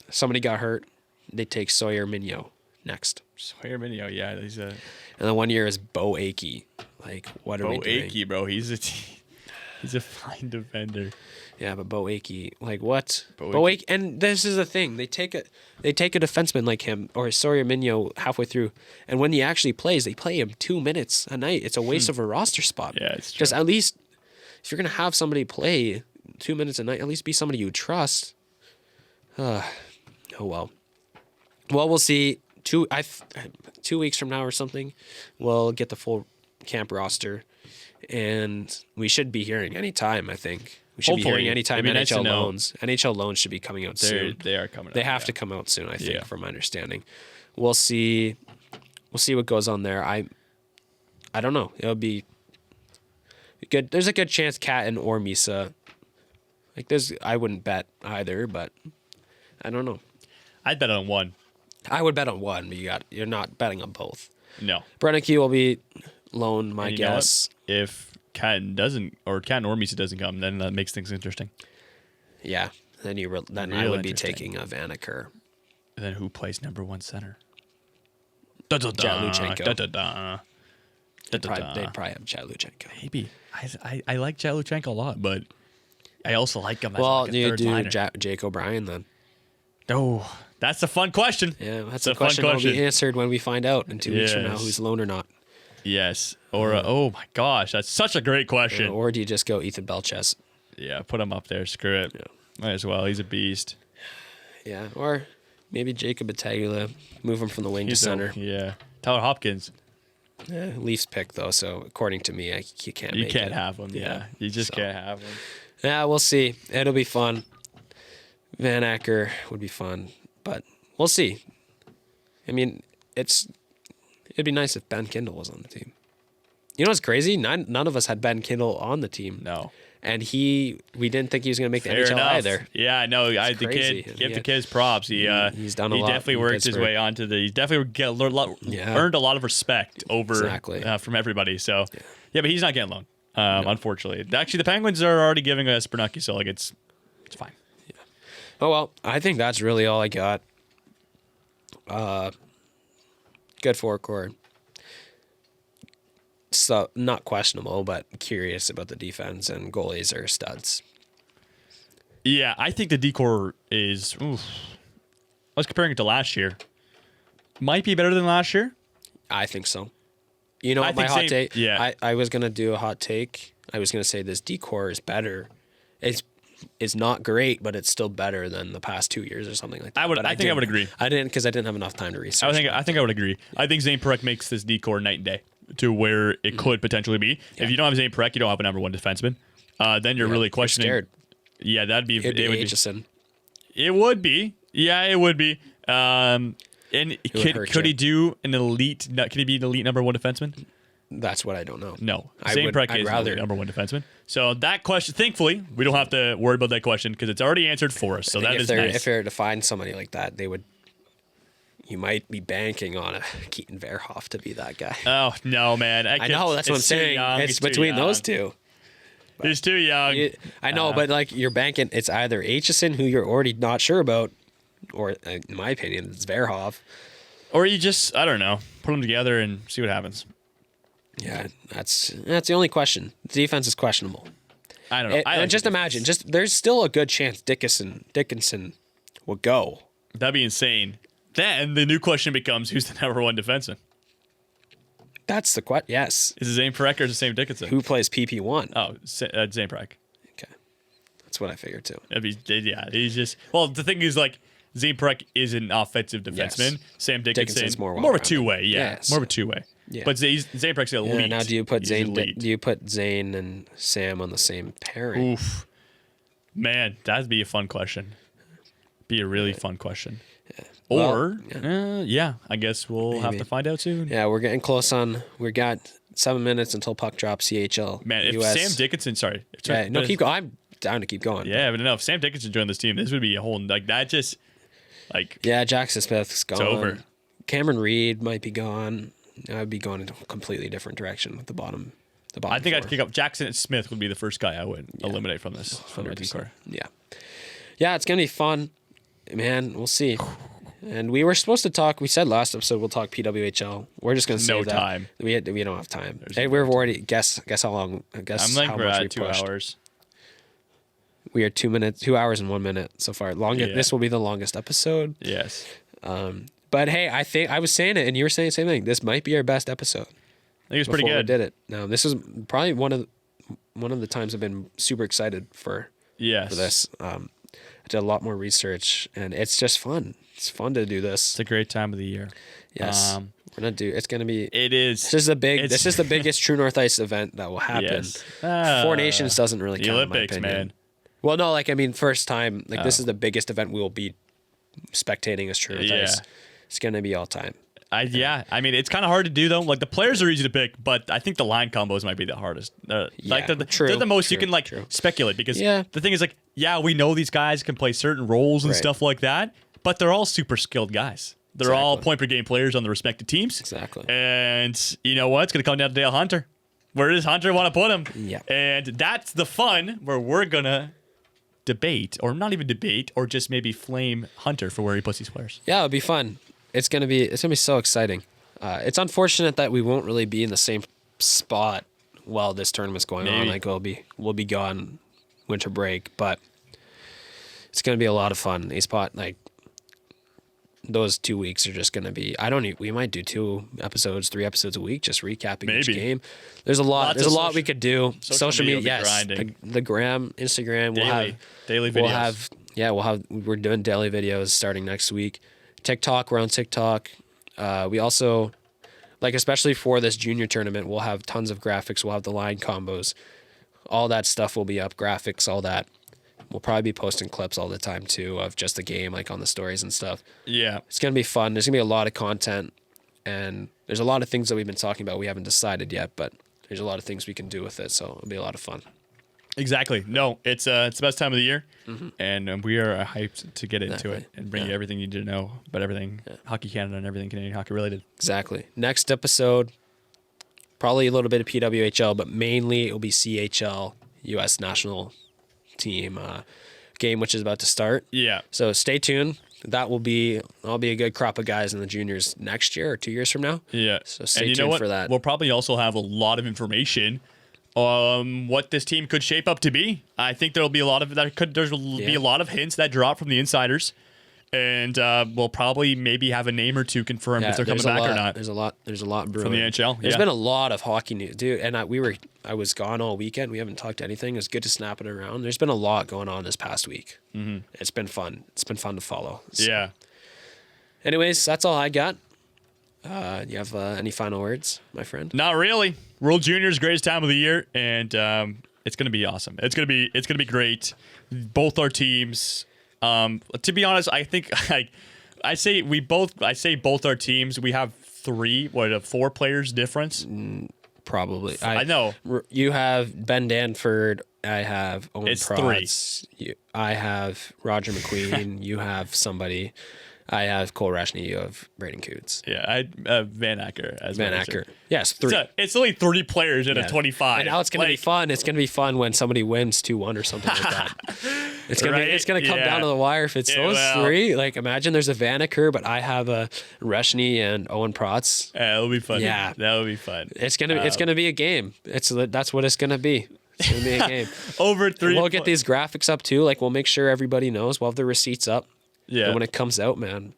Somebody got hurt. They take Sawyer Minyo next. Sawyer Minio, yeah, he's a And the 1 year is Bo Akey. Like, what are we Bo doing? Akey, bro. He's a fine defender. Yeah, but Bo Akey, like what? Bo Bo Akey. Akey, and this is the thing. They take a defenseman like him or Sawyer Minyo halfway through, and when he actually plays, they play him 2 minutes a night. It's a waste of a roster spot. Yeah, it's true. Just at least if you're gonna have somebody play 2 minutes a night, at least be somebody you trust. Oh well. Well, we'll see. 2 weeks from now or something, we'll get the full camp roster, and we should be hearing anytime. I think we should be Hopefully. hearing anytime. It'd be nice to NHL know. loans. NHL loans should be coming out soon. They are coming. They up, have yeah. to come out soon. I think, Yeah. from my understanding. We'll see. We'll see what goes on there. I don't know. It'll be good. There's a good chance Cat or Misa. Like I wouldn't bet either, but I don't know. I'd bet on one. I would bet on one, but you're not betting on both. No. Brenneke will be loaned, my And you know what? guess. If Cat or Misa doesn't come, then that makes things interesting. Yeah. Then I Real would be interesting. taking a Vanaker. And then who plays number one center? Luchenko. Da-da-da. They'd probably have Chad Luchenko. Maybe. I like Chad Luchenko a lot, but I also like him as Well, like a you third do liner. Jake O'Brien then. Oh, that's a fun question. Yeah, that's It's a a fun question that'll question. be answered when we find out in 2 weeks from now Yes. who's loaned or not. Yes. Or oh my gosh, that's such a great question. Or do you just go Ethan Belches? Yeah, put him up there. Screw it. Might as well. He's a beast. Yeah, or maybe Jacob Battaglia, move him from the wing to center. Yeah. Tyler Hopkins. Leafs pick though, so according to me, you can't. You make can't it. have him. Yeah. You just So. can't have him. Yeah, we'll see. It'll be fun. Van Acker would be fun, but we'll see. I mean, it'd be nice if Ben Kindle was on the team. You know what's crazy? None of us had Ben Kindle on the team. No. And we didn't think he was going to make the Fair NHL enough. either. Yeah, no, the crazy. kid, give Yeah. the kids props. He's done a lot definitely in worked his Pittsburgh. way onto the. He definitely earned a lot of respect over Exactly. From everybody. So yeah, but he's not getting loan, unfortunately. Actually, the Penguins are already giving us Bernacki, so like it's fine. Oh, well, I think that's really all I got. Good forecourt. So, not questionable, but curious about the defense, and goalies are studs. Yeah, I think the decor is. Oof. I was comparing it to last year. Might be better than last year. I think so. You know I what my think hot same- take? yeah. I was going to do a hot take. I was going to say this decor is better. It's not great, but it's still better than the past 2 years or something like that. But I think I would didn't- agree. I didn't because I didn't have enough time to research. I think I would agree. I think Zane Perek makes this decor night and day to where it could potentially be. If you don't have Zane Perek, you don't have a number one defenseman. Then you're really questioning. Scared. Yeah, that'd be. It'd be it would be. Aitchison. It would be. Yeah, it would be. And would hurt could you. he do an elite? Can he be an elite number one defenseman? That's what I don't know. No. I Zane would- Perek I'd is rather- the number one defenseman. So that question, thankfully, we don't have to worry about that question because it's already answered for us. So that if is they're nice. if they're to find somebody like that, they would. You might be banking on a Keaton Verhoff to be that guy. Oh no, man! I know that's what I'm it's too saying. young. It's He's too between those young. two. He's too young. I know, but like you're banking, it's either Aitchison, who you're already not sure about, or in my opinion, it's Verhoff. Or you just, I don't know, put them together and see what happens. Yeah, that's the only question. The defense is questionable. I don't know. And just imagine, there's still a good chance Dickinson will go. That'd be insane. Then the new question becomes, who's the number one defenseman? That's the question. Yes. Is it Zane Perek or is it Sam Dickinson? Who plays PP1? Oh, Zane Perek. Okay. That's what I figured too. He's just. Well, the thing is, like, Zane Perek is an offensive defenseman. Yes. Sam Dickinson Dickinson's more of a well-rounded. two-way. Yeah, Yes. more of a two-way. Yeah. But Zane Perek's elite. Yeah, now do you put He's Zane? elite. Do you put Zane and Sam on the same pairing? Oof. Man, that'd be a fun question. Be a really fun question. Well, Or, I guess we'll have Maybe. to find out soon. Yeah, we're getting close on. We got 7 minutes until puck drop. CHL. Man, if US. Sam Dickinson, sorry. Yeah, no, keep going. I'm down to keep going. Yeah, but no, if Sam Dickinson joined this team, this would be a whole, like, that just, like, Yeah, Jackson Smith's gone. over. Cameron Reed might be gone. I'd be going in a completely different direction with the bottom. I think I'd four. kick up Jackson Smith would be the first guy I would eliminate from this, from my 100%. decor. Yeah. Yeah, it's going to be fun. Man, we'll see. And we were supposed to talk, we said last episode we'll talk PWHL. We're just going to No save that. time. We don't have time. Hey, we're already, guess how long, guess I'm like, how we're much we at 2 pushed. hours. We are 2 hours and 1 minute so far. Yeah. This will be the longest episode. Yes. But hey, I think I was saying it and you were saying the same thing. This might be our best episode. I think it's pretty before good. We did it. Now, this is probably one of the times I've been super excited for Yes. this. I did a lot more research, and it's just fun. It's fun to do this. It's a great time of the year. Yes, we're gonna do. It's gonna be. It is. This is the biggest True North Ice event that will happen. Yes. Four Nations doesn't really The count. Olympics, in my opinion. man. Well, no, like I mean, first time. Like this is the biggest event we will be spectating as True North Yeah. Ice. It's gonna be all time. I mean, it's kind of hard to do though. Like the players are easy to pick, but I think the line combos might be the hardest. Like true, they're the most you true, can like true. speculate because Yeah. the thing is like, yeah, we know these guys can play certain roles and Right. stuff like that, but they're all super skilled guys. They're all Exactly. point per game players on the respective teams. Exactly. And you know what? It's going to come down to Dale Hunter. Where does Hunter want to put him? Yeah. And that's the fun where we're going to debate, or not even debate, or just maybe flame Hunter for where he puts these players. Yeah, it'll be fun. It's gonna be so exciting. It's unfortunate that we won't really be in the same spot while this tournament's going on. Maybe. Like we'll be gone winter break, but it's gonna be a lot of fun. A spot like those 2 weeks are just gonna be. We might do 3 episodes a week, just recapping each Maybe. game. There's a lot. Lots There's a of lot we social- could do. social media will be yes. grinding. The gram, Instagram. Daily We'll videos. have. We're doing daily videos starting next week. TikTok, we're on TikTok. We also, like, especially for this junior tournament, we'll have tons of graphics. We'll have the line combos. All that stuff will be up, graphics, all that. We'll probably be posting clips all the time, too, of just the game, like on the stories and stuff. Yeah. It's going to be fun. There's going to be a lot of content, and there's a lot of things that we've been talking about we haven't decided yet, but there's a lot of things we can do with it, so it'll be a lot of fun. Exactly. No, it's the best time of the year, and we are hyped to get into it Definitely. and bring you everything you need to know about everything Hockey Canada and everything Canadian hockey related. Exactly. Next episode, probably a little bit of PWHL, but mainly it will be CHL, U.S. national team game, which is about to start. Yeah. So stay tuned. That'll be a good crop of guys in the juniors next year or 2 years from now. Yeah. So stay and you tuned know what? for that. We'll probably also have a lot of information on what this team could shape up to be. I think there'll be a lot of be a lot of hints that drop from the insiders. And we'll probably maybe have a name or two confirmed if they're coming there's a back lot, or not. There's a lot brewing. the NHL, There's yeah. been a lot of hockey news, dude. And I was gone all weekend. We haven't talked anything. It's good to snap it around. There's been a lot going on this past week. Mm-hmm. It's been fun. It's been fun to follow. So, Yeah. anyways, that's all I got. You have any final words, my friend? Not really. World Juniors, greatest time of the year, and it's gonna be awesome. It's gonna be great. Both our teams. To be honest, I think I say both our teams. We have 4 players difference. Probably. I know. You have Ben Danford. I have Owen It's Protz. I have Roger McQueen. You have somebody. I have Cole Rashny. You have Braden Coots. Yeah, I Van Acker as Van my Acker. answer. Yes, 3. It's only 30 players out Yeah. of 25. And now it's going to be Like, fun. It's going to be fun when somebody wins 2-1 or something like that. It's going Right? to come Yeah. down to the wire if it's Yeah, those well. 3. Like imagine there's a Vanacker, but I have a Reshny and Owen Protz. That'll be fun. Yeah. That'll be fun. It's gonna be a game. That's what it's gonna be. It's gonna be a game. Over 3. We'll get these graphics up too. Like we'll make sure everybody knows. We'll have the receipts up. Yeah. And when it comes out, man,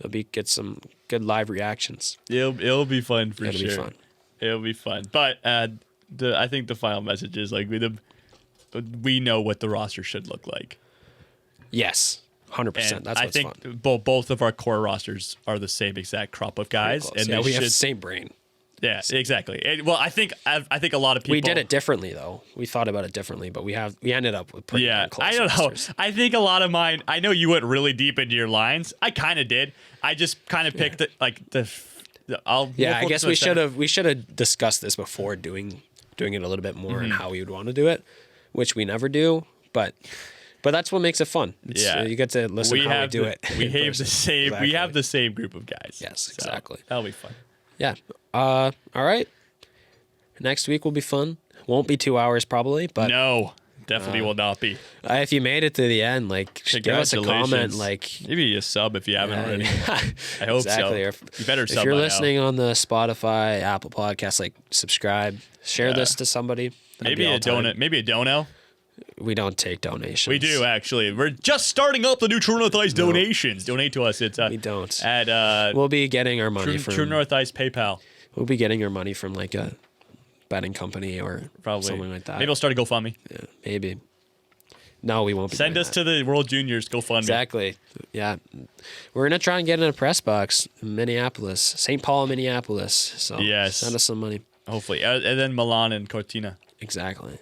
get some good live reactions. It'll be fun for It'll sure. be fun. It'll be fun. But I think the final message is like we know what the roster should look like. Yes, 100%. And That's I what's think fun. both of our core rosters are the same exact crop of guys, Close. and Yeah, they we have should. the same brain. Yeah, exactly. Well, I think a lot of people. We did it differently though. We thought about it differently, but we ended up with pretty Yeah, close I don't know. rosters. I think a lot of mine. I know you went really deep into your lines. I kind of did. I just kind of picked the. Yeah, I guess we should have discussed this before doing it a little bit more and how we would want to do it, which we never do. But that's what makes it fun. Yeah, You get to listen to how we do it. We in have person. the same. Exactly. We have the same group of guys. Yes, So exactly. that'll be fun. Yeah. All right. Next week will be fun. Won't be 2 hours probably, but No, definitely will not be. if you made it to the end, like give us a comment. Congratulations. Like Maybe a sub if you haven't already. I hope exactly. so. Or You better if sub you're by now. listening on the Spotify, Apple Podcasts, like subscribe, share this to somebody. That'd Maybe be a all time. donut. Maybe a dono. We don't take donations. We do actually. We're just starting up the new True North Ice donations. Donate to us. It's We don't. at We'll be getting our money True from. North Ice PayPal. We'll be getting our money from like a betting company or Probably something like that. Maybe we'll start a GoFundMe. Yeah, maybe. No, we won't be. Send doing us that. to the World Juniors GoFundMe. Exactly. Yeah. We're gonna try and get in a press box in Minneapolis, St. Paul, Minneapolis. So Yes. send us some money. Hopefully, and then Milan and Cortina. Exactly.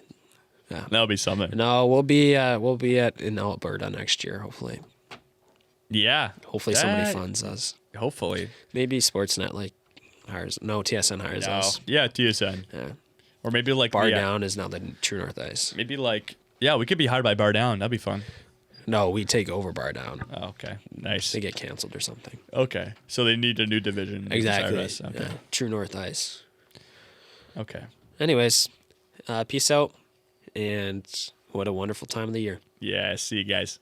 That'll be something. No, we'll be in Alberta next year. Hopefully, Yeah. somebody That- funds us. Hopefully. Maybe Sportsnet like hires. No, TSN hires No. us. Yeah, TSN. Yeah. Or maybe like Bar yeah, Down is now the True North Ice. Maybe like yeah, we could be hired by Bar Down. That'd be fun. No, we take over Bar Down. Oh, okay. Nice. They get canceled or something. Okay. So they need a new division. Exactly. Cyrus. Okay. Yeah. True North Ice. Okay. Anyways, peace out, and what a wonderful time of the year. Yeah. See you guys.